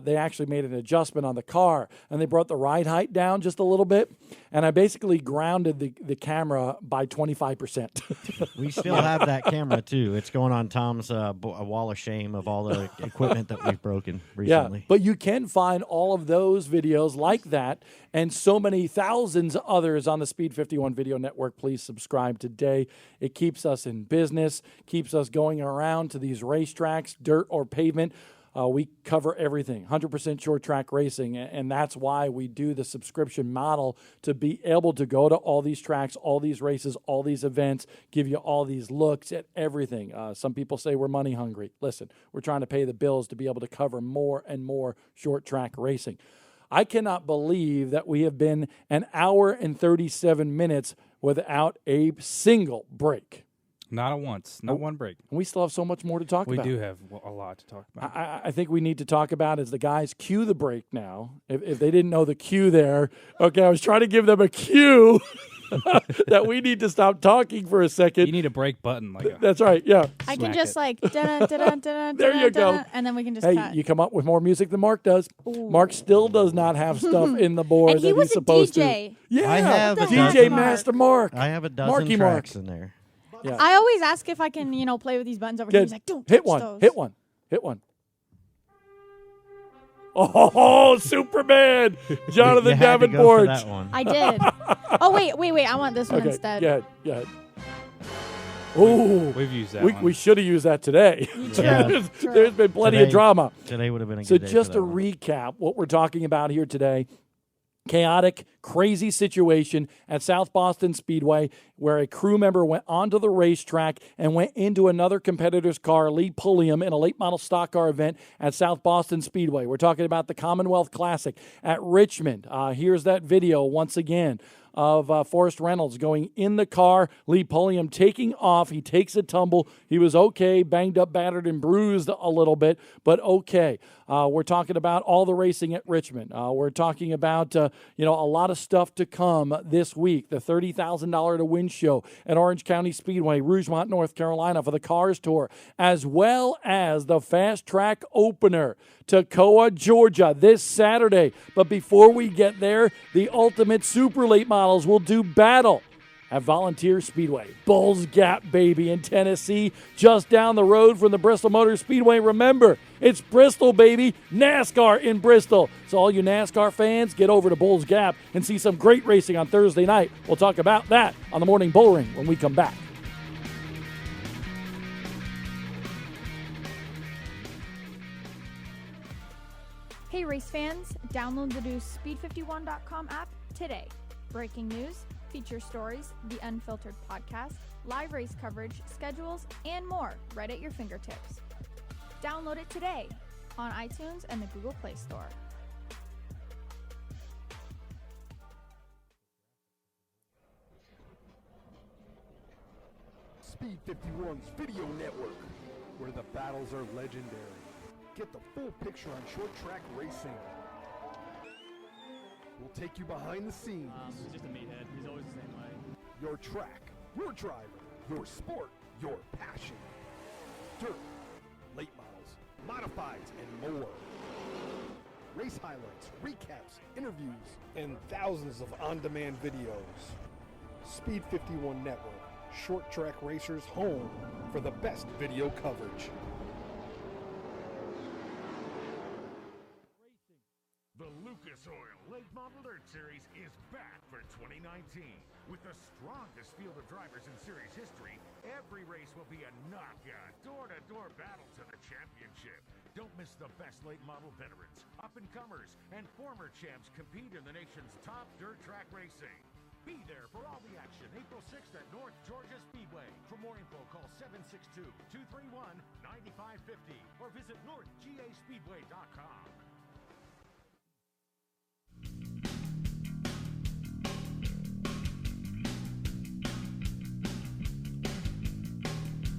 [SPEAKER 1] they actually made an adjustment on the car, and they brought the ride height down just a little bit, and I basically grounded the camera by 25%.
[SPEAKER 4] We still have that camera, too. It's going on Tom's wall of shame of all the equipment that we've broken recently.
[SPEAKER 1] Yeah, but you can find all of those videos like that and so many thousands of others on the Speed 51 Video Network. Please subscribe today. It keeps us in business, keeps us going around to these racetracks, dirt or pavement. We cover everything, 100% short track racing, and that's why we do the subscription model, to be able to go to all these tracks, all these races, all these events, give you all these looks at everything. Some people say we're money hungry. Listen, we're trying to pay the bills to be able to cover more and more short track racing. I cannot believe that we have been an hour and 37 minutes without a single break.
[SPEAKER 2] Not a once. Not one break.
[SPEAKER 1] And we still have so much more to talk
[SPEAKER 2] We
[SPEAKER 1] about.
[SPEAKER 2] do have a lot to talk about.
[SPEAKER 1] I think we need to talk about is the guys cue the break now. If they didn't know the cue there, okay, I was trying to give them a cue that we need to stop talking for a second.
[SPEAKER 2] You need a break button.
[SPEAKER 1] That's right, yeah.
[SPEAKER 7] I can
[SPEAKER 2] Smack
[SPEAKER 7] just
[SPEAKER 2] it.
[SPEAKER 7] like dun dun dun dun.
[SPEAKER 1] There you go.
[SPEAKER 7] And then we can just
[SPEAKER 1] Hey,
[SPEAKER 7] cut.
[SPEAKER 1] you come up with more music than Mark does.
[SPEAKER 7] Ooh.
[SPEAKER 1] Mark still does not have stuff in the board
[SPEAKER 7] And he
[SPEAKER 1] that
[SPEAKER 7] was
[SPEAKER 1] he's
[SPEAKER 7] a
[SPEAKER 1] supposed
[SPEAKER 7] DJ.
[SPEAKER 1] to. Yeah,
[SPEAKER 4] I have
[SPEAKER 7] a
[SPEAKER 1] DJ
[SPEAKER 7] dozen-
[SPEAKER 1] Master Mark.
[SPEAKER 4] I have a dozen
[SPEAKER 1] Marky
[SPEAKER 4] tracks
[SPEAKER 1] Mark.
[SPEAKER 4] in there.
[SPEAKER 1] Yeah.
[SPEAKER 7] I always ask if I can, play with these buttons over here.
[SPEAKER 1] Good.
[SPEAKER 7] He's like, don't
[SPEAKER 1] hit
[SPEAKER 7] touch
[SPEAKER 1] one.
[SPEAKER 7] those.
[SPEAKER 1] Hit one. Hit one. Oh, Superman! Jonathan
[SPEAKER 4] You had to go for
[SPEAKER 1] Davenport.
[SPEAKER 4] that one.
[SPEAKER 7] I did. Oh, wait. I want this one
[SPEAKER 1] Okay,
[SPEAKER 7] instead.
[SPEAKER 1] go ahead. Oh,
[SPEAKER 2] We've used that
[SPEAKER 1] we
[SPEAKER 2] one.
[SPEAKER 1] should have used that today.
[SPEAKER 4] Yeah.
[SPEAKER 1] There's been plenty of
[SPEAKER 4] Today-
[SPEAKER 1] drama.
[SPEAKER 4] Today would have been a
[SPEAKER 1] So
[SPEAKER 4] good day
[SPEAKER 1] just
[SPEAKER 4] for
[SPEAKER 1] to
[SPEAKER 4] that one.
[SPEAKER 1] recap what we're talking about here today, chaotic, crazy situation at South Boston Speedway where a crew member went onto the racetrack and went into another competitor's car, Lee Pulliam, in a late model stock car event at South Boston Speedway. We're talking about the Commonwealth Classic at Richmond. Here's that video once again of Forrest Reynolds going in the car, Lee Pulliam taking off. He takes a tumble. He was okay, banged up, battered, and bruised a little bit, but okay. We're talking about all the racing at Richmond. We're talking about a lot of stuff to come this week. The $30,000 to win show at Orange County Speedway, Rougemont, North Carolina for the Cars Tour, as well as the Fast Track Opener, Toccoa, Georgia, this Saturday. But before we get there, the Ultimate Super Late Models will do battle at Volunteer Speedway. Bulls Gap, baby, in Tennessee, just down the road from the Bristol Motor Speedway. Remember, it's Bristol, baby. NASCAR in Bristol. So all you NASCAR fans, get over to Bulls Gap and see some great racing on Thursday night. We'll talk about that on the Morning Bullring when we come back.
[SPEAKER 7] Hey, race fans, download the new Speed51.com app today. Breaking news, feature stories, the Unfiltered podcast, live race coverage, schedules, and more right at your fingertips. Download it today on iTunes and the Google Play Store.
[SPEAKER 9] Speed 51's Video Network, where the battles are legendary. Get the full picture on short track racing. We'll take you behind the scenes.
[SPEAKER 11] He's just a meathead. He's always the same way.
[SPEAKER 9] Your track, your driver, your sport, your passion. Dirt, late models, modifieds, and more. Race highlights, recaps, interviews, and thousands of on-demand videos. Speed 51 Network, short track racers' home for the best video coverage.
[SPEAKER 12] The Lucas Oil Late Model Dirt Series is back for 2019. With the strongest field of drivers in series history, every race will be a knockout, door-to-door battle to the championship. Don't miss the best late model veterans, up-and-comers, and former champs compete in the nation's top dirt track racing. Be there for all the action April 6th at North Georgia Speedway. For more info, call 762-231-9550 or visit northgaspeedway.com.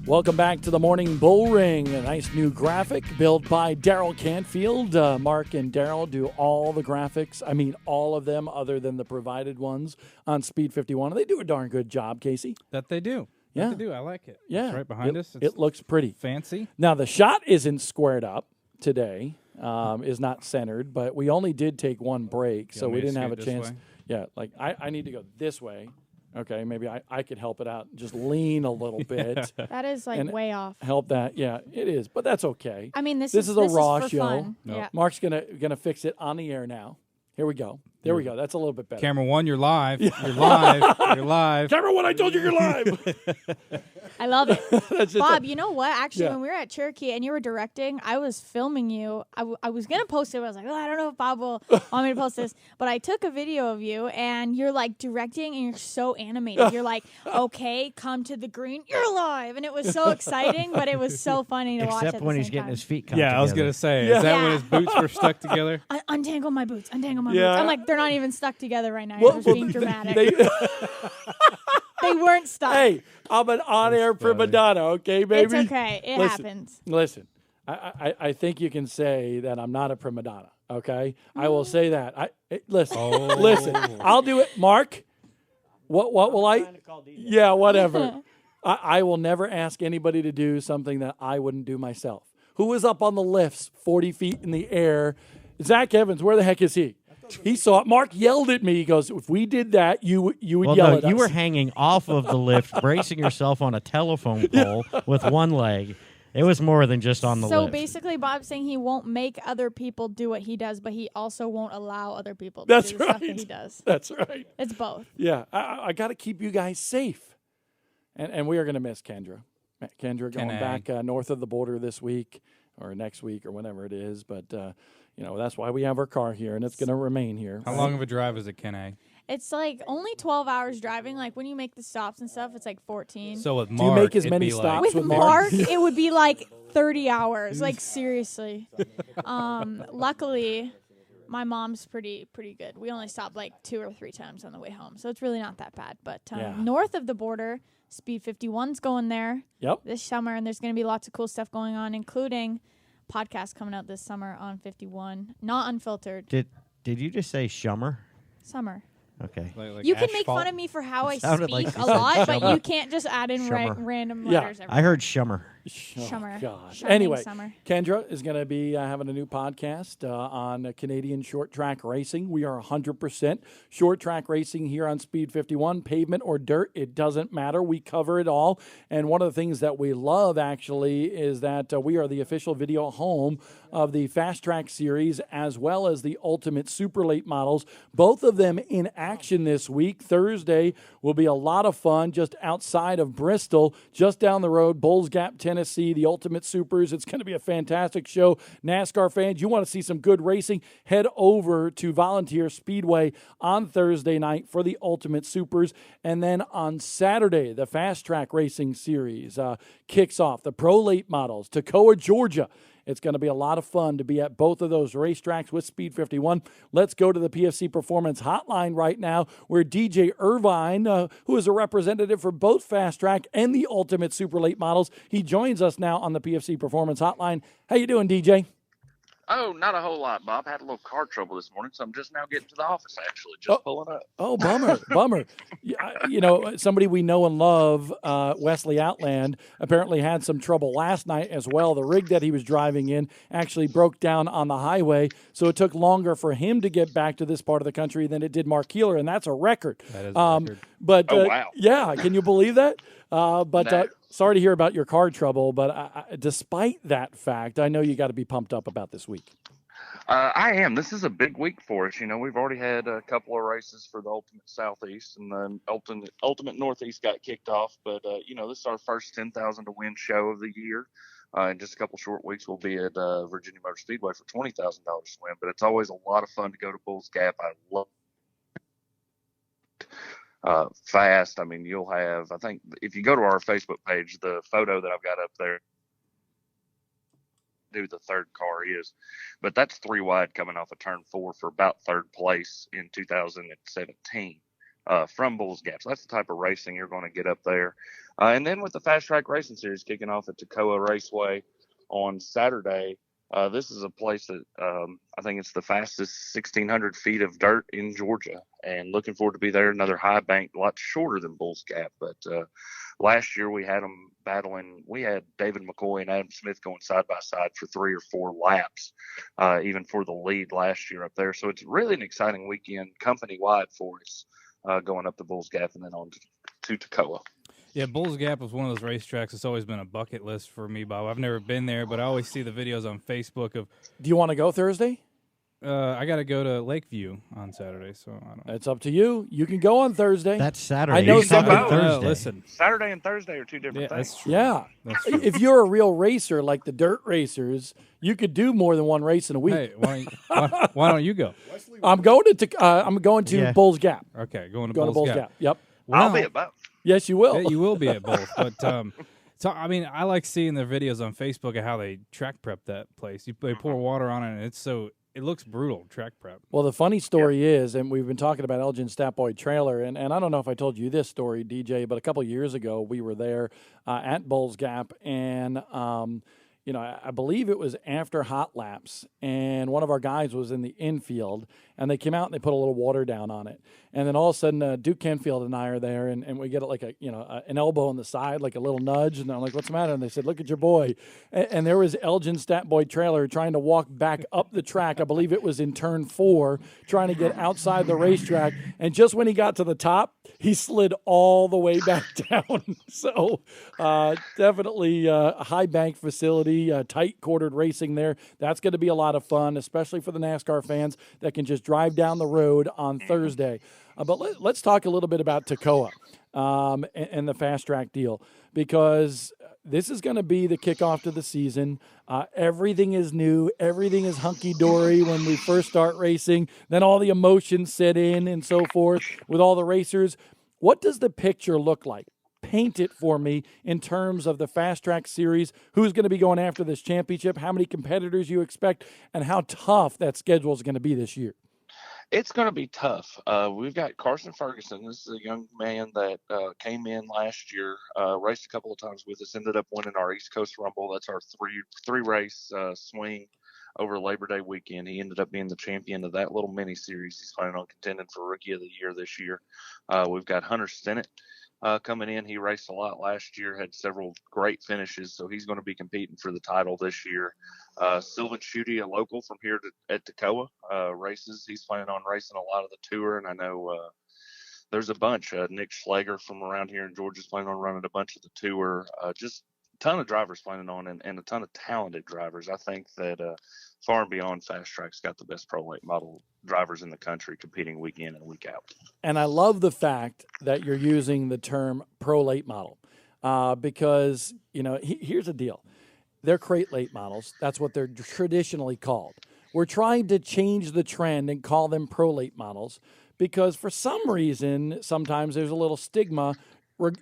[SPEAKER 1] Welcome back to the Morning Bullring. A nice new graphic built by Daryl Cantfield. Mark and Daryl do all the graphics. I mean, all of them other than the provided ones on Speed 51. They do a darn good job, Casey.
[SPEAKER 2] That they do.
[SPEAKER 1] Yeah.
[SPEAKER 2] That they do. I like it.
[SPEAKER 1] Yeah.
[SPEAKER 2] It's right behind us.
[SPEAKER 1] It looks pretty.
[SPEAKER 2] Fancy.
[SPEAKER 1] Now, the shot isn't squared up today, is not centered, but we only did take one break, so we didn't have a chance. Yeah, like I need to go this way. Okay, maybe I could help it out. Just lean a little bit.
[SPEAKER 7] That is like
[SPEAKER 1] and
[SPEAKER 7] way off.
[SPEAKER 1] Help that. Yeah, it is, but that's okay.
[SPEAKER 7] I mean, this
[SPEAKER 1] is a raw
[SPEAKER 7] for
[SPEAKER 1] show.
[SPEAKER 7] fun. Nope. Yeah.
[SPEAKER 1] Mark's gonna fix it on the air now. Here we go. There we go. That's a little bit better.
[SPEAKER 2] Camera 1, you're live. You're live. You're live.
[SPEAKER 1] Camera 1, I told you you're live.
[SPEAKER 7] I love it. Bob,
[SPEAKER 1] a-
[SPEAKER 7] you know what? Actually,
[SPEAKER 1] Yeah.
[SPEAKER 7] when we were at Cherokee and you were directing, I was filming you. I was going to post it, but I was like, I don't know if Bob will want me to post this. But I took a video of you, and you're, like, directing, and you're so animated. You're like, okay, come to the green. You're live. And it was so exciting, but it was so funny to watch
[SPEAKER 4] Except
[SPEAKER 7] at
[SPEAKER 4] when
[SPEAKER 7] the
[SPEAKER 4] he's
[SPEAKER 7] same
[SPEAKER 4] getting
[SPEAKER 7] time.
[SPEAKER 4] his feet cut
[SPEAKER 2] Yeah, I was
[SPEAKER 4] together.
[SPEAKER 2] going to say,
[SPEAKER 1] Yeah.
[SPEAKER 2] is that
[SPEAKER 7] Yeah.
[SPEAKER 2] when his boots were stuck together?
[SPEAKER 7] Untangle my boots. Untangle my
[SPEAKER 1] Yeah.
[SPEAKER 7] boots. I'm like, they're not even stuck together right now.
[SPEAKER 1] Well,
[SPEAKER 7] You're just
[SPEAKER 1] well,
[SPEAKER 7] being dramatic.
[SPEAKER 1] they-
[SPEAKER 7] They weren't stuck.
[SPEAKER 1] hey, I'm an on-air prima donna, okay, baby?
[SPEAKER 7] It's okay. It happens.
[SPEAKER 1] Listen, I think you can say that I'm not a prima donna, okay? I will say that. Listen, I'll do it. Mark, what will I? Yeah, whatever. I will never ask anybody to do something that I wouldn't do myself. Who was up on the lifts 40 feet in the air? Zach Evans, where the heck is he? He saw it. Mark yelled at me. He goes, if we did that, you would
[SPEAKER 4] Well,
[SPEAKER 1] yell
[SPEAKER 4] no,
[SPEAKER 1] at us.
[SPEAKER 4] you were hanging off of the lift, bracing yourself on a telephone pole with one leg. It was more than just on the
[SPEAKER 7] So
[SPEAKER 4] lift.
[SPEAKER 7] basically, Bob's saying he won't make other people do what he does, but he also won't allow other people to
[SPEAKER 1] That's
[SPEAKER 7] do the stuff
[SPEAKER 1] right.
[SPEAKER 7] that he does.
[SPEAKER 1] That's right.
[SPEAKER 7] It's both.
[SPEAKER 1] Yeah, I got to keep you guys safe. And we are going to miss Kendra. Kendra going back north of the border this week or next week or whenever it is. But, that's why we have our car here, and it's going to remain here.
[SPEAKER 2] How long of a drive is it, Ken?
[SPEAKER 7] It's like only 12 hours driving. Like when you make the stops and stuff, it's like 14.
[SPEAKER 2] So with
[SPEAKER 1] Do
[SPEAKER 2] Mark,
[SPEAKER 1] you make as
[SPEAKER 2] it'd
[SPEAKER 1] many
[SPEAKER 2] be
[SPEAKER 1] stops
[SPEAKER 7] with
[SPEAKER 1] with
[SPEAKER 7] Mark, it would be like 30 hours. Like seriously. Luckily, my mom's pretty good. We only stopped like 2 or 3 times on the way home, so it's really not that bad. But
[SPEAKER 1] Yeah.
[SPEAKER 7] north of the border, Speed 51's going there
[SPEAKER 1] Yep.
[SPEAKER 7] this summer, and there's going to be lots of cool stuff going on, including podcasts coming out this summer on 51. Not unfiltered.
[SPEAKER 4] Did you just say Shummer?
[SPEAKER 7] Summer.
[SPEAKER 4] Okay.
[SPEAKER 2] Like
[SPEAKER 7] You can make
[SPEAKER 2] asphalt?
[SPEAKER 7] fun of me for how I
[SPEAKER 4] sounded
[SPEAKER 7] speak
[SPEAKER 4] like you
[SPEAKER 7] a
[SPEAKER 4] said
[SPEAKER 7] lot, but
[SPEAKER 4] Shummer.
[SPEAKER 7] you can't just add in
[SPEAKER 4] Shummer.
[SPEAKER 7] random
[SPEAKER 1] Yeah.
[SPEAKER 7] letters.
[SPEAKER 4] I heard Shummer.
[SPEAKER 7] Shummer.
[SPEAKER 1] Oh, gosh.
[SPEAKER 7] Shining
[SPEAKER 1] Anyway,
[SPEAKER 7] summer.
[SPEAKER 1] Kendra is going to be having a new podcast on Canadian short track racing. We are 100% short track racing here on Speed 51, pavement or dirt. It doesn't matter. We cover it all. And one of the things that we love, actually, is that we are the official video home of the Fast Track Series as well as the Ultimate Super Late Models. Both of them in action this week. Thursday will be a lot of fun just outside of Bristol, just down the road, Bulls Gap, Tennessee, the Ultimate Supers. It's going to be a fantastic show. NASCAR fans, you want to see some good racing, head over to Volunteer Speedway on Thursday night for the Ultimate Supers. And then on Saturday, the Fast Track Racing Series kicks off. The Pro Late Models, Toccoa, Georgia. It's going to be a lot of fun to be at both of those racetracks with Speed 51. Let's go to the PFC Performance Hotline right now, where DJ Irvine, who is a representative for both Fast Track and the Ultimate Super Late Models, he joins us now on the PFC Performance Hotline. How you doing, DJ?
[SPEAKER 13] Oh, not a whole lot, Bob. I had a little car trouble this morning, so I'm just now getting to the office, actually, just pulling up.
[SPEAKER 1] Oh, bummer. Somebody we know and love, Wesley Outland, apparently had some trouble last night as well. The rig that he was driving in actually broke down on the highway, so it took longer for him to get back to this part of the country than it did Mark Keeler, and that's a record.
[SPEAKER 2] That is a record.
[SPEAKER 1] But,
[SPEAKER 13] Oh, wow.
[SPEAKER 1] yeah, can you believe that?
[SPEAKER 13] No.
[SPEAKER 1] Sorry to hear about your car trouble, but despite that fact, I know you got to be pumped up about this week.
[SPEAKER 13] I am. This is a big week for us. We've already had a couple of races for the Ultimate Southeast, and then Ultimate Northeast got kicked off. But, this is our first 10,000 to win show of the year. In just a couple short weeks, we'll be at Virginia Motor Speedway for $20,000 to win. But it's always a lot of fun to go to Bulls Gap. I love fast. I mean, you'll have, I think, if you go to our Facebook page, the photo that I've got up there, who the third car is, but that's 3 wide coming off of turn 4 for about third place in 2017. from Bulls Gap. So that's the type of racing you're going to get up there. And then with the Fast Track Racing Series kicking off at Toccoa Raceway on Saturday, this is a place that I think it's the fastest 1,600 feet of dirt in Georgia, and looking forward to be there. Another high bank, a lot shorter than Bulls Gap, but last year we had them battling. We had David McCoy and Adam Smith going side by side for 3 or 4 laps, even for the lead last year up there. So it's really an exciting weekend company wide for us, going up to Bulls Gap and then on to Toccoa.
[SPEAKER 2] Yeah, Bulls Gap was one of those racetracks that's always been a bucket list for me, Bob. I've never been there, but I always see the videos on Facebook of.
[SPEAKER 1] Do you want to go Thursday?
[SPEAKER 2] I got to go to Lakeview on Saturday, so I don't know.
[SPEAKER 1] It's up to you. You can go on Thursday.
[SPEAKER 4] That's Saturday.
[SPEAKER 1] I know
[SPEAKER 4] He's talking
[SPEAKER 1] something.
[SPEAKER 4] Thursday.
[SPEAKER 2] Listen,
[SPEAKER 13] Saturday and Thursday are 2 different things.
[SPEAKER 2] That's true.
[SPEAKER 1] Yeah.
[SPEAKER 2] That's true.
[SPEAKER 1] If you're a real racer like the dirt racers, you could do more than one race in a week.
[SPEAKER 2] Hey, why don't you go?
[SPEAKER 1] I'm going to
[SPEAKER 4] Yeah.
[SPEAKER 1] Bulls Gap.
[SPEAKER 2] Okay, going to
[SPEAKER 1] Going to
[SPEAKER 2] Bulls
[SPEAKER 1] Bulls
[SPEAKER 2] Gap.
[SPEAKER 1] Gap. Yep.
[SPEAKER 13] I'll be at both.
[SPEAKER 1] Yes, you will.
[SPEAKER 2] Yeah, you will be at both. But so I mean, I like seeing their videos on Facebook of how they track prep that place. They pour water on it, and it looks brutal, track prep.
[SPEAKER 1] Well, the funny story is, and we've been talking about Elgin Statboy Trailer, and I don't know if I told you this story, DJ, but a couple years ago we were there at Bulls Gap, and I believe it was after hot laps, and one of our guys was in the infield, and they came out and they put a little water down on it. And then all of a sudden, Duke Kenfield and I are there, and we get like an elbow on the side, like a little nudge, and I'm like, "What's the matter?" And they said, "Look at your boy." And there was Elgin Statboy Trailer trying to walk back up the track. I believe it was in turn 4, trying to get outside the racetrack. And just when he got to the top, he slid all the way back down. So definitely a high bank facility, tight quartered racing there. That's going to be a lot of fun, especially for the NASCAR fans that can just drive down the road on Thursday. But let's talk a little bit about Toccoa and the fast track deal, because this is going to be the kickoff to the season. Everything is new. Everything is hunky-dory when we first start racing. Then all the emotions set in and so forth with all the racers. What does the picture look like? Paint it for me in terms of the Fast Track Series, who's going to be going after this championship, how many competitors you expect, and how tough that schedule is going to be this year.
[SPEAKER 13] It's going to be tough. We've got Carson Ferguson. This is a young man that came in last year, raced a couple of times with us, ended up winning our East Coast Rumble. That's our three race swing over Labor Day weekend. He ended up being the champion of that little mini series. He's planning on contending for Rookie of the Year this year. We've got Hunter Stennett coming in. He raced a lot last year, had several great finishes, so he's going to be competing for the title this year. Sylvan Schutte, a local from here at Toccoa, races. He's planning on racing a lot of the tour, and I know there's a bunch. Nick Schlager from around here in Georgia is planning on running a bunch of the tour. Just a ton of drivers planning on, and a ton of talented drivers. I think that far and beyond Fast Track's got the best pro late model drivers in the country competing week in and week out.
[SPEAKER 1] And I love the fact that you're using the term pro late model because, here's the deal. They're crate late models. That's what they're traditionally called. We're trying to change the trend and call them pro late models because for some reason, sometimes there's a little stigma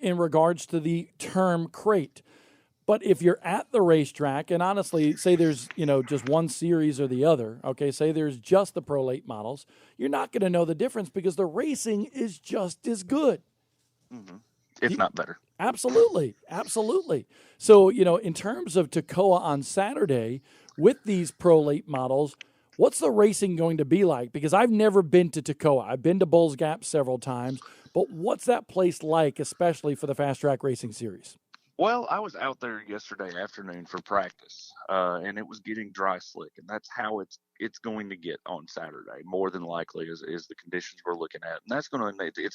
[SPEAKER 1] in regards to the term crate. But if you're at the racetrack, and honestly, say there's, just one series or the other, okay, say there's just the pro late models, you're not going to know the difference because the racing is just as good.
[SPEAKER 13] Mm-hmm. If not better.
[SPEAKER 1] Absolutely. Absolutely. So, in terms of Toccoa on Saturday with these pro late models, what's the racing going to be like? Because I've never been to Toccoa. I've been to Bulls Gap several times, but what's that place like, especially for the Fast Track Racing Series?
[SPEAKER 13] Well, I was out there yesterday afternoon for practice, and it was getting dry slick, and that's how it's going to get on Saturday. More than likely, is the conditions we're looking at, and it's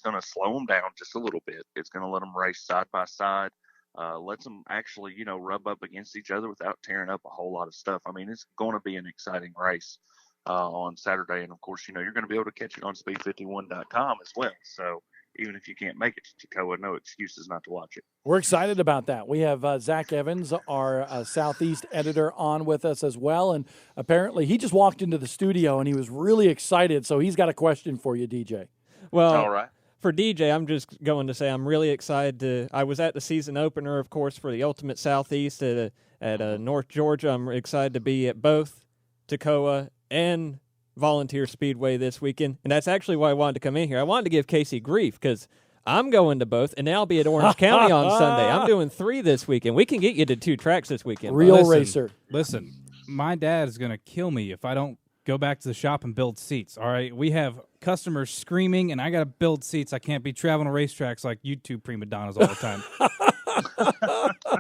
[SPEAKER 13] going to slow them down just a little bit. It's going to let them race side by side, lets them actually rub up against each other without tearing up a whole lot of stuff. I mean, it's going to be an exciting race on Saturday, and of course, you're going to be able to catch it on Speed51.com as well. So. Even if you can't make it to Toccoa, no excuses not to watch it.
[SPEAKER 1] We're excited about that. We have Zach Evans, our Southeast editor, on with us as well. And apparently he just walked into the studio and he was really excited. So he's got a question for you, DJ.
[SPEAKER 6] Well,
[SPEAKER 13] all right.
[SPEAKER 6] For DJ, I'm just going to say I'm really excited I was at the season opener, of course, for the Ultimate Southeast at North Georgia. I'm excited to be at both Toccoa and Volunteer Speedway this weekend, and that's actually why I wanted to come in here. I wanted to give Casey grief because I'm going to both, and then I'll be at Orange County on Sunday. I'm doing 3 this weekend. We can get you to 2 tracks this weekend.
[SPEAKER 1] Real racer.
[SPEAKER 2] Listen, my dad is going to kill me if I don't go back to the shop and build seats, all right? We have customers screaming, and I got to build seats. I can't be traveling to racetracks like you two prima donnas all the time.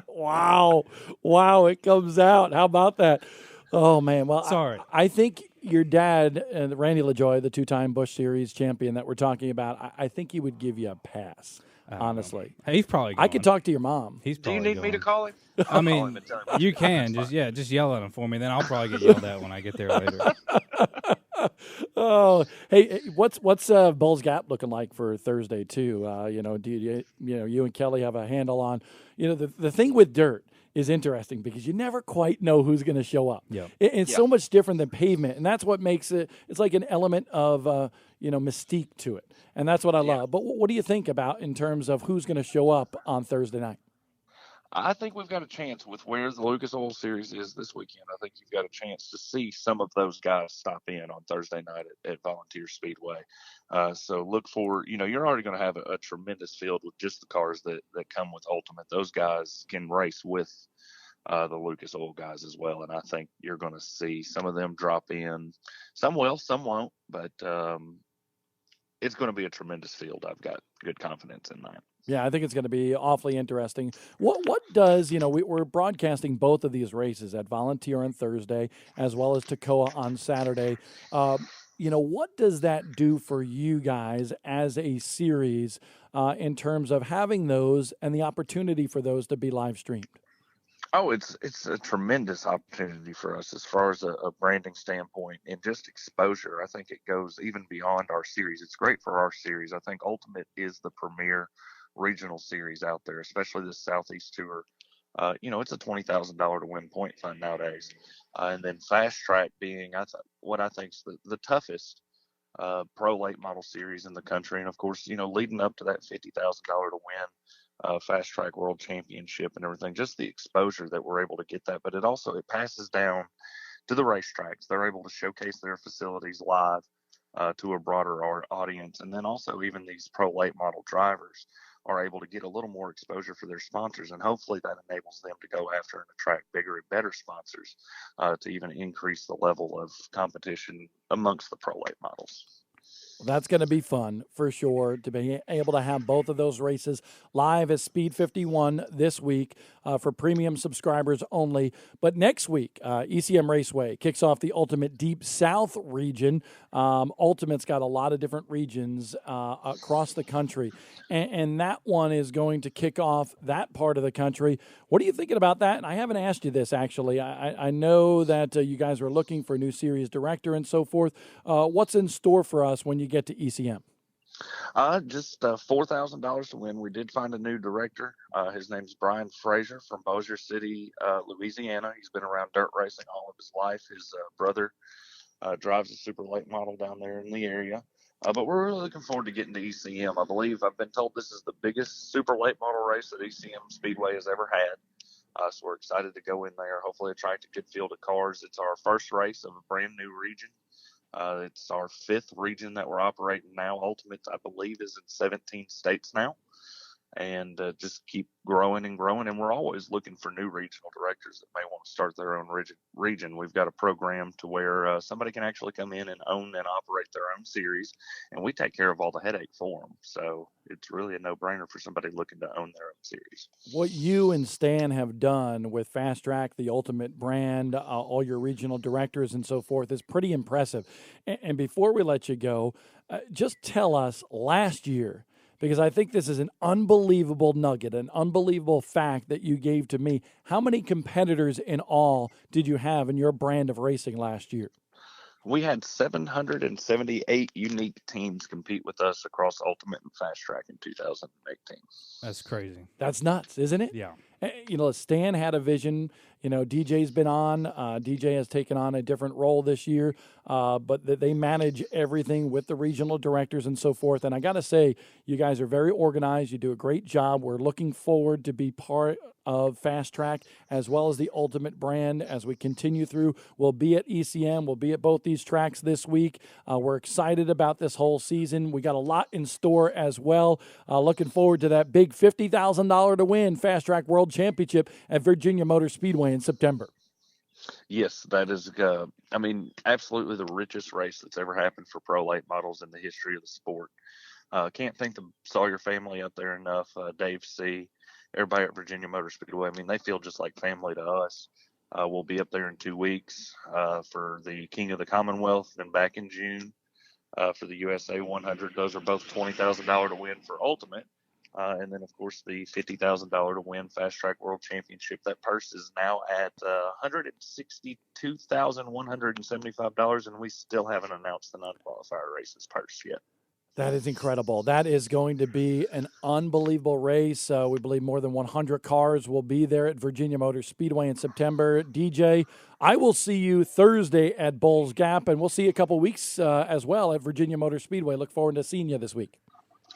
[SPEAKER 1] Wow, it comes out. How about that? Oh, man. Well,
[SPEAKER 2] Sorry.
[SPEAKER 1] I think your dad, Randy LaJoie, the 2-time Busch Series champion that we're talking about, I think he would give you a pass, honestly.
[SPEAKER 2] Hey, he's probably going.
[SPEAKER 1] I could talk to your mom.
[SPEAKER 2] He's
[SPEAKER 13] Do you
[SPEAKER 2] probably
[SPEAKER 13] need me to
[SPEAKER 2] going.
[SPEAKER 13] call him?
[SPEAKER 2] I mean, you can. Just yell at him for me. Then I'll probably get yelled at when I get there later.
[SPEAKER 1] Oh, hey, what's Bull's Gap looking like for Thursday too? Do you and Kelly have a handle on? The thing with dirt is interesting because you never quite know who's going to show up.
[SPEAKER 2] Yeah,
[SPEAKER 1] It's so much different than pavement, and that's what makes it. It's like an element of mystique to it, and that's what I love. But what do you think about in terms of who's going to show up on Thursday night?
[SPEAKER 13] I think we've got a chance with where the Lucas Oil Series is this weekend. I think you've got a chance to see some of those guys stop in on Thursday night at Volunteer Speedway. So look for, you're already going to have a tremendous field with just the cars that come with Ultimate. Those guys can race with the Lucas Oil guys as well. And I think you're going to see some of them drop in. Some will, some won't, but it's going to be a tremendous field. I've got good confidence in that.
[SPEAKER 1] Yeah, I think it's going to be awfully interesting. What does, we're broadcasting both of these races at Volunteer on Thursday as well as Toccoa on Saturday. What does that do for you guys as a series in terms of having those and the opportunity for those to be live streamed?
[SPEAKER 13] Oh, it's a tremendous opportunity for us as far as a branding standpoint and just exposure. I think it goes even beyond our series. It's great for our series. I think Ultimate is the premier regional series out there, especially this Southeast Tour. It's a $20,000 to win point fund nowadays. And then Fast Track being what I think is the toughest pro late model series in the country. And of course, leading up to that $50,000 to win Fast Track World Championship and everything, just the exposure that we're able to get that. But it passes down to the racetracks. They're able to showcase their facilities live to a broader audience. And then also even these pro late model drivers are able to get a little more exposure for their sponsors, and hopefully that enables them to go after and attract bigger and better sponsors to even increase the level of competition amongst the pro late models.
[SPEAKER 1] That's going to be fun for sure to be able to have both of those races live at Speed 51 this week for premium subscribers only. But next week, ECM Raceway kicks off the Ultimate Deep South region. Ultimate's got a lot of different regions across the country, and that one is going to kick off that part of the country. What are you thinking about that? And I haven't asked you this, actually. I know that you guys were looking for a new series director and so forth. What's in store for us when you get to ECM?
[SPEAKER 13] Just $4,000 to win. We did find a new director. His name's Brian Frazier from Bossier City, Louisiana. He's been around dirt racing all of his life. His brother drives a super late model down there in the area. But we're really looking forward to getting to ECM. I believe I've been told this is the biggest super late model race that ECM Speedway has ever had. So we're excited to go in there, hopefully attract a good field of cars. It's our first race of a brand new region. It's our 5th region that we're operating now. Ultimate, I believe, is in 17 states now. And just keep growing and growing. And we're always looking for new regional directors that may want to start their own region. We've got a program to where somebody can actually come in and own and operate their own series, and we take care of all the headache for them. So it's really a no-brainer for somebody looking to own their own series.
[SPEAKER 1] What you and Stan have done with Fast Track, the Ultimate brand, all your regional directors and so forth is pretty impressive. And before we let you go, just tell us last year, because I think this is an unbelievable nugget, an unbelievable fact that you gave to me. How many competitors in all did you have in your brand of racing last year?
[SPEAKER 13] We had 778 unique teams compete with us across Ultimate and Fast Track in 2018.
[SPEAKER 2] That's crazy.
[SPEAKER 1] That's nuts, isn't it?
[SPEAKER 2] Yeah.
[SPEAKER 1] Stan had a vision. DJ's been on. DJ has taken on a different role this year, but they manage everything with the regional directors and so forth. And I got to say, you guys are very organized. You do a great job. We're looking forward to be part of Fast Track as well as the Ultimate brand as we continue through. We'll be at ECM. We'll be at both these tracks this week. We're excited about this whole season. We got a lot in store as well. Looking forward to that big $50,000 to win Fast Track World Championship at Virginia Motor Speedway in September.
[SPEAKER 13] Yes, that is, absolutely the richest race that's ever happened for pro late models in the history of the sport. Can't thank the Sawyer family out there enough. Dave C., everybody at Virginia Motor Speedway. They feel just like family to us. We'll be up there in 2 weeks for the King of the Commonwealth, and back in June for the USA 100. Those are both $20,000 to win for Ultimate. And then, of course, the $50,000 to win Fast Track World Championship. That purse is now at $162,175, and we still haven't announced the non-qualifier races purse yet.
[SPEAKER 1] That is incredible. That is going to be an unbelievable race. We believe more than 100 cars will be there at Virginia Motor Speedway in September. DJ, I will see you Thursday at Bulls Gap, and we'll see you a couple weeks as well at Virginia Motor Speedway. Look forward to seeing you this week.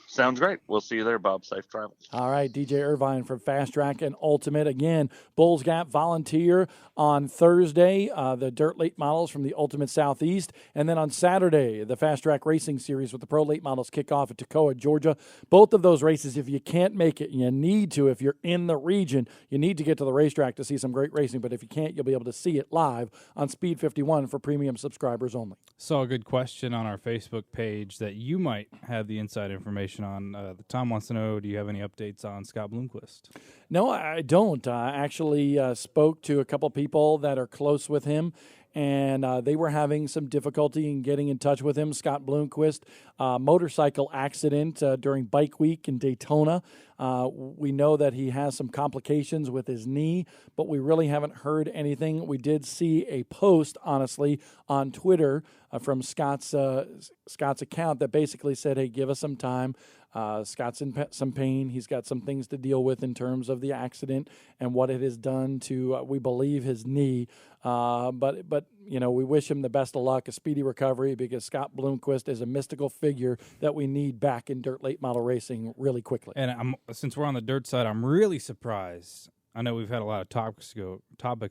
[SPEAKER 13] Sounds great. We'll see you there, Bob. Safe travels.
[SPEAKER 1] All right, DJ Irvine from Fast Track and Ultimate. Again, Bulls Gap Volunteer on Thursday, the Dirt Late Models from the Ultimate Southeast. And then on Saturday, the Fast Track Racing Series with the Pro Late Models kick off at Toccoa, Georgia. Both of those races, if you can't make it, you need to. If you're in the region, you need to get to the racetrack to see some great racing. But if you can't, you'll be able to see it live on Speed 51 for premium subscribers only.
[SPEAKER 2] Saw a good question on our Facebook page that you might have the inside information on. Tom wants to know, do you have any updates on Scott Bloomquist?
[SPEAKER 1] No, I don't. I actually spoke to a couple people that are close with him, and they were having some difficulty in getting in touch with him. Scott Bloomquist, motorcycle accident during Bike Week in Daytona. We know that he has some complications with his knee, but we really haven't heard anything. We did see a post, honestly, on Twitter from Scott's account that basically said, hey, give us some time. Scott's in some pain. He's got some things to deal with in terms of the accident and what it has done to, we believe, his knee. But we wish him the best of luck, a speedy recovery, because Scott Bloomquist is a mystical figure that we need back in dirt late model racing really quickly.
[SPEAKER 2] And since we're on the dirt side, I'm really surprised. I know we've had a lot of topics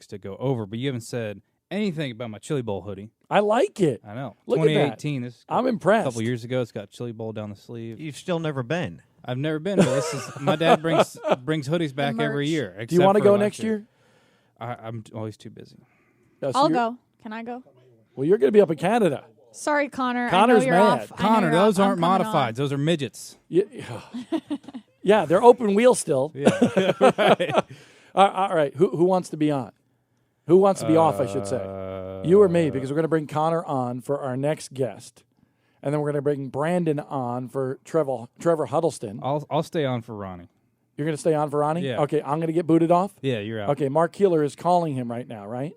[SPEAKER 2] to go over, but you haven't said anything about my Chili Bowl hoodie.
[SPEAKER 1] I like it.
[SPEAKER 2] I know.
[SPEAKER 1] Look
[SPEAKER 2] 2018.
[SPEAKER 1] At that. I'm impressed.
[SPEAKER 2] A couple years ago, it's got Chili Bowl down the sleeve.
[SPEAKER 4] You've still never been.
[SPEAKER 2] I've never been, but this is my dad brings hoodies back every year.
[SPEAKER 1] Do you want to go next year?
[SPEAKER 2] I'm always too busy.
[SPEAKER 7] I'll go. Can I go?
[SPEAKER 1] Well, you're going to be up in Canada.
[SPEAKER 7] Sorry, Connor.
[SPEAKER 1] Connor's
[SPEAKER 7] I know you're
[SPEAKER 1] mad.
[SPEAKER 7] off.
[SPEAKER 2] Connor, those aren't modifieds. Those are midgets.
[SPEAKER 1] Yeah, they're open wheel still.
[SPEAKER 2] Yeah. Right.
[SPEAKER 1] All right. Who wants to be on? Who wants to be off, I should say? You or me, because we're going to bring Connor on for our next guest. And then we're going to bring Brandon on for Trevor Huddleston.
[SPEAKER 2] I'll stay on for Ronnie.
[SPEAKER 1] You're going to stay on for Ronnie?
[SPEAKER 2] Yeah.
[SPEAKER 1] Okay, I'm going to get booted off?
[SPEAKER 2] Yeah, you're out.
[SPEAKER 1] Okay, Mark Keeler is calling him right now, right?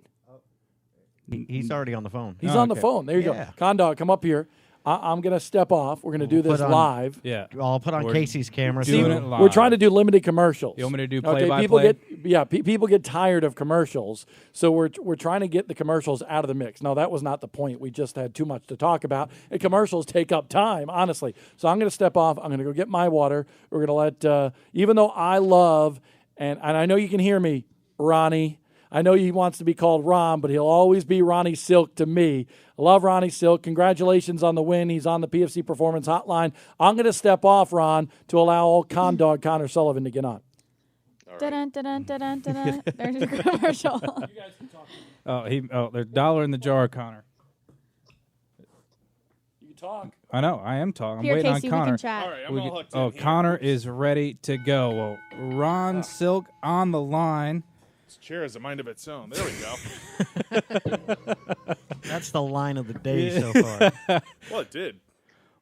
[SPEAKER 4] He's already on the phone.
[SPEAKER 1] He's on the phone. There you go. Condog, come up here. I'm going to step off. We're going to do this live.
[SPEAKER 2] Yeah.
[SPEAKER 4] I'll put on Casey's camera.
[SPEAKER 2] Doing it live.
[SPEAKER 1] We're trying to do limited commercials.
[SPEAKER 2] You want me to do
[SPEAKER 1] play-by-play?
[SPEAKER 2] play?
[SPEAKER 1] People get tired of commercials, so we're trying to get the commercials out of the mix. No, that was not the point. We just had too much to talk about. And commercials take up time, honestly. So I'm going to step off. I'm going to go get my water. We're going to let, even though I love, and I know you can hear me, Ronnie. I know he wants to be called Ron, but he'll always be Ronnie Silk to me. I love Ronnie Silk. Congratulations on the win. He's on the PFC Performance Hotline. I'm going to step off, Ron, to allow old Condog Connor Sullivan to get on.
[SPEAKER 7] Dun, dun, dun, dun, dun, dun. There's a commercial.
[SPEAKER 2] You guys can talk. There's $1 in the jar, Connor.
[SPEAKER 1] You can talk.
[SPEAKER 2] I know. I am talking. I'm
[SPEAKER 7] Here,
[SPEAKER 2] waiting
[SPEAKER 7] Casey,
[SPEAKER 2] on Connor.
[SPEAKER 7] we can chat.
[SPEAKER 3] All right, I'm all hooked in here.
[SPEAKER 2] Connor is ready to go. Well, Ron Silk on the line.
[SPEAKER 5] This chair has a mind of its own. There we go.
[SPEAKER 4] That's the line of the day so far.
[SPEAKER 5] Well, it did.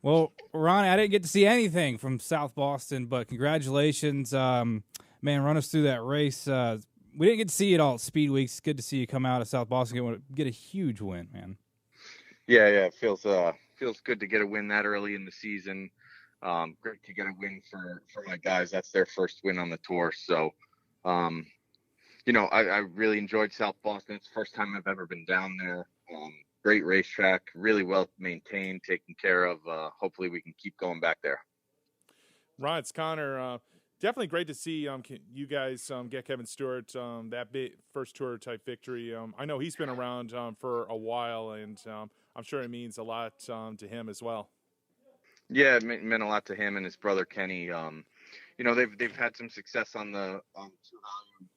[SPEAKER 2] Well, Ronnie, I didn't get to see anything from South Boston, but congratulations. Man, run us through that race. We didn't get to see it all at Speed Weeks. It's good to see you come out of South Boston get a huge win, man.
[SPEAKER 14] Yeah, it feels good to get a win that early in the season. Great to get a win for my guys. That's their first win on the tour. So I really enjoyed South Boston. It's the first time I've ever been down there. Great racetrack, really well maintained, taken care of. Hopefully we can keep going back there.
[SPEAKER 3] Ron, it's Connor. Definitely great to see you guys get Kevin Stewart that big first tour type victory. I know he's been around for a while, and I'm sure it means a lot to him as well.
[SPEAKER 14] Yeah, it meant a lot to him and his brother Kenny. They've had some success on the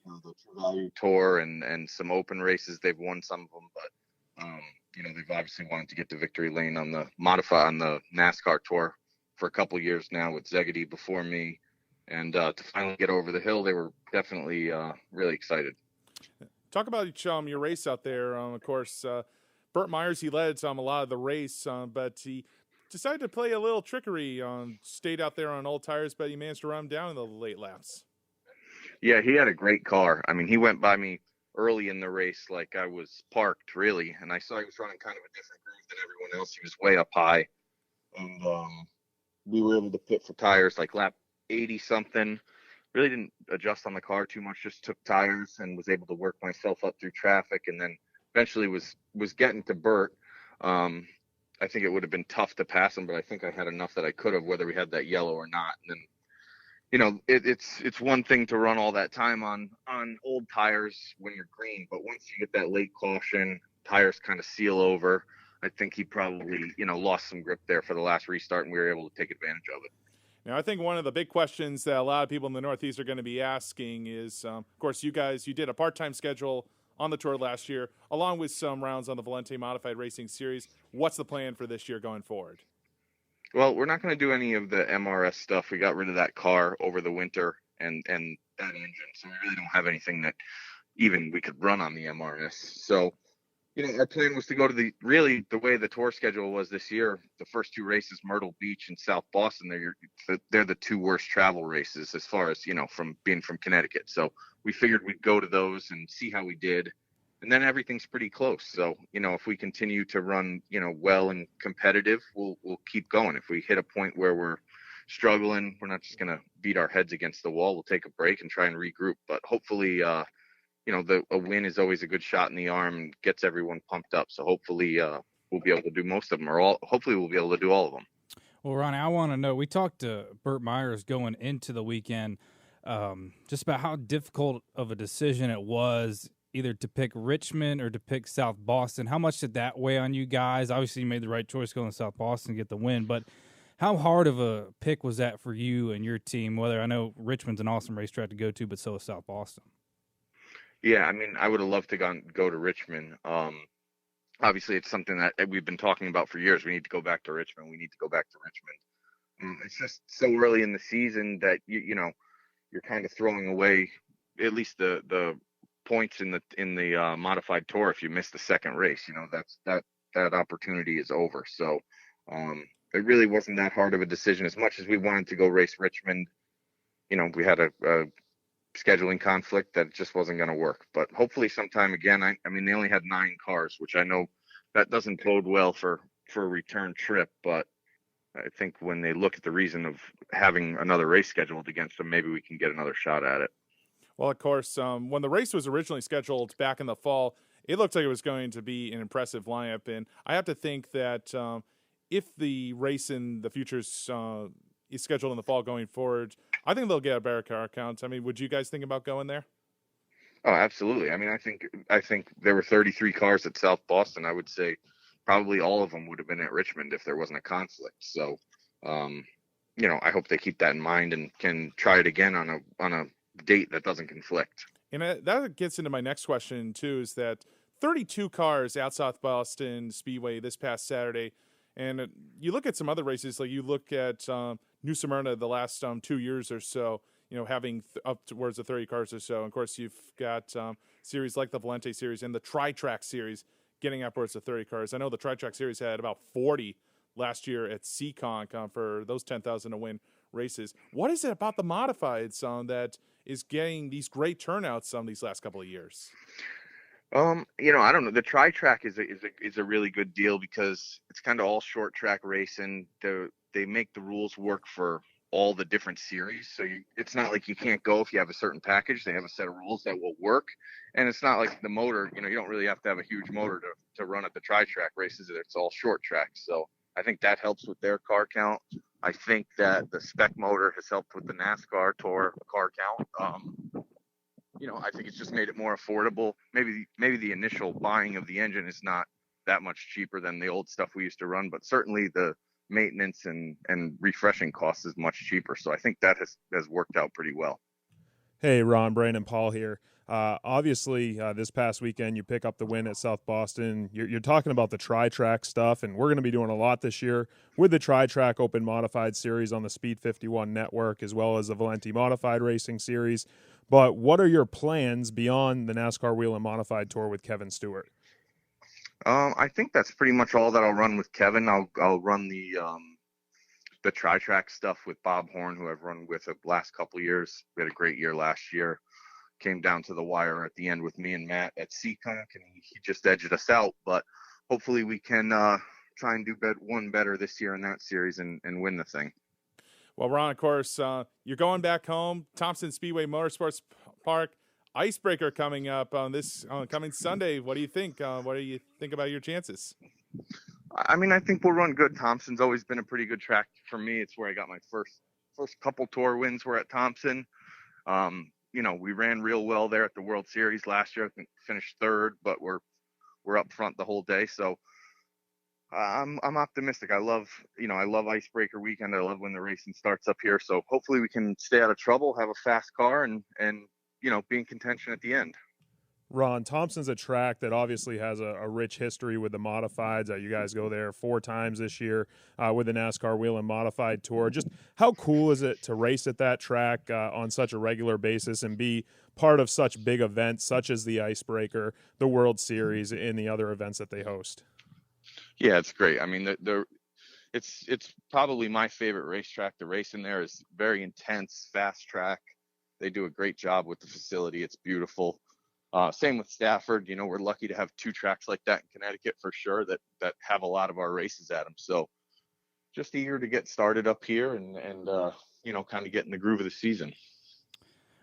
[SPEAKER 14] the True Value Tour and some open races. They've won some of them, but they've obviously wanted to get to victory lane on the NASCAR Tour for a couple years now with Zegedy before me, and to finally get over the hill, they were definitely really excited.
[SPEAKER 3] Talk about your race out there. Of course, Burt Myers, he led a lot of the race, but he decided to play a little trickery. Stayed out there on old tires, but he managed to run him down in the late laps.
[SPEAKER 14] Yeah, he had a great car. I mean, he went by me early in the race like I was parked, really, and I saw he was running kind of a different groove than everyone else. He was way up high, and we were able to pit for tires like lap 80 something. Really didn't adjust on the car too much, just took tires and was able to work myself up through traffic, and then eventually was getting to Burt. I think it would have been tough to pass him, but I think I had enough that I could have, whether we had that yellow or not. And then, it's one thing to run all that time on old tires when you're green, but once you get that late caution, tires kind of seal over. I think he probably, lost some grip there for the last restart, and we were able to take advantage of it.
[SPEAKER 3] Now, I think one of the big questions that a lot of people in the Northeast are going to be asking is, of course, you did a part-time schedule on the tour last year, along with some rounds on the Valente Modified Racing Series. What's the plan for this year going forward?
[SPEAKER 14] Well, we're not going to do any of the MRS stuff. We got rid of that car over the winter and that engine, so we really don't have anything that even we could run on the MRS. So, our plan was to go to the way the tour schedule was this year. The first two races, Myrtle Beach and South Boston, they're the two worst travel races as far as, from being from Connecticut. So we figured we'd go to those and see how we did. And then everything's pretty close. So, if we continue to run, well and competitive, we'll keep going. If we hit a point where we're struggling, we're not just going to beat our heads against the wall. We'll take a break and try and regroup. But hopefully, a win is always a good shot in the arm and gets everyone pumped up. So hopefully we'll be able to do most of them, hopefully we'll be able to do all of them.
[SPEAKER 2] Well, Ronnie, I want to know, we talked to Burt Myers going into the weekend just about how difficult of a decision it was either to pick Richmond or to pick South Boston. How much did that weigh on you guys? Obviously, you made the right choice going to South Boston to get the win, but how hard of a pick was that for you and your team? Whether I know Richmond's an awesome racetrack to go to, but so is South Boston.
[SPEAKER 14] Yeah, I mean, I would have loved to go to Richmond. Obviously, it's something that we've been talking about for years. We need to go back to Richmond. We need to go back to Richmond. It's just so early in the season that you're kind of throwing away at least the points in the modified tour if you miss the second race. That opportunity is over. So it really wasn't that hard of a decision. As much as we wanted to go race Richmond, we had a scheduling conflict that just wasn't going to work. But hopefully sometime again. I mean, they only had 9 cars, which I know that doesn't bode well for a return trip. But I think when they look at the reason of having another race scheduled against them, maybe we can get another shot at it.
[SPEAKER 3] Well, of course, when the race was originally scheduled back in the fall, it looked like it was going to be an impressive lineup. And I have to think that if the race in the futures is scheduled in the fall going forward, I think they'll get a better car count. I mean, would you guys think about going there?
[SPEAKER 14] Oh, absolutely. I mean, I think there were 33 cars at South Boston. I would say probably all of them would have been at Richmond if there wasn't a conflict. So, I hope they keep that in mind and can try it again on a date that doesn't conflict.
[SPEAKER 3] And that gets into my next question too, is that 32 cars at South Boston Speedway this past Saturday, and you look at some other races, like you look at New Smyrna the last 2 years or so, having up towards the 30 cars or so. And of course, you've got series like the Valente Series and the Tri-Track Series getting upwards of 30 cars. I know the Tri-Track Series had about 40 last year at Seekonk for those 10,000 to win races. What is it about the modifieds that is getting these great turnouts these last couple of years?
[SPEAKER 14] I don't know. The Tri-Track is a really good deal because it's kind of all short track racing. They make the rules work for all the different series. So it's not like you can't go if you have a certain package. They have a set of rules that will work. And it's not like the motor, you don't really have to have a huge motor to run at the tri-track races. It's all short tracks. So I think that helps with their car count. I think that the spec motor has helped with the NASCAR Tour car count. I think it's just made it more affordable. Maybe the initial buying of the engine is not that much cheaper than the old stuff we used to run, but certainly the maintenance and refreshing costs is much cheaper. So I think that has worked out pretty well.
[SPEAKER 3] Hey, Ron, Brandon, Paul here. Obviously, this past weekend, you pick up the win at South Boston. You're talking about the tri-track stuff, and we're going to be doing a lot this year with the tri-track Open Modified Series on the Speed 51 network, as well as the Valenti Modified Racing Series. But what are your plans beyond the NASCAR Wheel and Modified Tour with Kevin Stewart?
[SPEAKER 14] I think that's pretty much all that I'll run with Kevin. I'll run the tri-track stuff with Bob Horn, who I've run with the last couple of years. We had a great year last year. Came down to the wire at the end with me and Matt at Seacock, and he just edged us out. But hopefully we can try and do one better this year in that series and win the thing.
[SPEAKER 5] Well, Ron, of course, you're going back home. Thompson Speedway Motorsports Park Icebreaker coming up on this coming Sunday. What do you think? What do you think about your chances?
[SPEAKER 14] I mean, I think we'll run good. Thompson's always been a pretty good track for me. It's where I got my first couple tour wins were at Thompson. We ran real well there at the World Series last year. I think finished third, but we're up front the whole day. So I'm optimistic. I love Icebreaker weekend. I love when the racing starts up here. So hopefully we can stay out of trouble, have a fast car, and be in contention at the end.
[SPEAKER 3] Ron, Thompson's a track that obviously has a rich history with the modifieds. You guys go there 4 times this year with the NASCAR Wheel and Modified Tour. Just how cool is it to race at that track on such a regular basis and be part of such big events such as the Icebreaker, the World Series, and the other events that they host?
[SPEAKER 14] Yeah, it's great. I mean, it's probably my favorite racetrack. The racing there is very intense, fast track. They do a great job with the facility. It's beautiful. Same with Stafford. We're lucky to have 2 tracks like that in Connecticut for sure that have a lot of our races at them. So just eager to get started up here and kind of get in the groove of the season.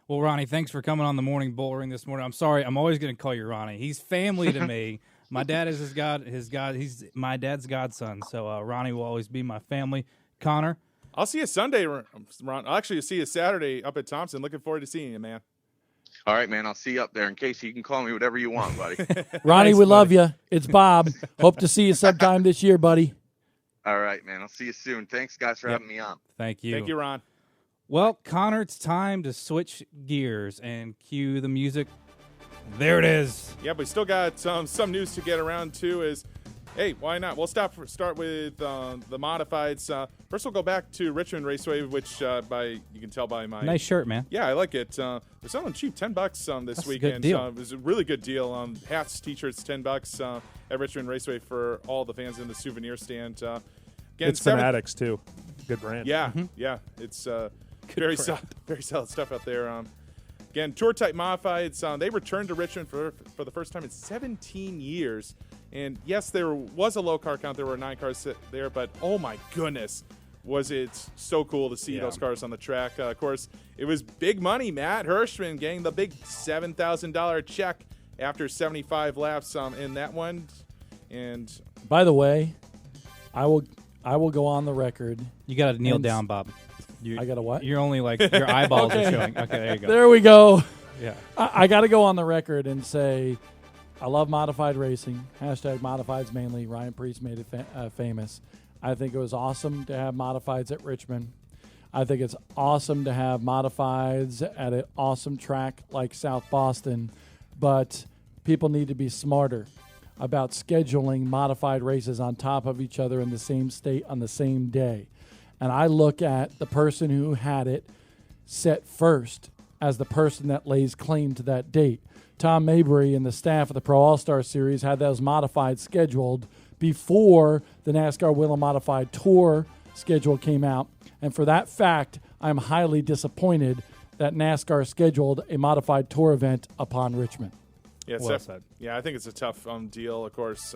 [SPEAKER 2] Well, Ronnie, thanks for coming on the Morning Bullring this morning. I'm sorry, I'm always going to call you Ronnie. He's family to me. My dad is his god. He's my dad's godson. So Ronnie will always be my family. Connor,
[SPEAKER 5] I'll see you Sunday, Ron. I'll actually see you Saturday up at Thompson. Looking forward to seeing you, man.
[SPEAKER 14] All right, man. I'll see you up there. In case you can call me whatever you want, buddy.
[SPEAKER 1] Ronnie, we love you. It's Bob. Hope to see you sometime this year, buddy.
[SPEAKER 14] All right, man. I'll see you soon. Thanks, guys, for having me on.
[SPEAKER 2] Thank you.
[SPEAKER 5] Thank you, Ron.
[SPEAKER 2] Well, Connor, it's time to switch gears and cue the music. There it is.
[SPEAKER 5] Yeah, we still got some news to get around to. Hey, why not? We'll start with the modifieds. First, we'll go back to Richmond Raceway, which you can tell by my
[SPEAKER 2] nice shirt, man.
[SPEAKER 5] Yeah, I like it. They're selling cheap, $10 this
[SPEAKER 2] That's
[SPEAKER 5] weekend.
[SPEAKER 2] A good deal.
[SPEAKER 5] It was a really good deal. Hats, t-shirts, $10 at Richmond Raceway for all the fans in the souvenir stand. Again,
[SPEAKER 3] it's Fanatics too. Good brand.
[SPEAKER 5] Yeah, yeah. It's very solid stuff out there. Again, tour type modifieds. They returned to Richmond for the first time in 17 years. And yes, there was a low car count. There were 9 cars there, but oh my goodness, was it so cool to see those cars on the track. Of course, it was big money. Matt Hirschman getting the big $7,000 check after 75 laps in that one. And
[SPEAKER 1] by the way, I will go on the record.
[SPEAKER 2] You got to kneel down, Bob.
[SPEAKER 1] I got to what?
[SPEAKER 2] You're only like your eyeballs are showing. Okay, there you go.
[SPEAKER 1] There we go.
[SPEAKER 2] Yeah.
[SPEAKER 1] I got to go on the record and say I love modified racing. Hashtag modifieds mainly. Ryan Priest made it famous. I think it was awesome to have modifieds at Richmond. I think it's awesome to have modifieds at an awesome track like South Boston. But people need to be smarter about scheduling modified races on top of each other in the same state on the same day. And I look at the person who had it set first as the person that lays claim to that date. Tom Mabry and the staff of the Pro All-Star Series had those modified scheduled before the NASCAR Wheel and Modified Tour schedule came out. And for that fact, I'm highly disappointed that NASCAR scheduled a modified tour event upon Richmond.
[SPEAKER 5] Yeah,
[SPEAKER 2] well said.
[SPEAKER 5] Yeah, I think it's a tough deal, of course.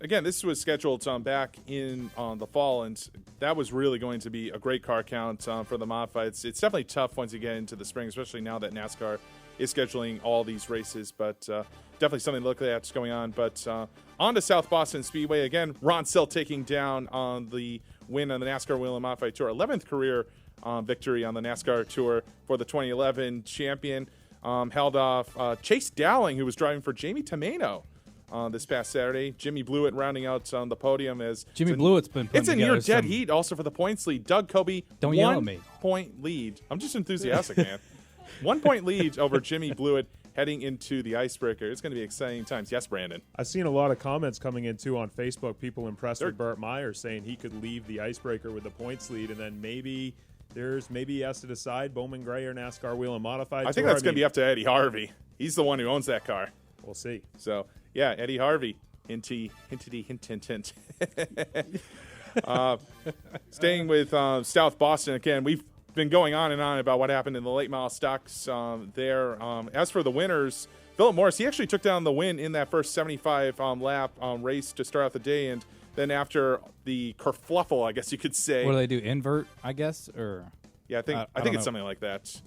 [SPEAKER 5] again, this was scheduled back in the fall, and that was really going to be a great car count for the modified. It's definitely tough once you get into the spring, especially now that NASCAR is scheduling all these races, but definitely something to look at that's going on. But on to South Boston Speedway. Again, Ron Sill taking down on the win on the NASCAR Wheel and Modified Tour. 11th career victory on the NASCAR Tour for the 2011 champion. Held off Chase Dowling, who was driving for Jamie Tomeno this past Saturday. Jimmy Blewett rounding out on the podium as
[SPEAKER 2] Jimmy Blewett's been putting
[SPEAKER 5] it's a
[SPEAKER 2] together
[SPEAKER 5] near dead
[SPEAKER 2] some-
[SPEAKER 5] heat also for the points lead. Doug Kobe,
[SPEAKER 2] Don't yell at me.
[SPEAKER 5] 1 point lead. I'm just enthusiastic, man. 1 point lead over Jimmy Blewett heading into the icebreaker. It's going to be exciting times. Yes, Brandon.
[SPEAKER 3] I've seen a lot of comments coming in, too, on Facebook. People impressed with Burt Myers saying he could leave the icebreaker with the points lead, and then maybe he has to decide Bowman Gray or NASCAR Wheel and Modified.
[SPEAKER 5] I think that's going to be up to Eddie Harvey. He's the one who owns that car.
[SPEAKER 3] We'll see.
[SPEAKER 5] So, yeah, Eddie Harvey. Hint. Staying with South Boston again, we've been going on and on about what happened in the late model stocks there. As for the winners, Philip Morris, he actually took down the win in that first 75 lap race to start out the day, and then after the kerfluffle, I guess you could say.
[SPEAKER 2] What do they do? Invert, I guess, or
[SPEAKER 5] yeah, I think
[SPEAKER 2] don't
[SPEAKER 5] it's
[SPEAKER 2] know.
[SPEAKER 5] something like that.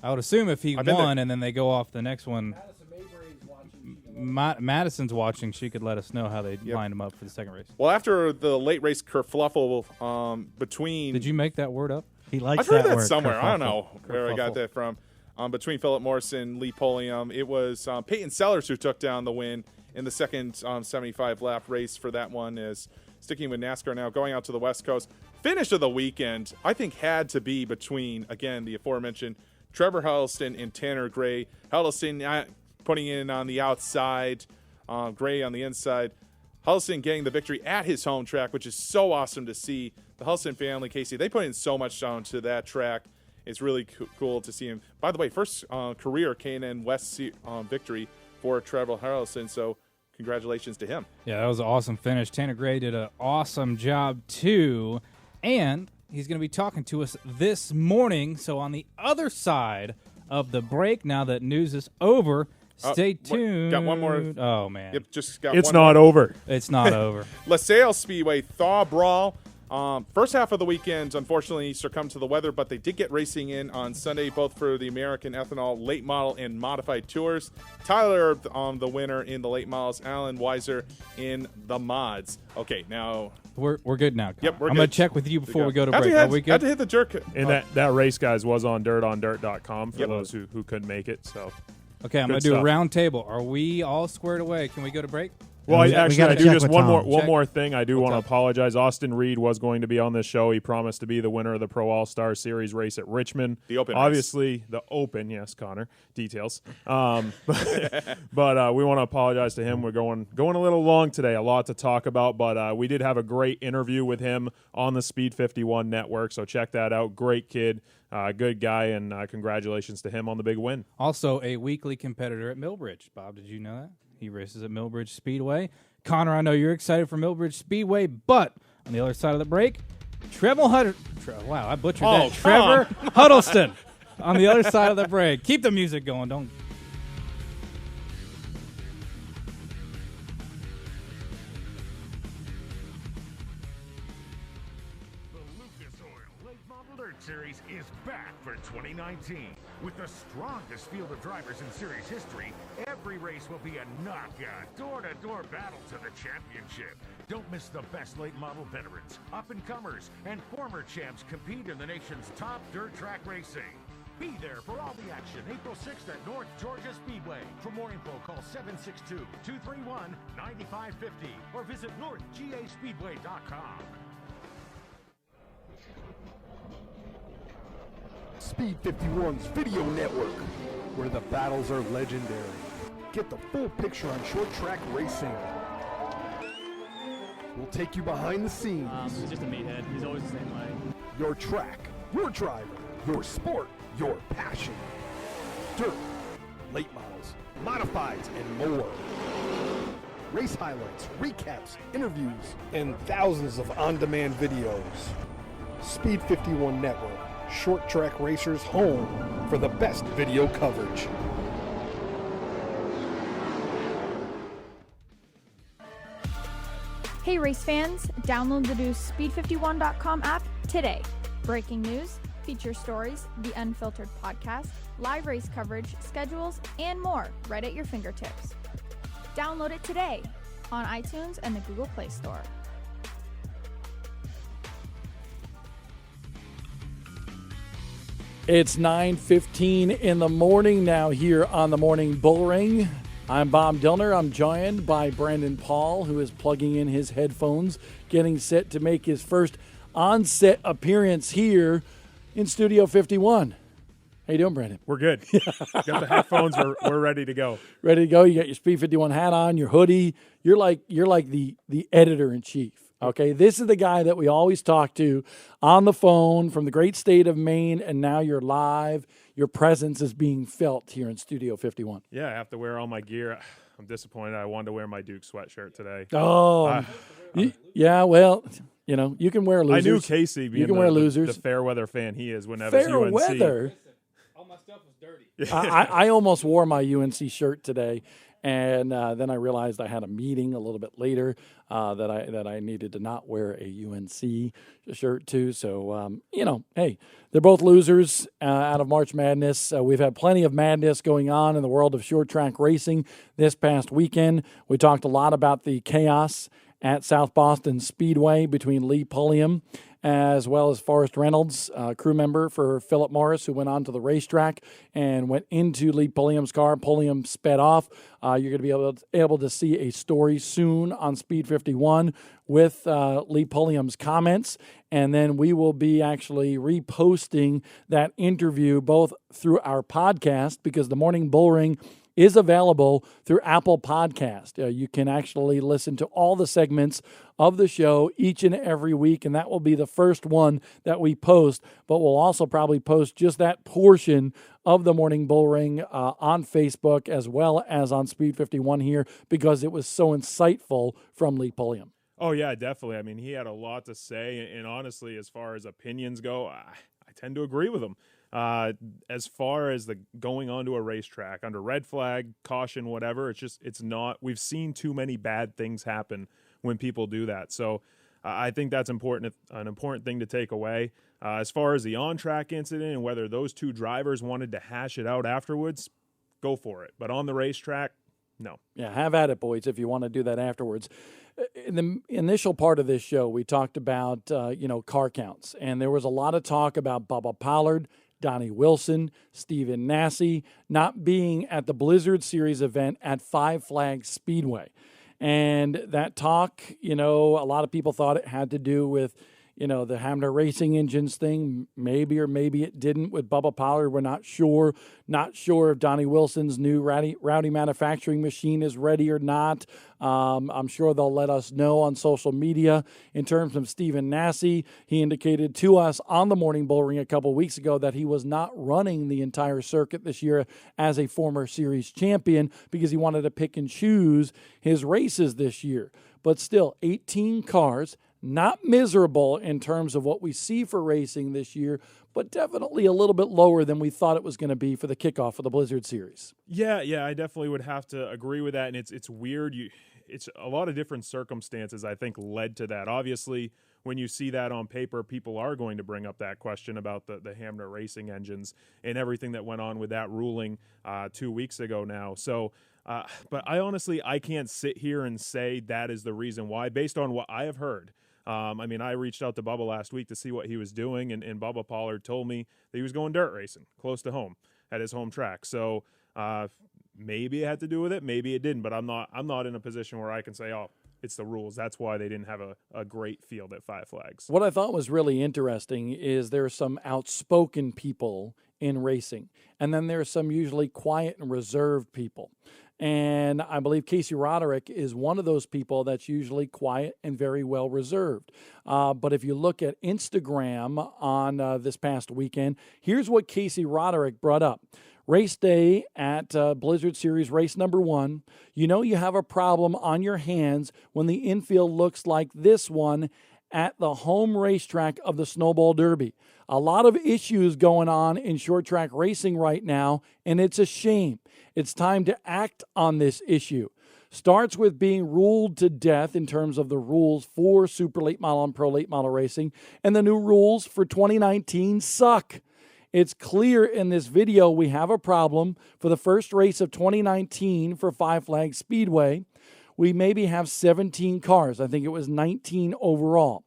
[SPEAKER 2] I would assume if he
[SPEAKER 5] I've been
[SPEAKER 2] won
[SPEAKER 5] there.
[SPEAKER 2] and then they go off the next one. Madison's watching. She could let us know how they lined him up for the second race.
[SPEAKER 5] Well, after the late race kerfluffle between.
[SPEAKER 2] Did you make that word up?
[SPEAKER 4] He likes
[SPEAKER 5] I've heard
[SPEAKER 4] that
[SPEAKER 5] that
[SPEAKER 4] word,
[SPEAKER 5] somewhere. I don't
[SPEAKER 4] kerfuffle.
[SPEAKER 5] know where I got that from. Between Philip Morris and Lee Pulliam, it was Peyton Sellers who took down the win in the second 75-lap race for that one. Is sticking with NASCAR now, going out to the West Coast. Finish of the weekend, I think, had to be between, again, the aforementioned Trevor Huddleston and Tanner Gray. Huddleston putting in on the outside, Gray on the inside. Huddleston getting the victory at his home track, which is so awesome to see. The Huddleston family, Casey, they put in so much to that track. It's really cool to see him. By the way, first career K&N West victory for Trevor Huddleston, so congratulations to him.
[SPEAKER 2] Yeah, that was an awesome finish. Tanner Gray did an awesome job, too. And he's going to be talking to us this morning. So on the other side of the break, now that news is over, stay tuned.
[SPEAKER 5] Got one more.
[SPEAKER 2] Oh, man.
[SPEAKER 5] Yep, just got
[SPEAKER 3] It's
[SPEAKER 5] one
[SPEAKER 3] not
[SPEAKER 5] more.
[SPEAKER 3] over.
[SPEAKER 2] It's not over.
[SPEAKER 5] LaSalle Speedway Thaw Brawl. First half of the weekend, unfortunately, succumbed to the weather, but they did get racing in on Sunday, both for the American Ethanol Late Model and Modified Tours. Tyler, the winner in the Late Models. Alan Weiser in the Mods. Okay, now
[SPEAKER 2] We're good now.
[SPEAKER 5] Yep, we're
[SPEAKER 2] I'm going
[SPEAKER 5] good.
[SPEAKER 2] to check with you before we go to
[SPEAKER 5] Had
[SPEAKER 2] break.
[SPEAKER 5] to
[SPEAKER 2] Are
[SPEAKER 5] hit-
[SPEAKER 2] we
[SPEAKER 5] had
[SPEAKER 2] good?
[SPEAKER 5] to hit the jerk.
[SPEAKER 3] And that race, guys, was on dirtondirt.com for
[SPEAKER 5] Yep.
[SPEAKER 3] those who couldn't make it. So
[SPEAKER 2] Okay, I'm
[SPEAKER 3] Good
[SPEAKER 2] going to do a
[SPEAKER 3] stuff.
[SPEAKER 2] round table. Are we all squared away? Can we go to break?
[SPEAKER 3] Well,
[SPEAKER 4] We
[SPEAKER 3] actually,
[SPEAKER 4] gotta
[SPEAKER 3] I do
[SPEAKER 4] check
[SPEAKER 3] just
[SPEAKER 4] with
[SPEAKER 3] one
[SPEAKER 4] Tom.
[SPEAKER 3] more
[SPEAKER 2] Check.
[SPEAKER 3] thing. I do
[SPEAKER 2] What's
[SPEAKER 3] want to
[SPEAKER 2] up?
[SPEAKER 3] apologize. Austin Reed was going to be on this show. He promised to be the winner of the Pro All Star Series race at Richmond.
[SPEAKER 5] The Open race.
[SPEAKER 3] obviously the Open. Yes, Connor. Details. But we want to apologize to him. We're going a little long today. A lot to talk about, but we did have a great interview with him on the Speed 51 network. So check that out. Great kid, good guy, and congratulations to him on the big win.
[SPEAKER 2] Also, a weekly competitor at Millbridge. Bob, did you know that? He races at Millbridge Speedway. Connor, I know you're excited for Millbridge Speedway, but on the other side of the break, wow, I butchered that. Trevor Huddleston on the other side of the break. Keep the music going. Don't.
[SPEAKER 12] The Lucas Oil Late Model Dirt Series is back for 2019. With the strongest field of drivers in series history, every race will be a knockout, door-to-door battle to the championship. Don't miss the best late model veterans, up-and-comers, and former champs compete in the nation's top dirt track racing. Be there for all the action April 6th at North Georgia Speedway. For more info, call 762-231-9550 or visit northgaspeedway.com.
[SPEAKER 9] Speed 51's video network, where the battles are legendary. Get the full picture on short track racing. We'll take you behind the scenes.
[SPEAKER 11] He's just a meathead. He's always the same way.
[SPEAKER 9] Your track, your driver, your sport, your passion. Dirt, late models, modifieds, and more. Race highlights, recaps, interviews, and thousands of on-demand videos. Speed 51 Network, short track racers' home for the best video coverage.
[SPEAKER 7] Hey race fans, download the new Speed51.com app today. Breaking news, feature stories, the Unfiltered podcast, live race coverage, schedules, and more right at your fingertips. Download it today on iTunes and the Google Play Store.
[SPEAKER 1] It's 9:15 in the morning now here on the Morning Bullring. I'm Bob Dillner. I'm joined by Brandon Paul, who is plugging in his headphones, getting set to make his first on-set appearance here in Studio 51. How you doing, Brandon?
[SPEAKER 3] We're good. Got the headphones. We're ready to go.
[SPEAKER 1] Ready to go. You got your Speed 51 hat on, your hoodie. You're like the editor-in-chief. Okay, this is the guy that we always talk to on the phone from the great state of Maine, and now you're live. Your presence is being felt here in Studio 51.
[SPEAKER 3] Yeah, I have to wear all my gear. I'm disappointed. I wanted to wear my Duke sweatshirt today.
[SPEAKER 1] Oh, yeah. Well, you can wear losers.
[SPEAKER 3] I knew Casey being the fair weather fan he is whenever it's UNC.
[SPEAKER 1] Fair weather.
[SPEAKER 2] All my stuff was dirty.
[SPEAKER 1] I almost wore my UNC shirt today. And then I realized I had a meeting a little bit later that I needed to not wear a UNC shirt too. So, hey, they're both losers out of March Madness. We've had plenty of madness going on in the world of short track racing this past weekend. We talked a lot about the chaos at South Boston Speedway between Lee Pulliam as well as Forrest Reynolds, crew member for Philip Morris, who went on to the racetrack and went into Lee Pulliam's car. Pulliam sped off. You're going to be able to see a story soon on Speed 51 with Lee Pulliam's comments, and then we will be actually reposting that interview both through our podcast, because the Morning Bullring is available through Apple Podcast. You can actually listen to all the segments of the show each and every week, and that will be the first one that we post. But we'll also probably post just that portion of the Morning Bullring on Facebook as well as on Speed 51 here, because it was so insightful from Lee Pulliam.
[SPEAKER 3] Oh, yeah, definitely. I mean, he had a lot to say, and honestly, as far as opinions go, I tend to agree with him. As far as the going onto a racetrack under red flag, caution, whatever, it's not. We've seen too many bad things happen when people do that. So I think that's an important thing to take away. As far as the on-track incident and whether those two drivers wanted to hash it out afterwards, go for it. But on the racetrack, no.
[SPEAKER 1] Yeah, have at it, boys, if you want to do that afterwards. In the initial part of this show, we talked about, car counts. And there was a lot of talk about Bubba Pollard, Donnie Wilson, Stephen Nasse not being at the Blizzard Series event at Five Flags Speedway. And that talk, a lot of people thought it had to do with, the Hamner Racing Engines thing, maybe or maybe it didn't with Bubba Pollard. We're not sure. Not sure if Donnie Wilson's new Rowdy manufacturing machine is ready or not. I'm sure they'll let us know on social media. In terms of Stephen Nasse, he indicated to us on the Morning Bullring a couple weeks ago that he was not running the entire circuit this year as a former series champion because he wanted to pick and choose his races this year. But still, 18 cars, not miserable in terms of what we see for racing this year, but definitely a little bit lower than we thought it was going to be for the kickoff of the Blizzard Series.
[SPEAKER 3] Yeah, I definitely would have to agree with that, and it's weird. It's a lot of different circumstances, I think, led to that. Obviously, when you see that on paper, people are going to bring up that question about the Hamner Racing Engines and everything that went on with that ruling 2 weeks ago now. So, but I can't sit here and say that is the reason why, based on what I have heard. I reached out to Bubba last week to see what he was doing, and Bubba Pollard told me that he was going dirt racing close to home at his home track. So maybe it had to do with it, maybe it didn't, but I'm not in a position where I can say, oh, it's the rules. That's why they didn't have a great field at Five Flags.
[SPEAKER 1] What I thought was really interesting is there are some outspoken people in racing, and then there are some usually quiet and reserved people. And I believe Casey Roderick is one of those people that's usually quiet and very well reserved. But if you look at Instagram on this past weekend, here's what Casey Roderick brought up. Race day at Blizzard Series race number 1. You have a problem on your hands when the infield looks like this one at the home racetrack of the Snowball Derby. A lot of issues going on in short track racing right now, and it's a shame. It's time to act on this issue. Starts with being ruled to death in terms of the rules for super late model and pro late model racing, and the new rules for 2019 suck. It's clear in this video we have a problem for the first race of 2019 for Five Flags Speedway. We maybe have 17 cars. I think it was 19 overall.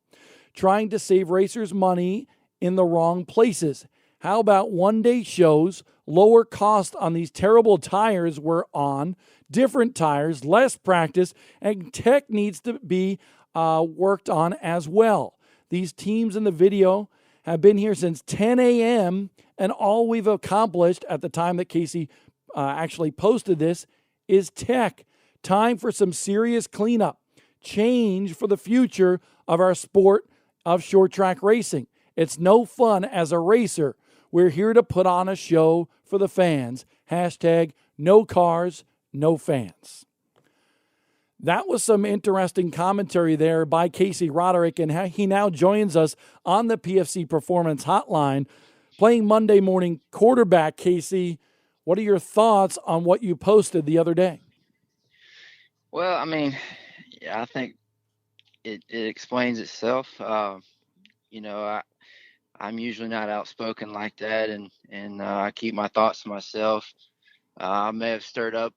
[SPEAKER 1] Trying to save racers money in the wrong places. How about one-day shows, lower cost on these terrible tires we're on, different tires, less practice, and tech needs to be worked on as well. These teams in the video have been here since 10 a.m., and all we've accomplished at the time that Casey actually posted this is tech. Time for some serious cleanup. Change for the future of our sport of short track racing. It's no fun as a racer. We're here to put on a show for the fans. Hashtag no cars, no fans. That was some interesting commentary there by Casey Roderick, and he now joins us on the PFC Performance Hotline, playing Monday morning quarterback. Casey, what are your thoughts on what you posted the other day?
[SPEAKER 15] Well, I mean, yeah, I think it explains itself. I'm usually not outspoken like that, and I keep my thoughts to myself. I may have stirred up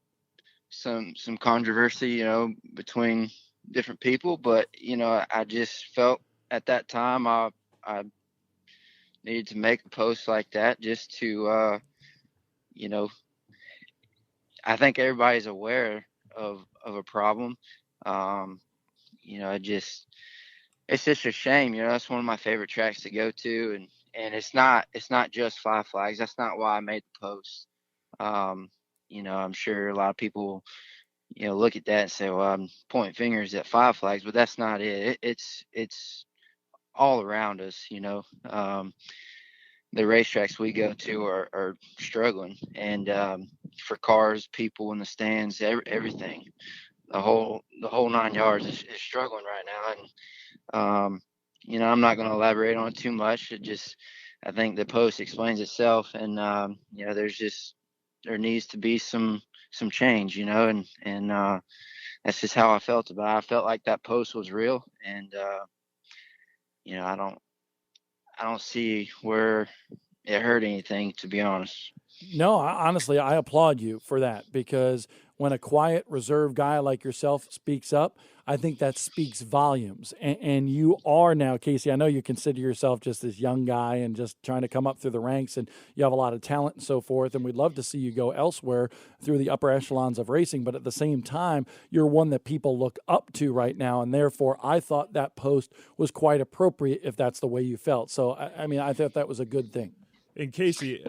[SPEAKER 15] some controversy, between different people, but I just felt at that time I needed to make a post like that just to, I think everybody's aware of a problem. It's just a shame, that's one of my favorite tracks to go to, and it's not just Five Flags. That's not why I made the post. I'm sure a lot of people, look at that and say, well, I'm pointing fingers at Five Flags, but that's not it. It's all around us, the racetracks we go to are struggling, and for cars, people in the stands, everything, the whole 9 yards is struggling right now. And I'm not going to elaborate on it too much. I think the post explains itself, and there needs to be some change, and that's just how I felt about it. I felt like that post was real, and I don't see where it hurt anything, to be honest.
[SPEAKER 1] No, honestly, I applaud you for that, because when a quiet, reserved guy like yourself speaks up, I think that speaks volumes. And you are now, Casey, I know you consider yourself just this young guy and just trying to come up through the ranks, and you have a lot of talent and so forth, and we'd love to see you go elsewhere through the upper echelons of racing. But at the same time, you're one that people look up to right now, and therefore I thought that post was quite appropriate if that's the way you felt. So, I thought that was a good thing.
[SPEAKER 3] And Casey,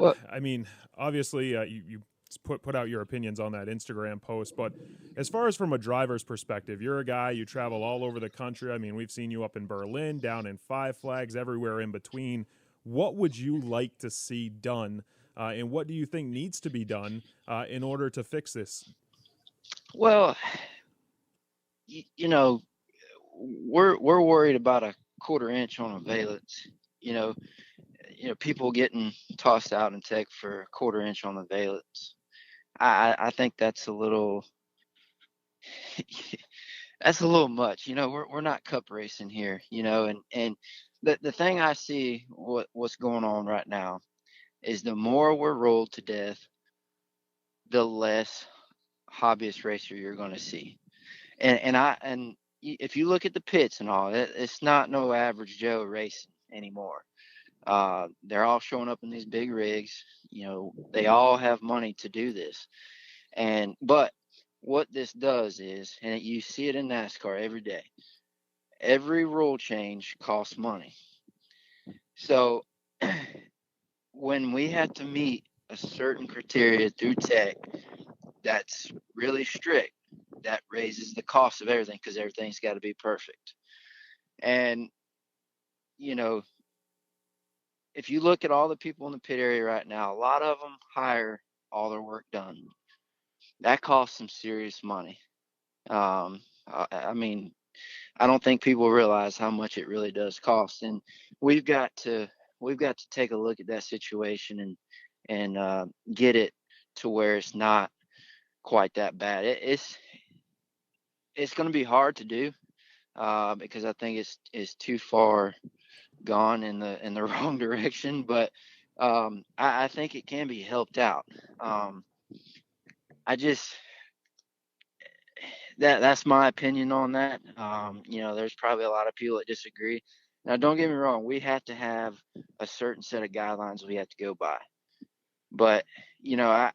[SPEAKER 3] obviously you put out your opinions on that Instagram post, but as far as from a driver's perspective, you're a guy, you travel all over the country. I mean, we've seen you up in Berlin, down in Five Flags, everywhere in between. What would you like to see done, and what do you think needs to be done in order to fix this?
[SPEAKER 15] Well, we're worried about a quarter inch on a valence. People getting tossed out in tech for a quarter inch on the valence. I think that's a little much. We're not cup racing here, and the thing I see what's going on right now is the more we're rolled to death, the less hobbyist racer you're going to see. And if you look at the pits and all, it's not no average Joe racing anymore. They're all showing up in these big rigs. They all have money to do this. But what this does is, and you see it in NASCAR every day, every rule change costs money. So when we have to meet a certain criteria through tech that's really strict, that raises the cost of everything, because everything's got to be perfect. And, if you look at all the people in the pit area right now, a lot of them hire all their work done. That costs some serious money. I don't think people realize how much it really does cost, and we've got to take a look at that situation and get it to where it's not quite that bad. it's going to be hard to do because I think it's too far gone in the wrong direction. But I think it can be helped out. I just that's my opinion on that. There's probably a lot of people that disagree. Now, don't get me wrong, we have to have a certain set of guidelines we have to go by. But I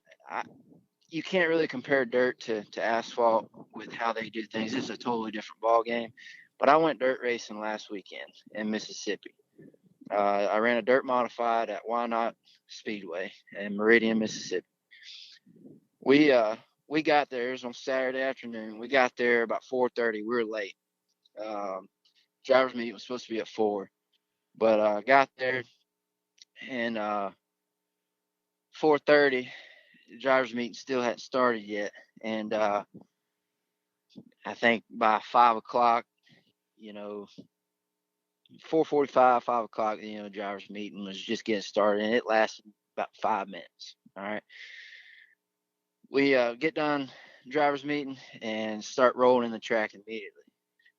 [SPEAKER 15] you can't really compare dirt to asphalt with how they do things. It's a totally different ball game. But I went dirt racing last weekend in Mississippi. I ran a dirt modified at Why Not Speedway in Meridian, Mississippi. We got there. It was on Saturday afternoon. We got there about 4:30. We were late. Driver's meeting was supposed to be at 4, but got there and 4:30. The driver's meeting still hadn't started yet, and I think by 5 o'clock, 4:45, 5 o'clock, driver's meeting was just getting started, and it lasted about 5 minutes. All right. We get done driver's meeting and start rolling the track immediately.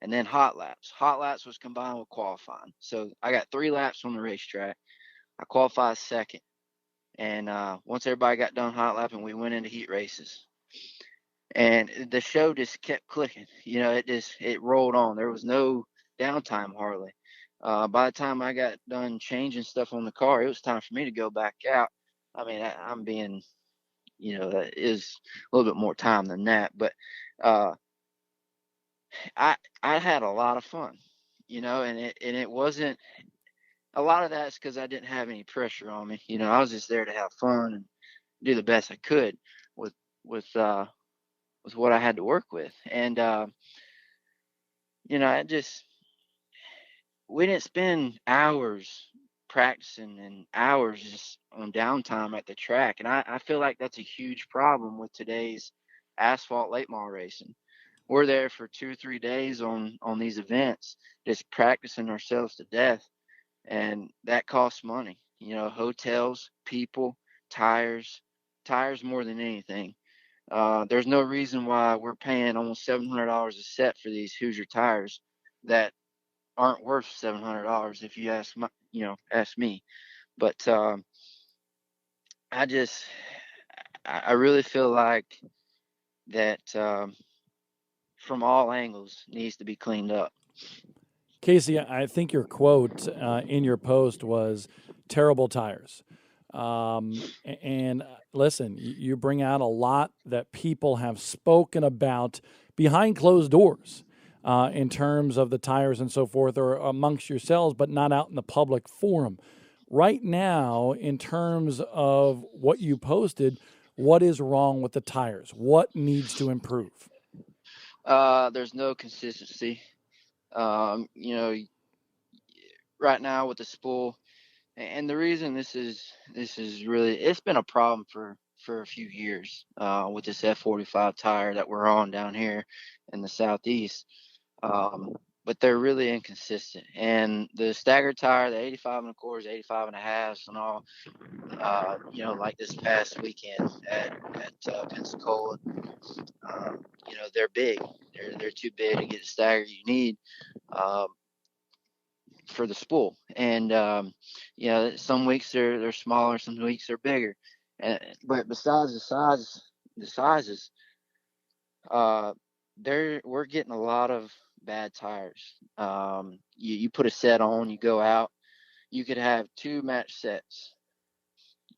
[SPEAKER 15] And then hot laps. Hot laps was combined with qualifying. So I got 3 laps on the racetrack. I qualified second. And once everybody got done hot lapping, we went into heat races. And the show just kept clicking. It rolled on. There was no downtime hardly. By the time I got done changing stuff on the car, it was time for me to go back out. I mean, I'm being, that is a little bit more time than that. But I had a lot of fun, and it wasn't a lot of that's because I didn't have any pressure on me. I was just there to have fun and do the best I could with what I had to work with. And we didn't spend hours practicing and hours just on downtime at the track. And I feel like that's a huge problem with today's asphalt late model racing. We're there for 2 or 3 days on these events, just practicing ourselves to death. And that costs money, hotels, people, tires more than anything. There's no reason why we're paying almost $700 a set for these Hoosier tires that aren't worth $700 if you ask me. But I really feel like that from all angles needs to be cleaned up.
[SPEAKER 1] Casey, I think your quote in your post was terrible tires. And listen, you bring out a lot that people have spoken about behind closed doors in terms of the tires and so forth, or amongst yourselves, but not out in the public forum. Right now, in terms of what you posted, what is wrong with the tires? What needs to improve?
[SPEAKER 15] There's no consistency. Right now with the spool, and the reason this is really, it's been a problem for a few years with this F45 tire that we're on down here in the Southeast. But they're really inconsistent. And the staggered tire, the 85 and a quarters, 85 and a halves, and all, like this past weekend at Pensacola, they're big. They're too big to get the stagger you need for the spool. And some weeks they're smaller, some weeks they're bigger. But besides the sizes, we're getting a lot of bad tires. You put a set on, you go out, you could have 2 match sets.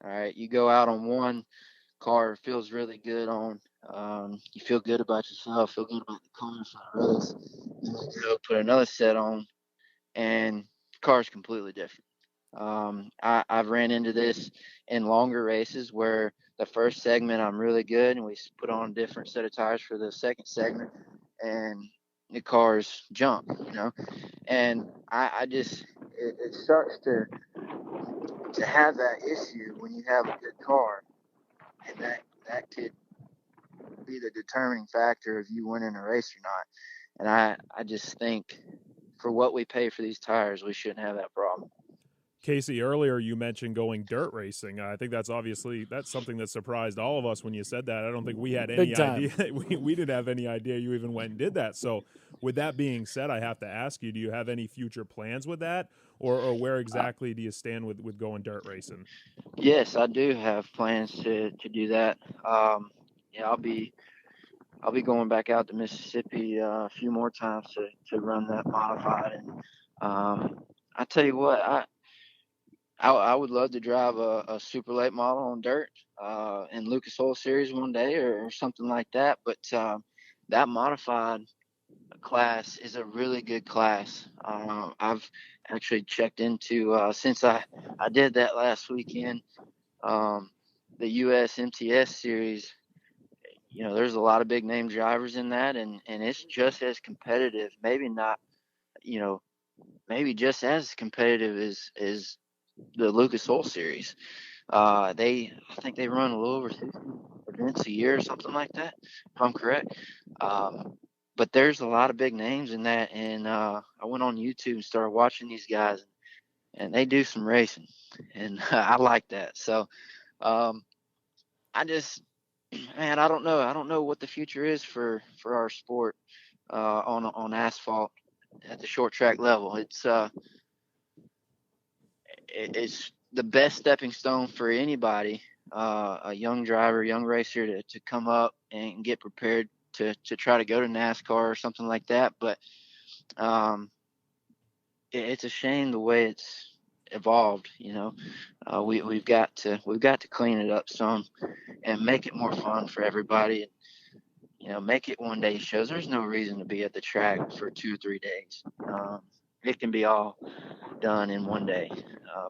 [SPEAKER 15] All right, you go out on one, car feels really good on. You feel good about yourself, feel good about the car for the race. You go put another set on, and the car's completely different. I've ran into this in longer races where the first segment I'm really good, and we put on a different set of tires for the second segment, and the cars jump, and I just it starts to have that issue when you have a good car, and that could be the determining factor of you winning a race or not. And I just think for what we pay for these tires, we shouldn't have that problem.
[SPEAKER 3] Casey, earlier you mentioned going dirt racing. I think that's something that surprised all of us when you said that. I don't think we had any
[SPEAKER 1] Big time.
[SPEAKER 3] idea. We didn't have any idea you even went and did that. So with that being said, I have to ask you, do you have any future plans with that, or where exactly do you stand with going dirt racing?
[SPEAKER 15] Yes, I do have plans to do that. Yeah, I'll be going back out to Mississippi a few more times to run that modified. And I tell you what, I would love to drive a super late model on dirt in Lucas Oil Series one day or something like that. But that modified class is a really good class. I've actually checked into since I did that last weekend. The US MTS series, you know, there's a lot of big name drivers in that, and it's just as competitive. Maybe not, you know, maybe just as competitive as the Lucas Oil Series. I think they run a little over 60 events a year or something like that, if I'm correct. But there's a lot of big names in that, and I went on YouTube and started watching these guys, and they do some racing, and I like that. So I just, man, I don't know. I don't know what the future is for our sport on asphalt at the short track level. It's the best stepping stone for anybody, a young driver, young racer, to come up and get prepared to try to go to NASCAR or something like that. But it's a shame the way it's evolved. You know, we've got to clean it up some and make it more fun for everybody. And, you know, make it one day shows. There's no reason to be at the track for 2 or 3 days. It can be all done in one day.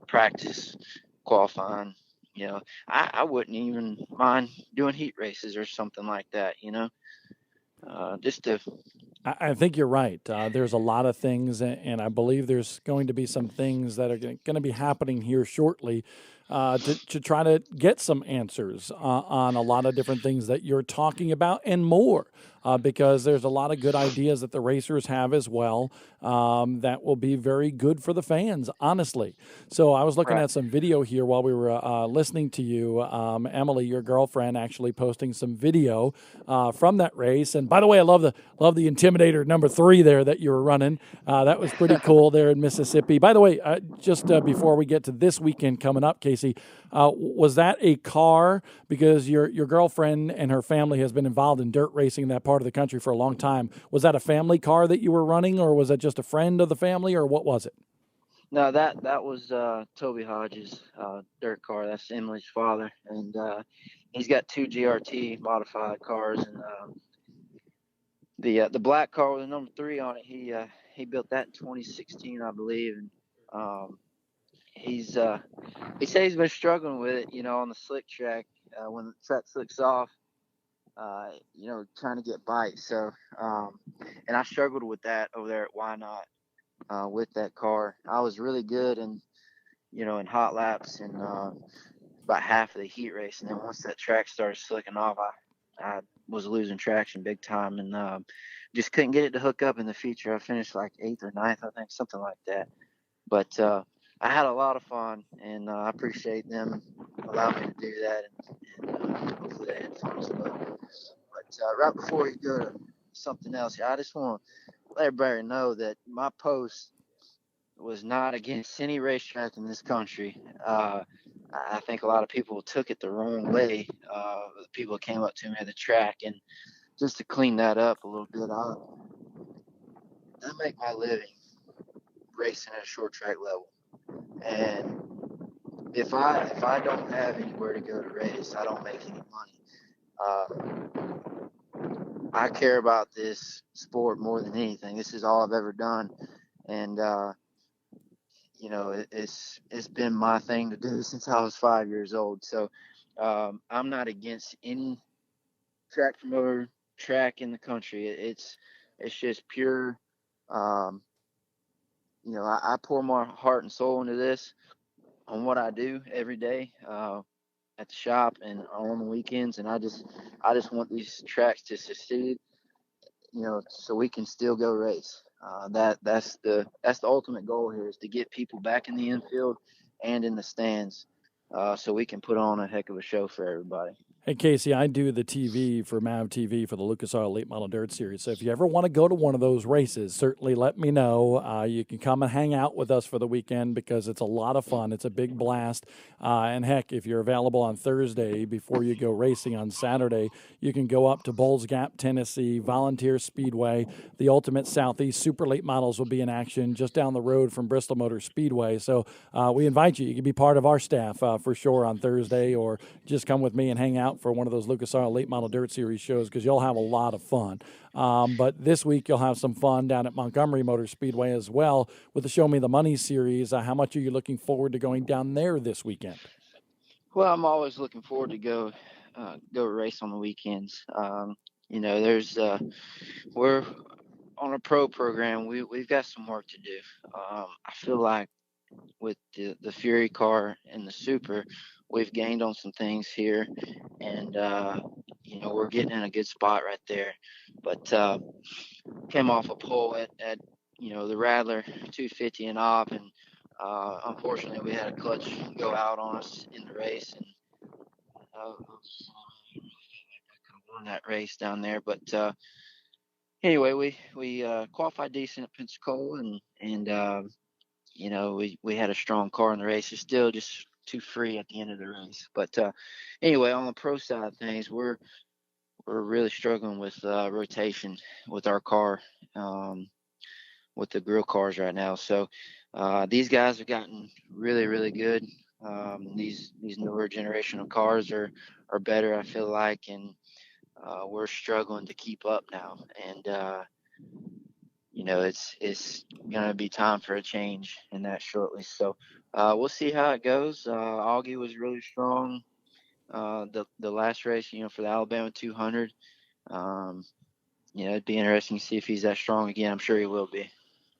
[SPEAKER 15] Practice, qualifying. You know, I wouldn't even mind doing heat races or something like that. You know, just to.
[SPEAKER 1] I think you're right. There's a lot of things, and I believe there's going to be some things that are going to be happening here shortly to try to get some answers on a lot of different things that you're talking about and more, because there's a lot of good ideas that the racers have as well that will be very good for the fans, honestly. So I was looking at some video here while we were listening to you. Emily, your girlfriend, actually posting some video from that race. And by the way, I love the Intimidator number 3 there that you were running. That was pretty cool there in Mississippi. By the way, just before we get to this weekend coming up, Casey, was that a car? Because your girlfriend and her family has been involved in dirt racing in that part of the country for a long time. Was that a family car that you were running, or was it just a friend of the family, or what was it?
[SPEAKER 15] No, that was Toby Hodges' dirt car. That's Emily's father, and he's got 2 GRT modified cars, and the black car with the number 3 on it. He built that in 2016, I believe, and he said he's been struggling with it, you know, on the slick track when the track slicks off. You know, trying to get bites. So, and I struggled with that over there at Why Not with that car. I was really good in hot laps and about half of the heat race, and then once that track started slicking off, I was losing traction big time, and just couldn't get it to hook up in the feature. I finished like 8th or 9th, I think, something like that. But I had a lot of fun, and I appreciate them allowing me to do that, and hopefully they had fun as well. But right before we go to something else, I just want to let everybody know that my post was not against any racetrack in this country. I think a lot of people took it the wrong way. People came up to me at the track, and just to clean that up a little bit, I make my living racing at a short track level. And if I don't have anywhere to go to race, I don't make any money. I care about this sport more than anything. This is all I've ever done, and you know, it's been my thing to do since I was 5 years old. So I'm not against any track promoter track in the country. It's just pure. You know, I pour my heart and soul into this on what I do every day at the shop and on the weekends, and I just want these tracks to succeed, you know, so we can still go race. That's the ultimate goal here, is to get people back in the infield and in the stands, so we can put on a heck of a show for everybody.
[SPEAKER 1] Hey, Casey, I do the TV for MAV TV for the Lucas Oil Late Model Dirt Series. So if you ever want to go to one of those races, certainly let me know. You can come and hang out with us for the weekend because it's a lot of fun. It's a big blast. And heck, if you're available on Thursday before you go racing on Saturday, you can go up to Bulls Gap, Tennessee, Volunteer Speedway. The Ultimate Southeast Super Late Models will be in action just down the road from Bristol Motor Speedway. So we invite you. You can be part of our staff for sure on Thursday, or just come with me and hang out for one of those Lucas Oil Late Model Dirt Series shows because you'll have a lot of fun. But this week you'll have some fun down at Montgomery Motor Speedway as well with the Show Me the Money series. How much are you looking forward to going down there this weekend?
[SPEAKER 15] Well, I'm always looking forward to go race on the weekends. We're on a pro program. We've got some work to do. I feel like with the Fury car and the Super, we've gained on some things here, and we're getting in a good spot right there. But came off a pole at the Rattler 250 and op, and unfortunately we had a clutch go out on us in the race, and I could have won that race down there. But anyway, we qualified decent at Pensacola, and we had a strong car in the race. It's still just too free at the end of the race. But anyway, on the pro side of things, we're really struggling with rotation with our car, with the grill cars right now. So these guys have gotten really, really good. These newer generational cars are better, I feel like, and we're struggling to keep up now. And it's going to be time for a change in that shortly. So we'll see how it goes. Augie was really strong the last race, for the Alabama 200. It'd be interesting to see if he's that strong again. I'm sure he will be.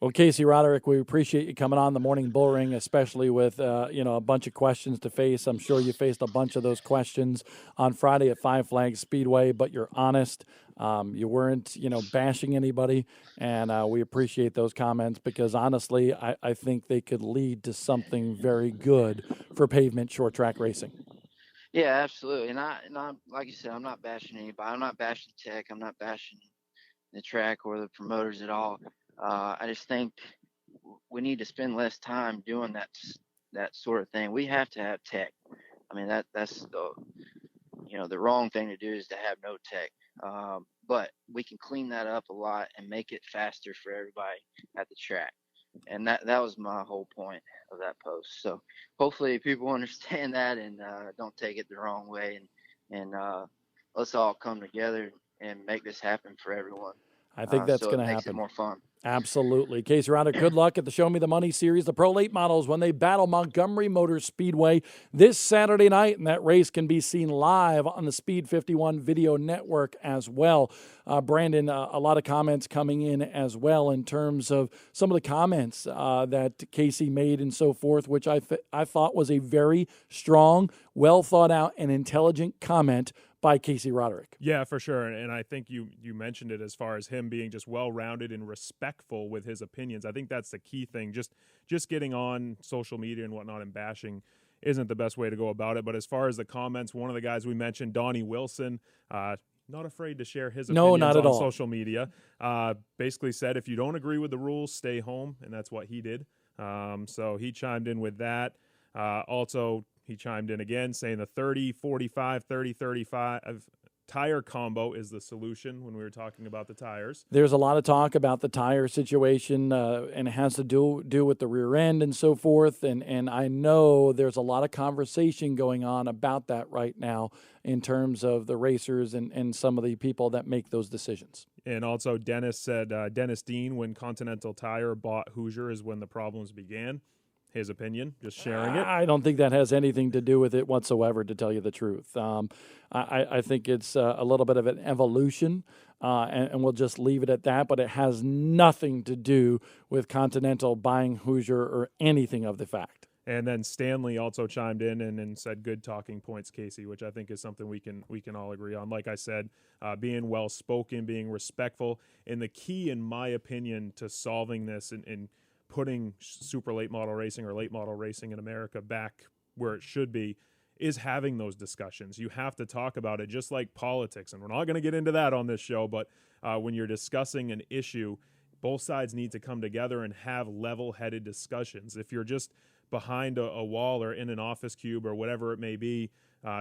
[SPEAKER 1] Well, Casey Roderick, we appreciate you coming on the Morning Bullring, especially with a bunch of questions to face. I'm sure you faced a bunch of those questions on Friday at Five Flags Speedway, but you're honest. You weren't, bashing anybody, and we appreciate those comments because honestly, I think they could lead to something very good for pavement short track racing.
[SPEAKER 15] Yeah, absolutely. And I'm like you said, I'm not bashing anybody. I'm not bashing tech. I'm not bashing the track or the promoters at all. I just think we need to spend less time doing that sort of thing. We have to have tech. I mean, that's the wrong thing to do is to have no tech. But we can clean that up a lot and make it faster for everybody at the track. And that was my whole point of that post. So hopefully people understand that and don't take it the wrong way. And let's all come together and make this happen for everyone.
[SPEAKER 1] I think that's
[SPEAKER 15] so
[SPEAKER 1] going to
[SPEAKER 15] it makes
[SPEAKER 1] happen.
[SPEAKER 15] it more fun.
[SPEAKER 1] Absolutely. Casey Roderick, good luck at the Show Me the Money series, the Pro Late Models, when they battle Montgomery Motor Speedway this Saturday night. And that race can be seen live on the Speed 51 video network as well. Brandon, a lot of comments coming in as well in terms of some of the comments that Casey made and so forth, which I thought was a very strong, well thought out, and intelligent comment by Casey Roderick.
[SPEAKER 3] Yeah, for sure. And I think you mentioned it as far as him being just well-rounded and respectful with his opinions. I think that's the key thing. Just getting on social media and whatnot and bashing isn't the best way to go about it. But as far as the comments, one of the guys we mentioned, Donnie Wilson, not afraid to share his opinions
[SPEAKER 1] not at
[SPEAKER 3] on
[SPEAKER 1] all.
[SPEAKER 3] social media, basically said, if you don't agree with the rules, stay home. And that's what he did. So he chimed in with that. Also, he chimed in again saying the 30-45, 30-35 tire combo is the solution when we were talking about the tires.
[SPEAKER 1] There's a lot of talk about the tire situation, and it has to do with the rear end and so forth. And I know there's a lot of conversation going on about that right now in terms of the racers and some of the people that make those decisions.
[SPEAKER 3] And also Dennis said, Dennis Dean, when Continental Tire bought Hoosier is when the problems began. His opinion, just sharing it.
[SPEAKER 1] I don't think that has anything to do with it whatsoever, to tell you the truth. I think it's a little bit of an evolution, and we'll just leave it at that, but it has nothing to do with Continental buying Hoosier or anything of the fact.
[SPEAKER 3] And then Stanley also chimed in and said, good talking points, Casey, which I think is something we can all agree on. Like I said, being well-spoken, being respectful, and the key, in my opinion, to solving this and putting super late model racing or late model racing in America back where it should be is having those discussions. You have to talk about it, just like politics. And we're not going to get into that on this show, but when you're discussing an issue, both sides need to come together and have level-headed discussions. If you're just behind a wall or in an office cube or whatever it may be,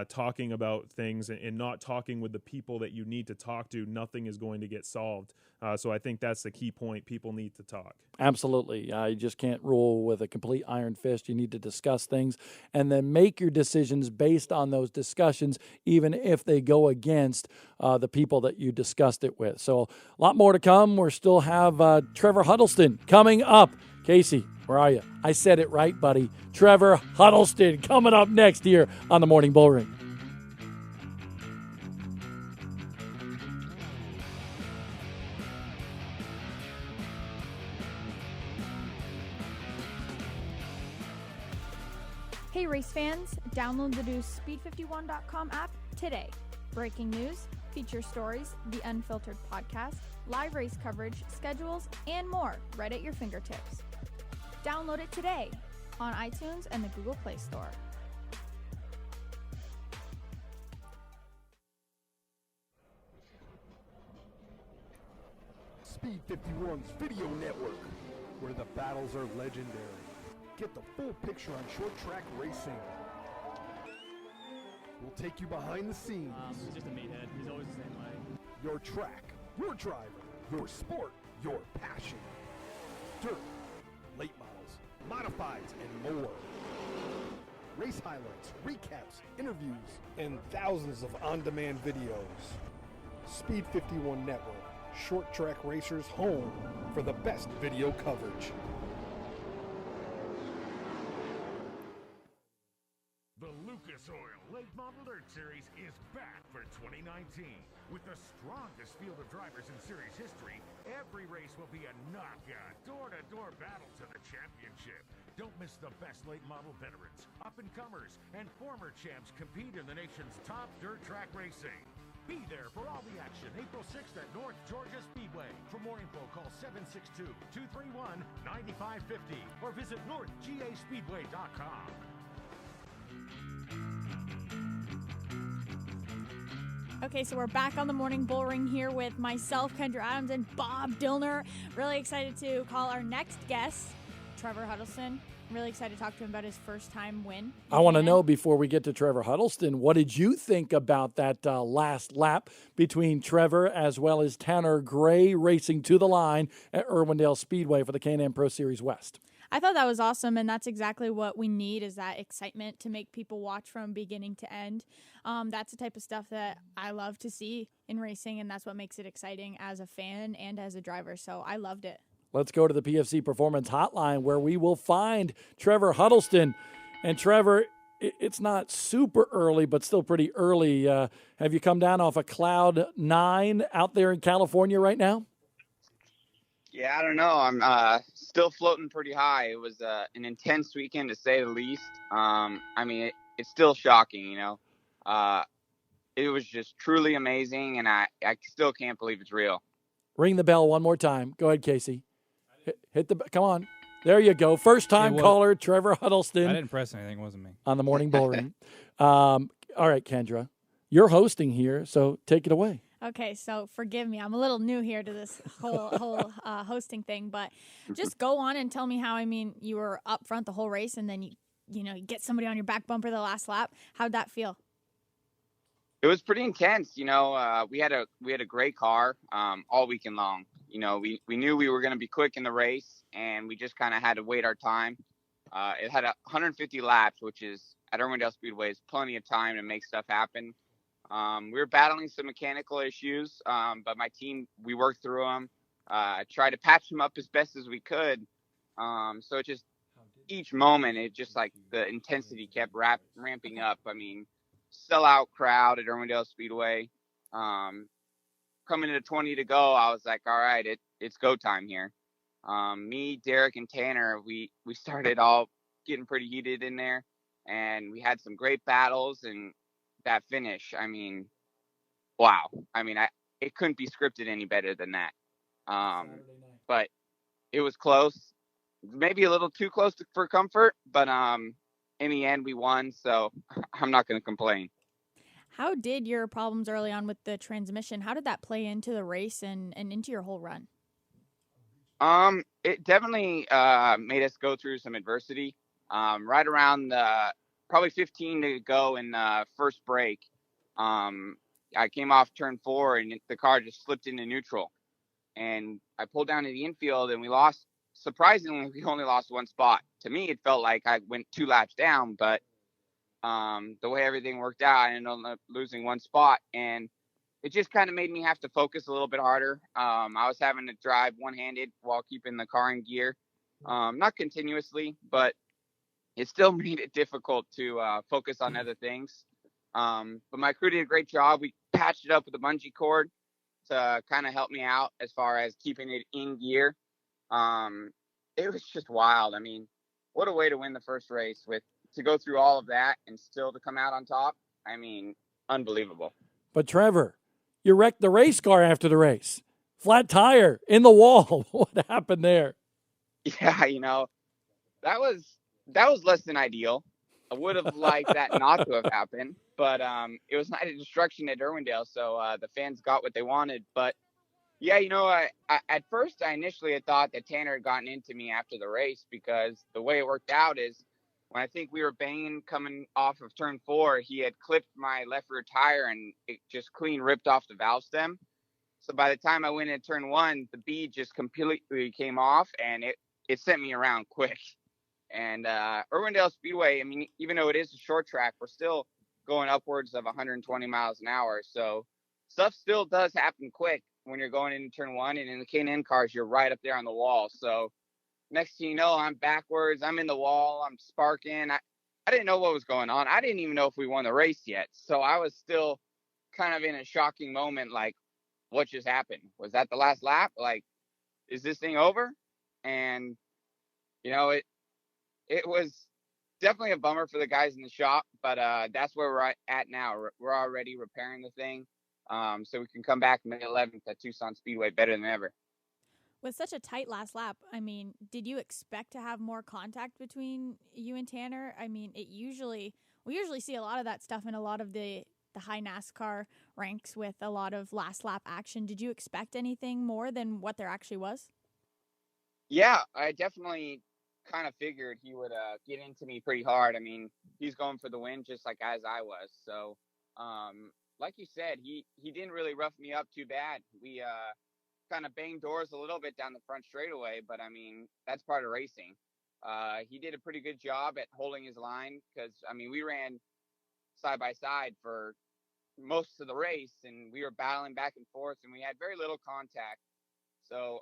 [SPEAKER 3] talking about things and not talking with the people that you need to talk to, nothing is going to get solved. So I think that's the key point. People need to talk.
[SPEAKER 1] Absolutely. You just can't rule with a complete iron fist. You need to discuss things and then make your decisions based on those discussions, even if they go against the people that you discussed it with. So a lot more to come. We still have Trevor Huddleston coming up. Casey, where are you? I said it right, buddy. Trevor Huddleston coming up next here on the Morning Bullring.
[SPEAKER 7] Hey race fans, download the new Speed51.com app today. Breaking news, feature stories, the Unfiltered podcast, live race coverage, schedules, and more right at your fingertips. Download it today on iTunes and the Google Play Store.
[SPEAKER 9] Speed 51's video network, where the battles are legendary. Get the full picture on short track racing. We'll take you behind the scenes.
[SPEAKER 11] He's just a meathead. He's always the same way.
[SPEAKER 9] Your track, your driver, your sport, your passion. Dirt, late models, modifieds, and more. Race highlights, recaps, interviews, and thousands of on-demand videos. Speed 51 Network, short track racers' home for the best video coverage.
[SPEAKER 12] The Lucas Oil Late Model Dirt Series is back for 2019. With the strongest field of drivers in series history, every race will be a knockout, door-to-door battle to the championship. Don't miss the best late model veterans, up-and-comers, and former champs compete in the nation's top dirt track racing. Be there for all the action April 6th at North Georgia Speedway. For more info, call 762-231-9550 or visit northgaspeedway.com.
[SPEAKER 7] Okay, so we're back on the Morning Bullring here with myself, Kendra Adams, and Bob Dillner. Really excited to call our next guest, Trevor Huddleston. I'm really excited to talk to him about his first-time win.
[SPEAKER 1] I want to know, before we get to Trevor Huddleston, what did you think about that last lap between Trevor as well as Tanner Gray racing to the line at Irwindale Speedway for the Can-Am Pro Series West?
[SPEAKER 7] I thought that was awesome, and that's exactly what we need, is that excitement to make people watch from beginning to end. That's the type of stuff that I love to see in racing, and that's what makes it exciting as a fan and as a driver, so I loved it.
[SPEAKER 1] Let's go to the PFC Performance Hotline where we will find Trevor Huddleston. And Trevor, it's not super early, but still pretty early. Have you come down off a cloud 9 out there in California right now?
[SPEAKER 16] Yeah, I don't know. I'm still floating pretty high. It was an intense weekend, to say the least. I mean, it's still shocking, you know. It was just truly amazing, and I still can't believe it's real.
[SPEAKER 1] Ring the bell one more time. Go ahead, Casey. Hit the come on. There you go. First time caller, Trevor Huddleston.
[SPEAKER 2] I didn't press anything. It wasn't me.
[SPEAKER 1] On the Morning Bullring. All right, Kendra. You're hosting here, so take it away.
[SPEAKER 7] Okay, so forgive me. I'm a little new here to this whole hosting thing, but just go on and tell me how. I mean, you were up front the whole race, and then you get somebody on your back bumper the last lap. How'd that feel?
[SPEAKER 16] It was pretty intense. You know, we had a great car all weekend long. You know, we knew we were going to be quick in the race, and we just kind of had to wait our time. It had 150 laps, which is at Irwindale Speedway is plenty of time to make stuff happen. We were battling some mechanical issues, but my team, we worked through them. Tried to patch them up as best as we could. So it just, each moment, it just like the intensity kept ramping up. I mean, sellout crowd at Irwindale Speedway. Coming into 20 to go, I was like, all right, it's go time here. Me, Derek, and Tanner, we started all getting pretty heated in there, and we had some great battles, and that finish, I mean, wow. I mean, it couldn't be scripted any better than that. But it was close. maybe a little too close for comfort, but in the end we won, so I'm not going to complain.
[SPEAKER 7] How did your problems early on with the transmission, how did that play into the race and into your whole run?
[SPEAKER 16] It definitely made us go through some adversity. Right around probably 15 to go in first break, I came off turn 4 and the car just slipped into neutral, and I pulled down to the infield and we lost. Surprisingly, we only lost one spot. To me, it felt like I went 2 laps down, but the way everything worked out, I ended up losing one spot, and it just kind of made me have to focus a little bit harder. I was having to drive one-handed while keeping the car in gear, not continuously, but it still made it difficult to focus on other things. But my crew did a great job. We patched it up with a bungee cord to kind of help me out as far as keeping it in gear. It was just wild. I mean, what a way to win the first race to go through all of that and still to come out on top. I mean, unbelievable.
[SPEAKER 1] But Trevor, you wrecked the race car after the race. Flat tire in the wall. What happened there?
[SPEAKER 16] Yeah, that was less than ideal. I would have liked that not to have happened, but it was Night of Destruction at Irwindale, so the fans got what they wanted. But yeah, I at first I initially had thought that Tanner had gotten into me after the race, because the way it worked out is when I think we were banging coming off of turn 4, he had clipped my left rear tire and it just clean ripped off the valve stem. So by the time I went in turn 1, the bead just completely came off and it sent me around quick. And Irwindale Speedway, I mean, even though it is a short track, we're still going upwards of 120 miles an hour. So stuff still does happen quick when you're going into turn 1. And in the K&N cars, you're right up there on the wall. So next thing you know, I'm backwards. I'm in the wall. I'm sparking. I didn't know what was going on. I didn't even know if we won the race yet. So I was still kind of in a shocking moment, like, what just happened? Was that the last lap? Like, is this thing over? And, it was definitely a bummer for the guys in the shop, but that's where we're at now. We're already repairing the thing, so we can come back May 11th at Tucson Speedway better than ever.
[SPEAKER 7] With such a tight last lap, I mean, did you expect to have more contact between you and Tanner? I mean, we usually see a lot of that stuff in a lot of the high NASCAR ranks with a lot of last lap action. Did you expect anything more than what there actually was?
[SPEAKER 16] Yeah, I definitely kind of figured he would get into me pretty hard. I mean, he's going for the win just like as I was. So, like you said, he didn't really rough me up too bad. We kind of banged doors a little bit down the front straightaway, but I mean, that's part of racing. He did a pretty good job at holding his line because, I mean, we ran side by side for most of the race and we were battling back and forth and we had very little contact. So,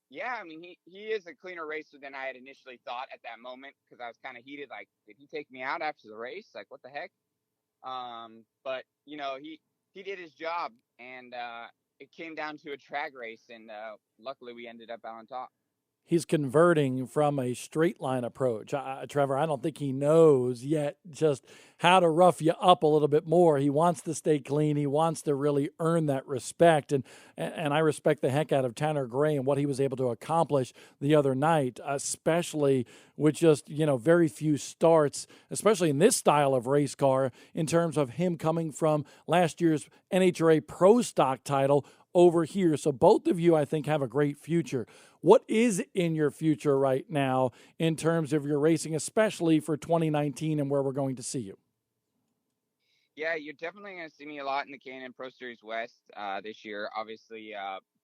[SPEAKER 16] yeah, I mean, he is a cleaner racer than I had initially thought at that moment because I was kind of heated. Like, did he take me out after the race? Like, what the heck? But, he did his job and it came down to a drag race and luckily we ended up out on top.
[SPEAKER 1] He's converting from a straight line approach. Trevor, I don't think he knows yet just how to rough you up a little bit more. He wants to stay clean. He wants to really earn that respect. And I respect the heck out of Tanner Gray and what he was able to accomplish the other night, especially with just, very few starts, especially in this style of race car, in terms of him coming from last year's NHRA Pro Stock title over here. So both of you, I think, have a great future. What is in your future right now in terms of your racing, especially for 2019 and where we're going to see you?
[SPEAKER 16] Yeah, you're definitely going to see me a lot in the K&N Pro Series West this year. Obviously,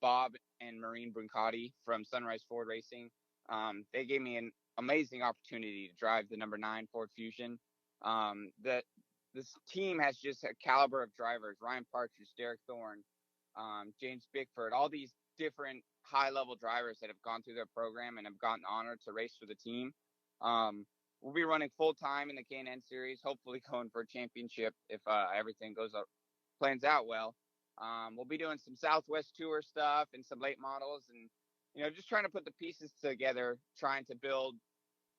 [SPEAKER 16] Bob and Maureen Brancati from Sunrise Ford Racing, they gave me an amazing opportunity to drive the number 9 Ford Fusion. This team has just a caliber of drivers: Ryan Partridge, Derek Thorne, James Bickford, all these different high-level drivers that have gone through their program and have gotten honored to race for the team. We'll be running full-time in the K&N Series, hopefully going for a championship if everything plans out well. We'll be doing some Southwest Tour stuff and some late models and, just trying to put the pieces together, trying to build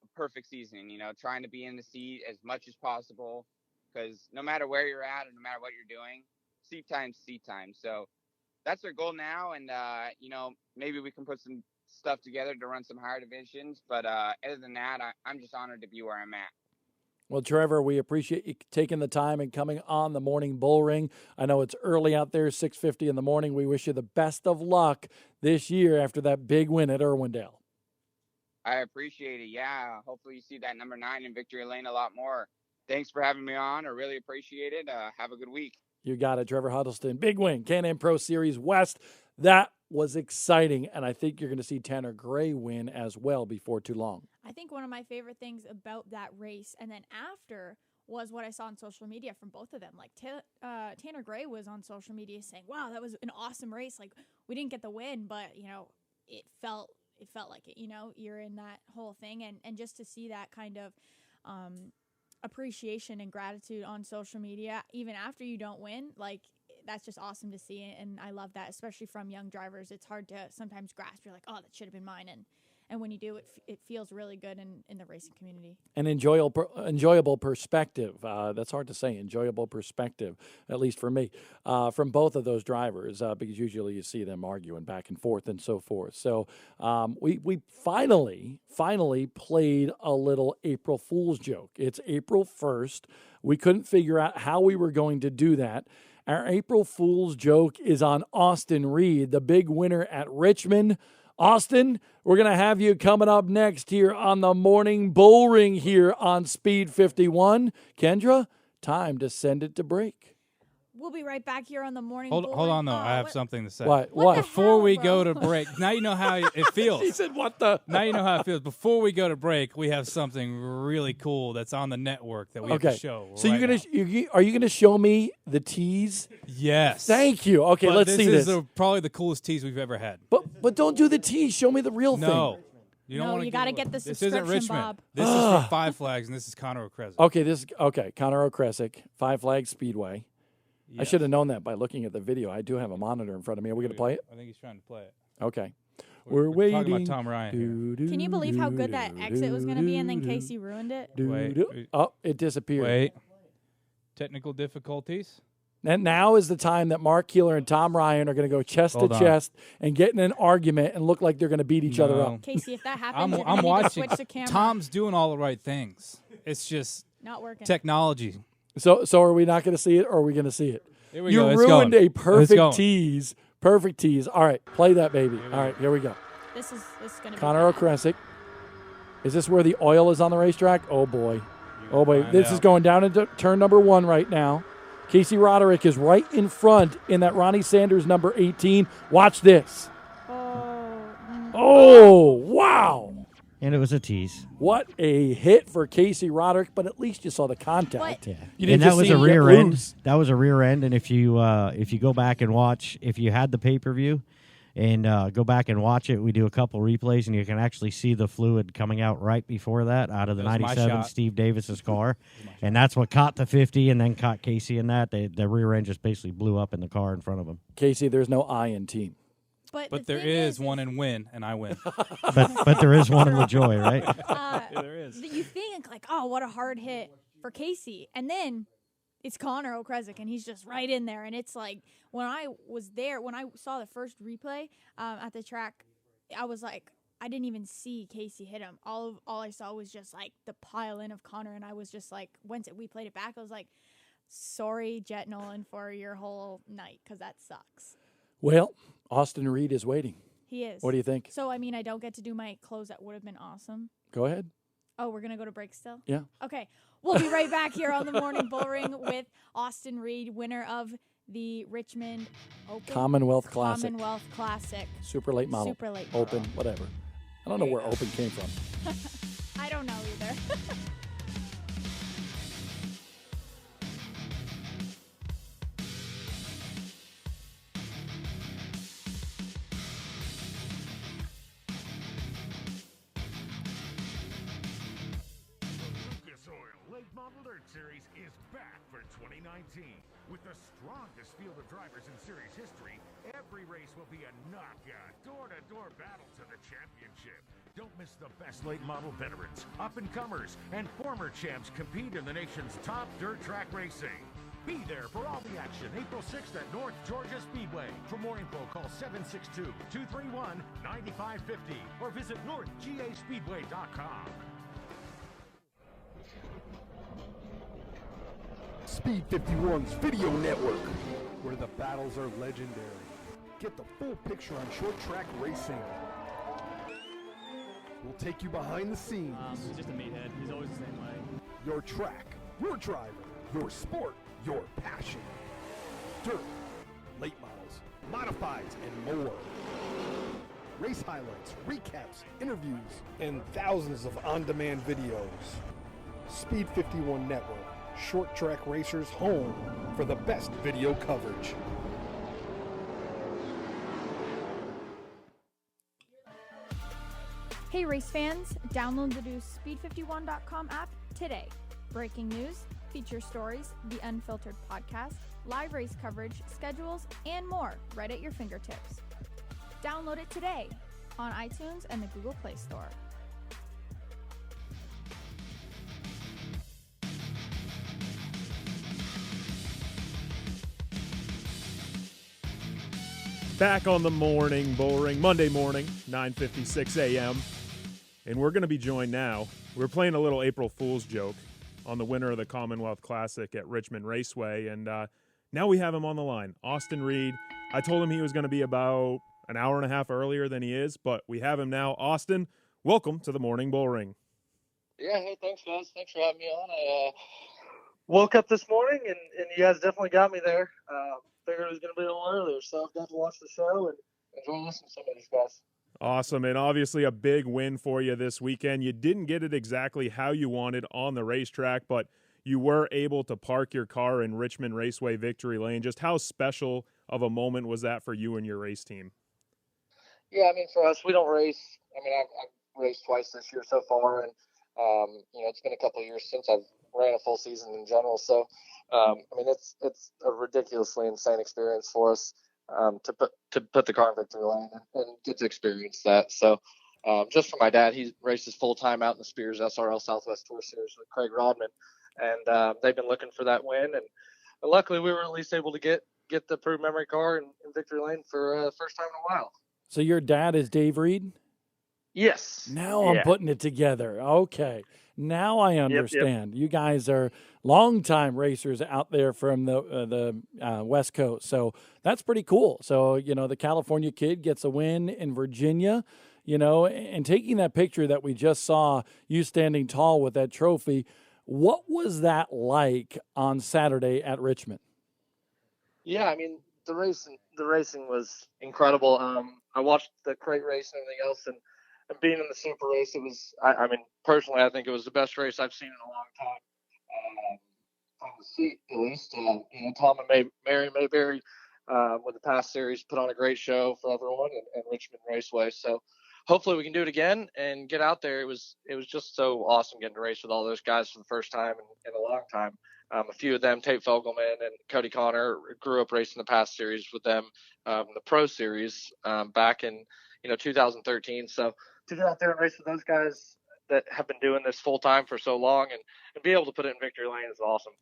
[SPEAKER 16] a perfect season, trying to be in the seat as much as possible because no matter where you're at and no matter what you're doing, seat time. So that's our goal now. And, maybe we can put some stuff together to run some higher divisions. But other than that, I'm just honored to be where I'm at.
[SPEAKER 1] Well, Trevor, we appreciate you taking the time and coming on the morning Bullring. I know it's early out there, 6:50 in the morning. We wish you the best of luck this year after that big win at Irwindale.
[SPEAKER 16] I appreciate it. Yeah, hopefully you see that number 9 in victory lane a lot more. Thanks for having me on. I really appreciate it. Have a good week.
[SPEAKER 1] You got it, Trevor Huddleston. Big win, Can-Am Pro Series West. That was exciting, and I think you're going to see Tanner Gray win as well before too long.
[SPEAKER 7] I think one of my favorite things about that race and then after was what I saw on social media from both of them. Like Tanner Gray was on social media saying, wow, that was an awesome race. Like, we didn't get the win, but, you know, it felt like it, you know, you're in that whole thing. And just to see that kind of appreciation and gratitude on social media, even after you don't win, like, that's just awesome to see. And I love that, especially from young drivers. It's hard to sometimes grasp. You're like, oh, that should have been mine. And when you do, it feels really good in the racing community. An
[SPEAKER 1] enjoyable perspective. That's hard to say. Enjoyable perspective, at least for me, from both of those drivers, because usually you see them arguing back and forth and so forth. So we finally played a little April Fool's joke. It's April 1st. We couldn't figure out how we were going to do that. Our April Fool's joke is on Austin Reed, the big winner at Richmond. Austin, we're going to have you coming up next here on the Morning Bullring here on Speed 51. Kendra, time to send it to break.
[SPEAKER 7] We'll be right back here on the Morning
[SPEAKER 2] Hold
[SPEAKER 7] Bullring.
[SPEAKER 2] on, though. I have something to say.
[SPEAKER 1] What?
[SPEAKER 2] Before we go to break, now you know how it feels.
[SPEAKER 1] He said, what the?
[SPEAKER 2] Now you know how it feels. Before we go to break, we have something really cool that's on the network that we have to show.
[SPEAKER 1] So
[SPEAKER 2] right
[SPEAKER 1] are you gonna show me the tease?
[SPEAKER 2] Yes.
[SPEAKER 1] Thank you. Okay,
[SPEAKER 2] but
[SPEAKER 1] let's see this.
[SPEAKER 2] This is probably the coolest tease we've ever had.
[SPEAKER 1] But don't do the tease. Show me the real thing.
[SPEAKER 2] No. You don't
[SPEAKER 7] No,
[SPEAKER 2] want
[SPEAKER 7] you got to get the
[SPEAKER 2] This
[SPEAKER 7] subscription,
[SPEAKER 2] isn't Richmond.
[SPEAKER 7] Bob.
[SPEAKER 2] This is from Five Flags, and this is Connor O'Kresick.
[SPEAKER 1] Okay. Connor O'Kresick, Five Flags Speedway.
[SPEAKER 2] Yes.
[SPEAKER 1] I should have known that by looking at the video. I do have a monitor in front of me. Are we going to play it?
[SPEAKER 2] I think he's trying to play it.
[SPEAKER 1] Okay.
[SPEAKER 2] We're
[SPEAKER 1] waiting.
[SPEAKER 2] talking about Tom Ryan here.
[SPEAKER 7] Can you believe how good that exit was going to be, and then Casey ruined it?
[SPEAKER 2] Wait.
[SPEAKER 1] Oh, it disappeared.
[SPEAKER 2] Wait. Technical difficulties.
[SPEAKER 1] And now is the time that Mark Keeler and Tom Ryan are going to go chest to chest and get in an argument and look like they're going to beat each other up.
[SPEAKER 7] Casey, if that happens, you're
[SPEAKER 2] I'm
[SPEAKER 7] gonna need to
[SPEAKER 2] watching.
[SPEAKER 7] switch the camera.
[SPEAKER 2] Tom's doing all the right things. It's just
[SPEAKER 7] not working.
[SPEAKER 1] So
[SPEAKER 2] technology.
[SPEAKER 1] are we not going to see it, or are we going to see it?
[SPEAKER 2] Here we
[SPEAKER 1] you
[SPEAKER 2] go. It's
[SPEAKER 1] ruined
[SPEAKER 2] going.
[SPEAKER 1] a perfect
[SPEAKER 2] going.
[SPEAKER 1] tease. Perfect tease. All right, play that, baby. All right, here we go.
[SPEAKER 7] This is going to be
[SPEAKER 1] Connor O'Kresick. Is this where the oil is on the racetrack? Oh, boy. Oh, boy. This is going down into turn number 1 right now. Casey Roderick is right in front in that Ronnie Sanders number 18. Watch this. Oh, wow.
[SPEAKER 4] And it was a tease.
[SPEAKER 1] What a hit for Casey Roderick, but at least you saw the contact.
[SPEAKER 4] Yeah.
[SPEAKER 1] You didn't
[SPEAKER 4] And that
[SPEAKER 1] just
[SPEAKER 4] was
[SPEAKER 1] see
[SPEAKER 4] a
[SPEAKER 1] him
[SPEAKER 4] rear
[SPEAKER 1] get
[SPEAKER 4] end.
[SPEAKER 1] loose.
[SPEAKER 4] That was a rear end. And if you go back and watch, if you had the pay-per-view and go back and watch it, we do a couple replays, and you can actually see the fluid coming out right before that out of the
[SPEAKER 2] That was my
[SPEAKER 4] 97
[SPEAKER 2] shot.
[SPEAKER 4] Steve Davis's car. And that's what caught the 50 and then caught Casey in that. The rear end just basically blew up in the car in front of him.
[SPEAKER 1] Casey, there's no I in team.
[SPEAKER 7] But
[SPEAKER 2] there is one in win, and I win.
[SPEAKER 4] But there is one in LaJoy, right?
[SPEAKER 2] There is.
[SPEAKER 7] You think like, oh, what a hard hit for Casey, and then it's Connor O'Kresick, and he's just right in there. And it's like when I was there, when I saw the first replay at the track, I was like, I didn't even see Casey hit him. All I saw was just like the pile in of Connor, and I was just like, once we played it back, I was like, sorry, Jet Nolan, for your whole night, because that sucks.
[SPEAKER 1] Well, Austin Reed is waiting.
[SPEAKER 7] He is.
[SPEAKER 1] What do you think?
[SPEAKER 7] So, I mean, I don't get to do my close. That would have been awesome.
[SPEAKER 1] Go ahead.
[SPEAKER 7] Oh, we're going to go to break still?
[SPEAKER 1] Yeah.
[SPEAKER 7] Okay. We'll be right back here on the Morning Bullring with Austin Reed, winner of the Richmond Open.
[SPEAKER 1] Commonwealth Classic.
[SPEAKER 7] Commonwealth Classic.
[SPEAKER 1] Super late model.
[SPEAKER 7] Super late model.
[SPEAKER 1] Open, whatever. I don't know where open came from.
[SPEAKER 7] I don't know either.
[SPEAKER 12] Lucas Oil Late Model Dirt Series is back for 2019. With the strongest field of drivers in series history, every race will be a knockout, door-to-door battle to the championship. Don't miss the best late model veterans, up-and-comers, and former champs compete in the nation's top dirt track racing. Be there for all the action April 6th at North Georgia Speedway. For more info, call 762-231-9550 or visit northgaspeedway.com.
[SPEAKER 9] Speed 51's video network, where the battles are legendary. Get the full picture on short track racing. We'll take you behind the scenes.
[SPEAKER 11] He's just a meathead. He's always the same way.
[SPEAKER 9] Your track, your driver, your sport, your passion. Dirt, late models, modifieds, and more. Race highlights, recaps, interviews, and thousands of on-demand videos. Speed 51 Network, short track racers' home for the best video coverage.
[SPEAKER 7] Hey race fans, download the new Speed51.com app today. Breaking news, feature stories, the unfiltered podcast, live race coverage, schedules, and more right at your fingertips. Download it today on iTunes and the Google Play Store.
[SPEAKER 3] Back on the morning, Bullring, Monday morning, 9:56 a.m. And we're going to be joined now. We're playing a little April Fool's joke on the winner of the Commonwealth Classic at Richmond Raceway. And now we have him on the line, Austin Reed. I told him he was going to be about an hour and a half earlier than he is, but we have him now. Austin, welcome to the Morning Bullring.
[SPEAKER 17] Yeah, hey, thanks, guys. Thanks for having me on. I woke up this morning, and you guys definitely got me there. Figured it was going to be a little earlier, so I've got to watch the show and enjoy listening to some of these guys.
[SPEAKER 3] Awesome, and obviously a big win for you this weekend. You didn't get it exactly how you wanted on the racetrack, but you were able to park your car in Richmond Raceway Victory Lane. Just how special of a moment was that for you and your race team?
[SPEAKER 17] Yeah, I mean, for us, we don't race. I mean, I've raced twice this year so far, and, it's been a couple of years since I've ran a full season in general. So, I mean, it's a ridiculously insane experience for us to put the car in victory lane and get to experience that. So, just for my dad, he races full time out in the Spears SRL Southwest Tour Series with Craig Rodman, and they've been looking for that win. And luckily, we were at least able to get the approved memory car in victory lane for the first time in a while.
[SPEAKER 1] So your dad is Dave Reed?
[SPEAKER 17] Yes.
[SPEAKER 1] Now I'm putting it together. Okay. Now I understand. Yep. You guys are longtime racers out there from the West Coast. So that's pretty cool. So, the California kid gets a win in Virginia, and taking that picture that we just saw, you standing tall with that trophy. What was that like on Saturday at Richmond?
[SPEAKER 17] Yeah, I mean, the racing was incredible. I watched the crate race and everything else, and being in the super race, it was, I mean, personally, I think it was the best race I've seen in a long time. From the seat, at least. Tom and Mary Mayberry with the past series put on a great show for everyone and Richmond Raceway. So hopefully we can do it again and get out there. It was just so awesome getting to race with all those guys for the first time in a long time. A few of them, Tate Fogelman and Cody Connor, grew up racing the past series with them, the Pro Series back in 2013. So to get out there and race with those guys that have been doing this full time for so long and be able to put it in victory lane is awesome.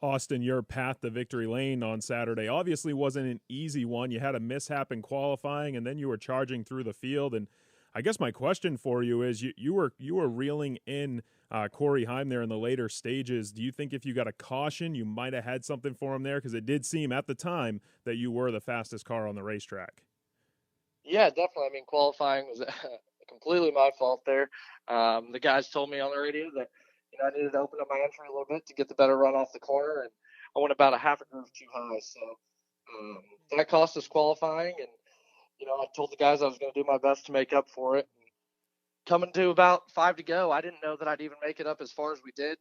[SPEAKER 3] Austin, your path to victory lane on Saturday obviously wasn't an easy one. You had a mishap in qualifying, and then you were charging through the field. And I guess my question for you is, you were reeling in Corey Heim there in the later stages. Do you think if you got a caution, you might have had something for him there? Because it did seem at the time that you were the fastest car on the racetrack.
[SPEAKER 17] Yeah, definitely. I mean, qualifying was completely my fault there. The guys told me on the radio that I needed to open up my entry a little bit to get the better run off the corner, and I went about a half a groove too high. So that cost us qualifying, and I told the guys I was going to do my best to make up for it. And coming to about 5 to go, I didn't know that I'd even make it up as far as we did.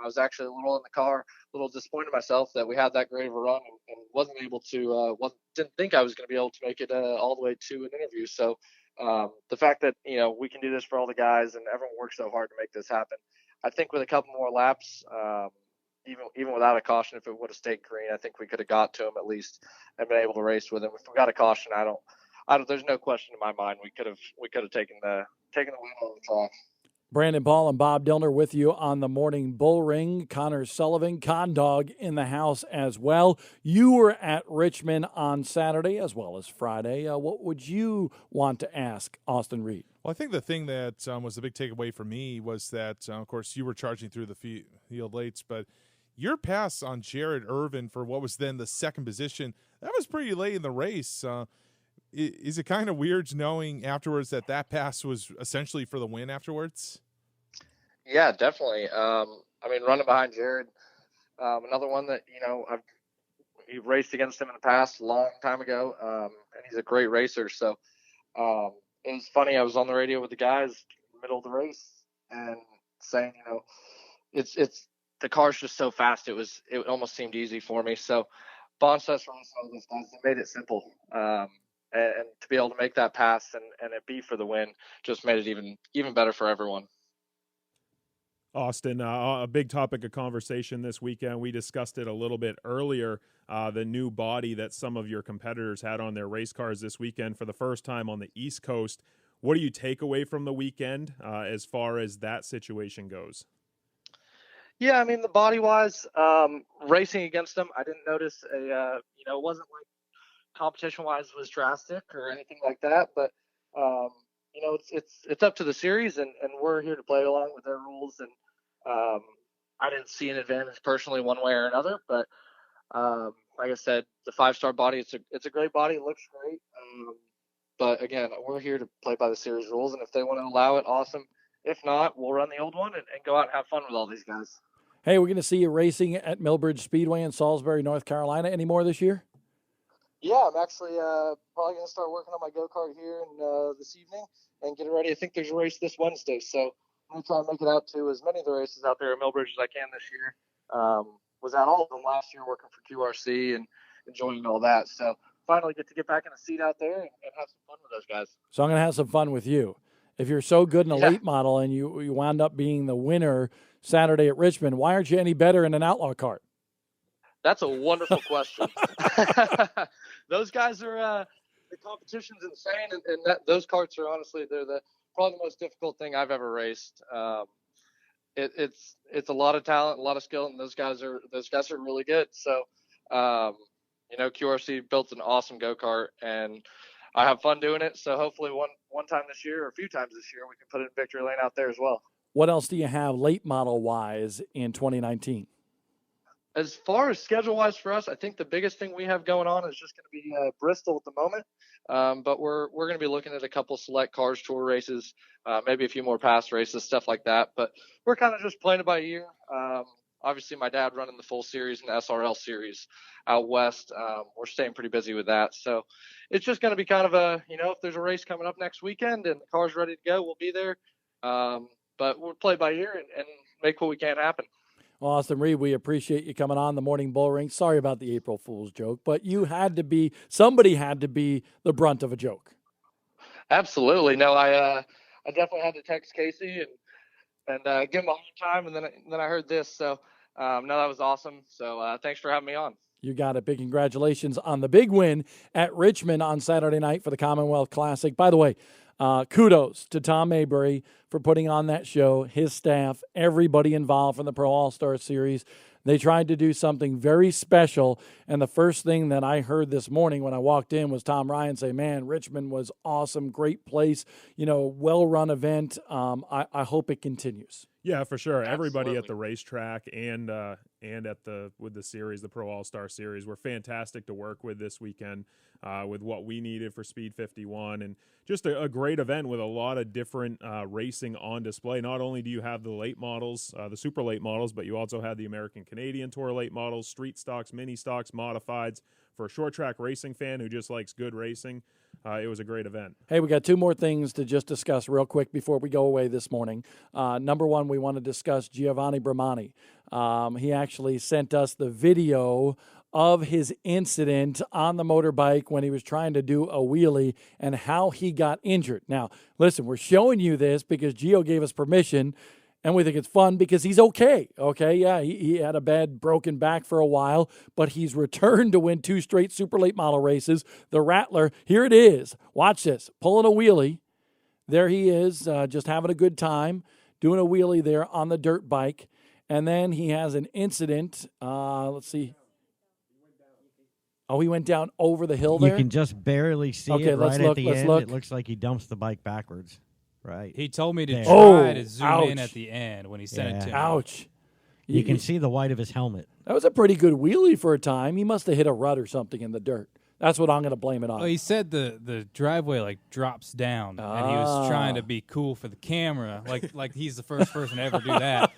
[SPEAKER 17] I was actually a little in the car, a little disappointed in myself that we had that great of a run and wasn't able to, didn't think I was going to be able to make it all the way to an interview. So the fact that, we can do this for all the guys and everyone works so hard to make this happen. I think with a couple more laps, even without a caution, if it would have stayed green, I think we could have got to him at least and been able to race with him. If we got a caution, there's no question in my mind we could have taken the win on the track.
[SPEAKER 1] Brandon Paul and Bob Dillner with you on the morning Bullring. Connor Sullivan, Con Dog, in the house as well. You were at Richmond on Saturday as well as Friday. What would you want to ask Austin Reed?
[SPEAKER 5] Well, I think the thing that was the big takeaway for me was that, of course, you were charging through the field late, but your pass on Jared Irvin for what was then the second position, that was pretty late in the race. Is it kind of weird knowing afterwards that pass was essentially for the win afterwards?
[SPEAKER 17] Yeah, definitely. I mean, running behind Jared, another one that, I've raced against him in the past a long time ago, and he's a great racer. So it was funny. I was on the radio with the guys in the middle of the race and saying, it's the car's just so fast. It almost seemed easy for me. So Bonsess racing all those guys, they made it simple. And to be able to make that pass and it be for the win just made it even better for everyone.
[SPEAKER 3] Austin, a big topic of conversation this weekend. We discussed it a little bit earlier, the new body that some of your competitors had on their race cars this weekend for the first time on the East Coast. What do you take away from the weekend as far as that situation goes?
[SPEAKER 17] Yeah, I mean, the body-wise, racing against them, I didn't notice it wasn't like competition-wise was drastic or anything like that, but it's up to the series, and we're here to play along with their rules, and I didn't see an advantage personally one way or another, but like I said, the 5-star body, it's a great body, it looks great, but again, we're here to play by the series rules, and if they want to allow it, awesome. If not, we'll run the old one and go out and have fun with all these guys.
[SPEAKER 1] Hey, we're going to see you racing at Millbridge Speedway in Salisbury, North Carolina. Any more this year?
[SPEAKER 17] Yeah, I'm actually probably going to start working on my go-kart here this evening and get it ready. I think there's a race this Wednesday, so I'm going to try and make it out to as many of the races out there at Millbridge as I can this year. Was at all of them last year working for QRC and enjoying all that. So finally get back in a seat out there and have some fun with those guys.
[SPEAKER 1] So I'm going to have some fun with you. If you're so good in a late model and you wound up being the winner Saturday at Richmond, why aren't you any better in an outlaw kart?
[SPEAKER 17] That's a wonderful question. Those guys are the competition's insane, and those karts are honestly they're probably the most difficult thing I've ever raced. It's a lot of talent, a lot of skill, and those guys are really good. So, QRC built an awesome go kart, and I have fun doing it. So hopefully one time this year or a few times this year we can put it in victory lane out there as well.
[SPEAKER 1] What else do you have late model wise in 2019?
[SPEAKER 17] As far as schedule-wise for us, I think the biggest thing we have going on is just going to be Bristol at the moment. But we're going to be looking at a couple select cars tour races, maybe a few more pass races, stuff like that. But we're kind of just playing it by ear. Obviously, my dad running the full series and the SRL series out west. We're staying pretty busy with that. So it's just going to be kind of if there's a race coming up next weekend and the car's ready to go, we'll be there. But we'll play by ear and make what we can happen.
[SPEAKER 1] Well, Austin Reed, we appreciate you coming on the Morning Bullring. Sorry about the April Fool's joke, but somebody had to be the brunt of a joke.
[SPEAKER 17] Absolutely. No, I definitely had to text Casey and give him a hard time, and then I heard this. So, no, that was awesome. So, thanks for having me on.
[SPEAKER 1] You got it. Big congratulations on the big win at Richmond on Saturday night for the Commonwealth Classic. By the way, kudos to Tom Maybury for putting on that show, his staff, everybody involved from the Pro All-Star Series. They tried to do something very special, and the first thing that I heard this morning when I walked in was Tom Ryan say, man, Richmond was awesome, great place, well-run event. I hope it continues.
[SPEAKER 3] Yeah, for sure.
[SPEAKER 17] Absolutely.
[SPEAKER 3] Everybody at the racetrack and with the series, the Pro All-Star Series, were fantastic to work with this weekend with what we needed for Speed 51, and just a great event with a lot of different racing on display. Not only do you have the late models, the super late models, but you also had the American Canadian Tour late models, street stocks, mini stocks, modifieds. For a short track racing fan who just likes good racing, it was a great event.
[SPEAKER 1] Hey, we got two more things to just discuss real quick before we go away this morning. Number one, we want to discuss Giovanni Bramani. He actually sent us the video of his incident on the motorbike when he was trying to do a wheelie and how he got injured. Now, listen, we're showing you this because Gio gave us permission, and we think it's fun because he's okay. Okay, yeah, he had a bad broken back for a while, but he's returned to win 2 straight super late model races. The Rattler, here it is. Watch this, pulling a wheelie. There he is, just having a good time, doing a wheelie there on the dirt bike. And then he has an incident. Let's see. Oh, he went down over the hill there?
[SPEAKER 4] You can just barely see
[SPEAKER 1] Okay,
[SPEAKER 4] it
[SPEAKER 1] let's
[SPEAKER 4] right
[SPEAKER 1] look,
[SPEAKER 4] at the
[SPEAKER 1] let's
[SPEAKER 4] end.
[SPEAKER 1] look.
[SPEAKER 4] It looks like he dumps the bike backwards. Right.
[SPEAKER 2] He told me to
[SPEAKER 4] There.
[SPEAKER 2] try to zoom in
[SPEAKER 1] ouch.
[SPEAKER 2] at the end when he sent it to me.
[SPEAKER 1] Ouch.
[SPEAKER 4] You can see the white of his helmet.
[SPEAKER 1] That was a pretty good wheelie for a time. He must have hit a rut or something in the dirt. That's what I'm going to blame it on.
[SPEAKER 2] Well, he said the driveway like drops down, and he was trying to be cool for the camera, like he's the first person to ever do that.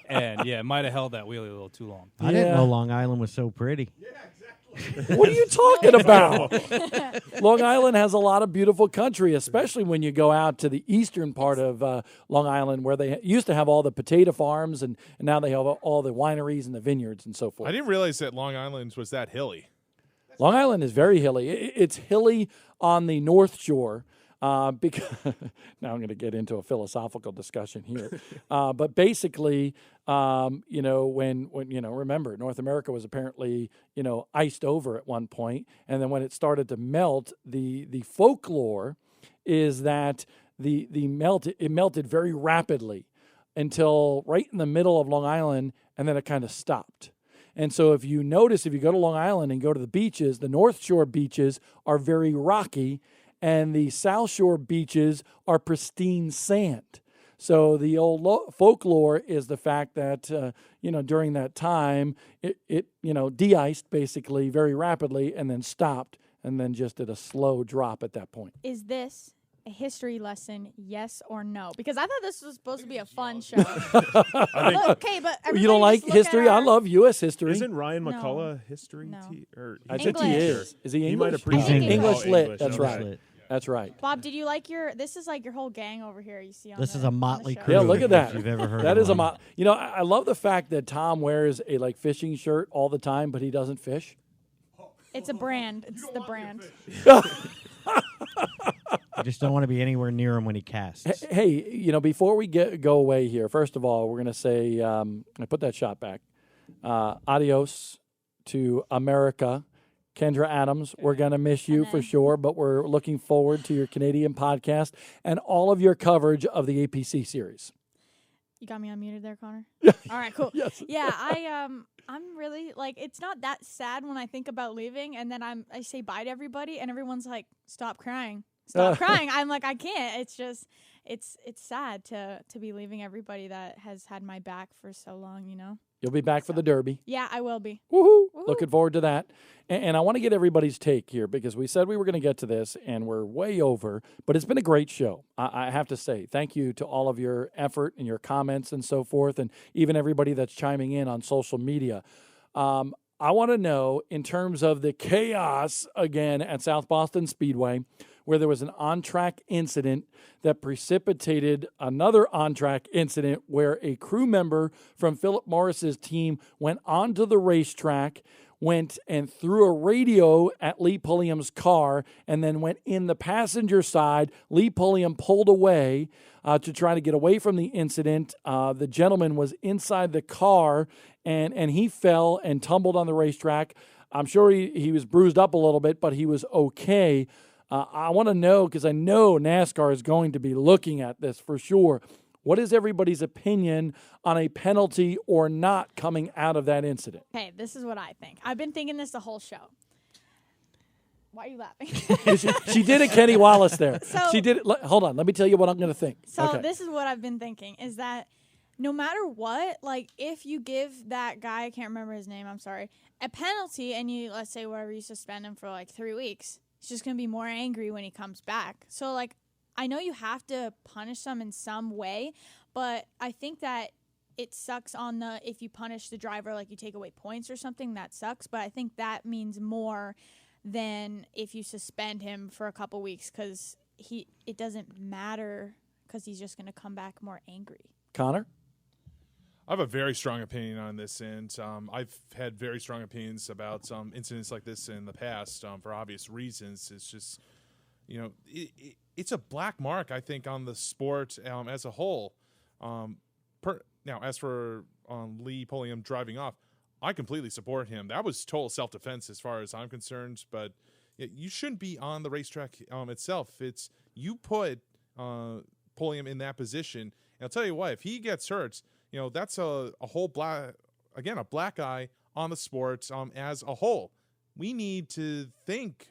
[SPEAKER 2] And yeah, might have held that wheelie a little too long.
[SPEAKER 4] I didn't know Long Island was so pretty.
[SPEAKER 1] What are you talking about? Long Island has a lot of beautiful country, especially when you go out to the eastern part of Long Island, where they used to have all the potato farms, and now they have all the wineries and the vineyards and so forth.
[SPEAKER 5] I didn't realize that Long Island was that hilly.
[SPEAKER 1] Long Island is very hilly. It's hilly on the North Shore. Because now I'm going to get into a philosophical discussion here, but basically, when remember North America was apparently iced over at one point, and then when it started to melt, the folklore is that it melted very rapidly until right in the middle of Long Island, and then it kind of stopped. And so if you notice, if you go to Long Island and go to the beaches, the North Shore beaches are very rocky, and the South Shore beaches are pristine sand. So the old folklore is the fact that, during that time, it de-iced basically very rapidly and then stopped and then just did a slow drop at that point.
[SPEAKER 7] Is this a history lesson, yes or no? Because I thought this was supposed to be a fun show. Okay, but
[SPEAKER 1] you don't like history? I love U.S. history.
[SPEAKER 3] Isn't Ryan
[SPEAKER 7] No.
[SPEAKER 3] McCullough history?
[SPEAKER 7] No.
[SPEAKER 1] I think he
[SPEAKER 7] English.
[SPEAKER 1] is. Is he English?
[SPEAKER 3] He might
[SPEAKER 7] He's
[SPEAKER 3] appreciate
[SPEAKER 1] English
[SPEAKER 3] it.
[SPEAKER 1] lit. That's
[SPEAKER 3] okay.
[SPEAKER 1] right. That's right.
[SPEAKER 7] Bob, did you like this is like your whole gang over here you see on
[SPEAKER 4] This
[SPEAKER 7] the,
[SPEAKER 4] is a
[SPEAKER 7] on the
[SPEAKER 4] motley
[SPEAKER 7] show.
[SPEAKER 4] crew.
[SPEAKER 1] Yeah, look at that.
[SPEAKER 4] If you've ever heard
[SPEAKER 1] that
[SPEAKER 4] of
[SPEAKER 1] is a
[SPEAKER 4] one.
[SPEAKER 1] I love the fact that Tom wears a fishing shirt all the time, but he doesn't fish.
[SPEAKER 7] It's a brand. It's the brand.
[SPEAKER 4] I just don't want to be anywhere near him when he casts.
[SPEAKER 1] Hey, before we go away here, first of all, we're going to say, I put that shot back. Adios to America. Kendra Adams, we're going to miss you for sure, but we're looking forward to your Canadian podcast and all of your coverage of the APC series.
[SPEAKER 7] You got me unmuted there, Connor? All right, cool.
[SPEAKER 1] Yes.
[SPEAKER 7] Yeah, I'm really it's not that sad when I think about leaving, and then I say bye to everybody, and everyone's like, "Stop crying, stop crying." I'm like, I can't. It's just it's sad to be leaving everybody that has had my back for so long.
[SPEAKER 1] You'll be back for the Derby.
[SPEAKER 7] Yeah, I will be.
[SPEAKER 1] Woohoo! Looking forward to that. And I want to get everybody's take here because we said we were going to get to this and we're way over, but it's been a great show. I have to say, thank you to all of your effort and your comments and so forth, and even everybody that's chiming in on social media. I want to know, in terms of the chaos again at South Boston Speedway, where there was an on-track incident that precipitated another on-track incident where a crew member from Philip Morris's team went onto the racetrack, went and threw a radio at Lee Pulliam's car, and then went in the passenger side. Lee Pulliam pulled away to try to get away from the incident. The gentleman was inside the car, and he fell and tumbled on the racetrack. I'm sure he was bruised up a little bit, but he was okay. I want to know, because I know NASCAR is going to be looking at this for sure. What is everybody's opinion on a penalty or not coming out of that incident?
[SPEAKER 7] Okay, this is what I think. I've been thinking this the whole show. Why are you laughing?
[SPEAKER 1] She did it, Kenny Wallace there.
[SPEAKER 7] So-
[SPEAKER 1] She did it. Hold on. Let me tell you what I'm going to think.
[SPEAKER 7] So
[SPEAKER 1] Okay.
[SPEAKER 7] this is what I've been thinking, is that no matter what, if you give that guy, I can't remember his name, I'm sorry, a penalty, and let's say whatever, you suspend him for 3 weeks, he's just going to be more angry when he comes back. So, I know you have to punish them in some way, but I think that it sucks if you punish the driver, you take away points or something, that sucks. But I think that means more than if you suspend him for a couple weeks, because it doesn't matter, because he's just going to come back more angry.
[SPEAKER 1] Connor?
[SPEAKER 5] I have a very strong opinion on this, and I've had very strong opinions about incidents like this in the past for obvious reasons. It's just, it's a black mark, I think, on the sport as a whole. Now, as for Lee Pulliam driving off, I completely support him. That was total self-defense as far as I'm concerned, but you shouldn't be on the racetrack itself. You put Pulliam in that position, And I'll tell you what, if he gets hurt, that's a whole a black eye on the sport as a whole. We need to think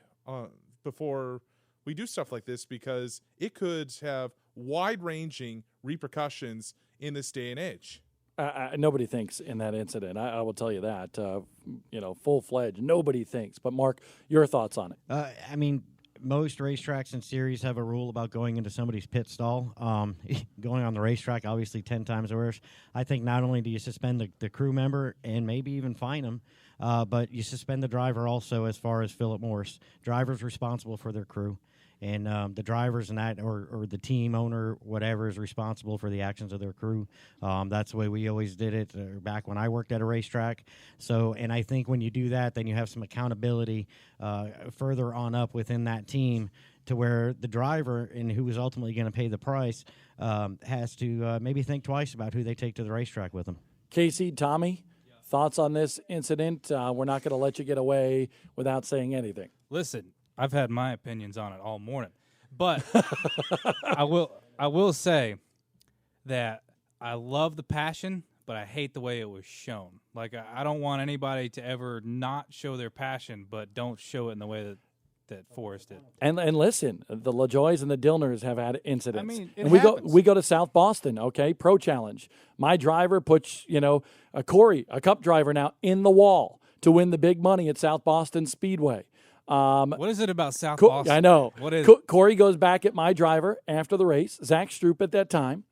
[SPEAKER 5] before we do stuff like this, because it could have wide-ranging repercussions in this day and age.
[SPEAKER 1] Nobody thinks in that incident. I will tell you that. Full-fledged, nobody thinks. But, Mark, your thoughts on it?
[SPEAKER 4] Most racetracks and series have a rule about going into somebody's pit stall. Going on the racetrack, obviously 10 times worse. I think not only do you suspend the crew member and maybe even fine them, but you suspend the driver also as far as Philip Morris. Driver's responsible for their crew. And the drivers and that, or the team owner, whatever, is responsible for the actions of their crew. That's the way we always did it back when I worked at a racetrack. So, and I think when you do that, then you have some accountability further on up within that team, to where the driver, and who is ultimately going to pay the price, has to maybe think twice about who they take to the racetrack with them.
[SPEAKER 1] Casey, Tommy, thoughts on this incident? We're not going to let you get away without saying anything.
[SPEAKER 2] Listen, I've had my opinions on it all morning, but I will say that I love the passion, but I hate the way it was shown. Like, I don't want anybody to ever not show their passion, but don't show it in the way that Forrest did.
[SPEAKER 1] And listen, the LaJoys and the Dillners have had incidents.
[SPEAKER 2] It
[SPEAKER 1] and we go to South Boston, okay, Pro Challenge. My driver puts, a Corey, a Cup driver now, in the wall to win the big money at South Boston Speedway.
[SPEAKER 2] What is it about South Boston?
[SPEAKER 1] I know.
[SPEAKER 2] What is
[SPEAKER 1] Corey goes back at my driver after the race, Zach Stroop at that time,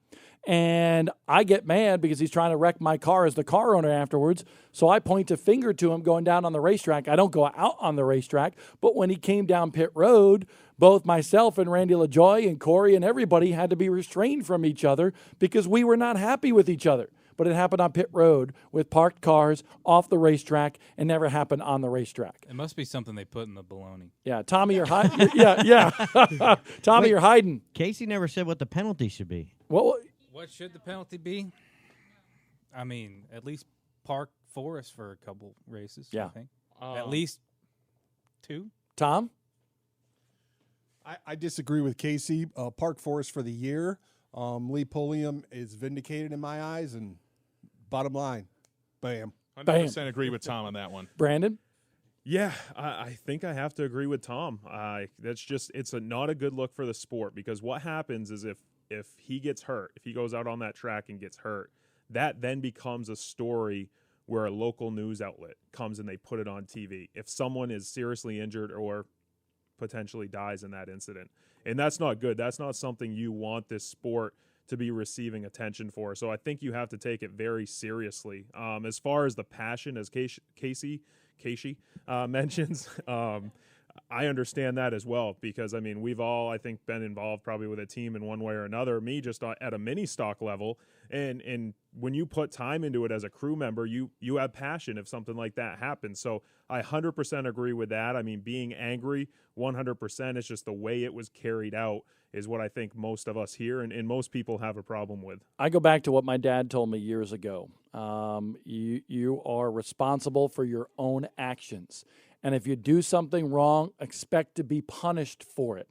[SPEAKER 1] and I get mad because he's trying to wreck my car as the car owner afterwards. So I point a finger to him going down on the racetrack. I don't go out on the racetrack, but when he came down pit road, both myself and Randy LaJoy and Corey and everybody had to be restrained from each other because we were not happy with each other. But it happened on pit road with parked cars off the racetrack, and never happened on the racetrack.
[SPEAKER 2] It must be something they put in the bologna.
[SPEAKER 1] Yeah, Tommy, you're hiding. yeah. Tommy, you're hiding.
[SPEAKER 4] Casey never said what the penalty should be.
[SPEAKER 1] What
[SPEAKER 2] should the penalty be? At least park Forrest for a couple races.
[SPEAKER 1] Yeah.
[SPEAKER 2] I think. At least 2.
[SPEAKER 1] Tom?
[SPEAKER 18] I disagree with Casey. Park Forrest for the year. Lee Pulliam is vindicated in my eyes, and bottom line, bam.
[SPEAKER 5] 100% agree with Tom on that one.
[SPEAKER 1] Brandon?
[SPEAKER 3] Yeah, I think I have to agree with Tom. It's not a good look for the sport, because what happens is if he gets hurt, if he goes out on that track and gets hurt, that then becomes a story where a local news outlet comes and they put it on TV. If someone is seriously injured or potentially dies in that incident. And that's not good. That's not something you want this sport to be receiving attention for. So I think you have to take it very seriously. As far as the passion, as Casey mentions, I understand that as well, because, we've all, I think, been involved probably with a team in one way or another. Me, just at a mini stock level. And when you put time into it as a crew member, you have passion if something like that happens. So I 100% agree with that. Being angry, 100%. It's just the way it was carried out is what I think most of us here and most people have a problem with.
[SPEAKER 1] I go back to what my dad told me years ago. You are responsible for your own actions. And if you do something wrong, expect to be punished for it.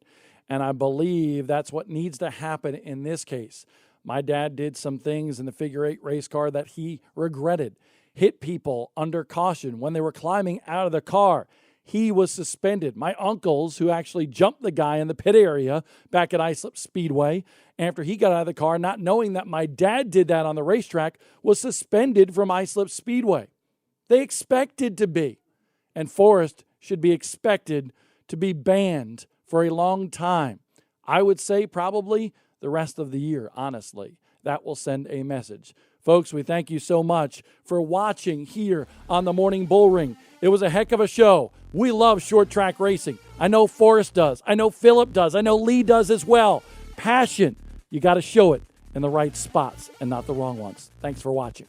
[SPEAKER 1] And I believe that's what needs to happen in this case. My dad did some things in the figure 8 race car that he regretted. Hit people under caution when they were climbing out of the car. He was suspended. My uncles, who actually jumped the guy in the pit area back at Islip Speedway, after he got out of the car, not knowing that my dad did that on the racetrack, was suspended from Islip Speedway. They expected to be. And Forrest should be expected to be banned for a long time. I would say probably the rest of the year, honestly. That will send a message. Folks, we thank you so much for watching here on the Morning Bullring. It was a heck of a show. We love short track racing. I know Forrest does. I know Philip does. I know Lee does as well. Passion. You got to show it in the right spots and not the wrong ones. Thanks for watching.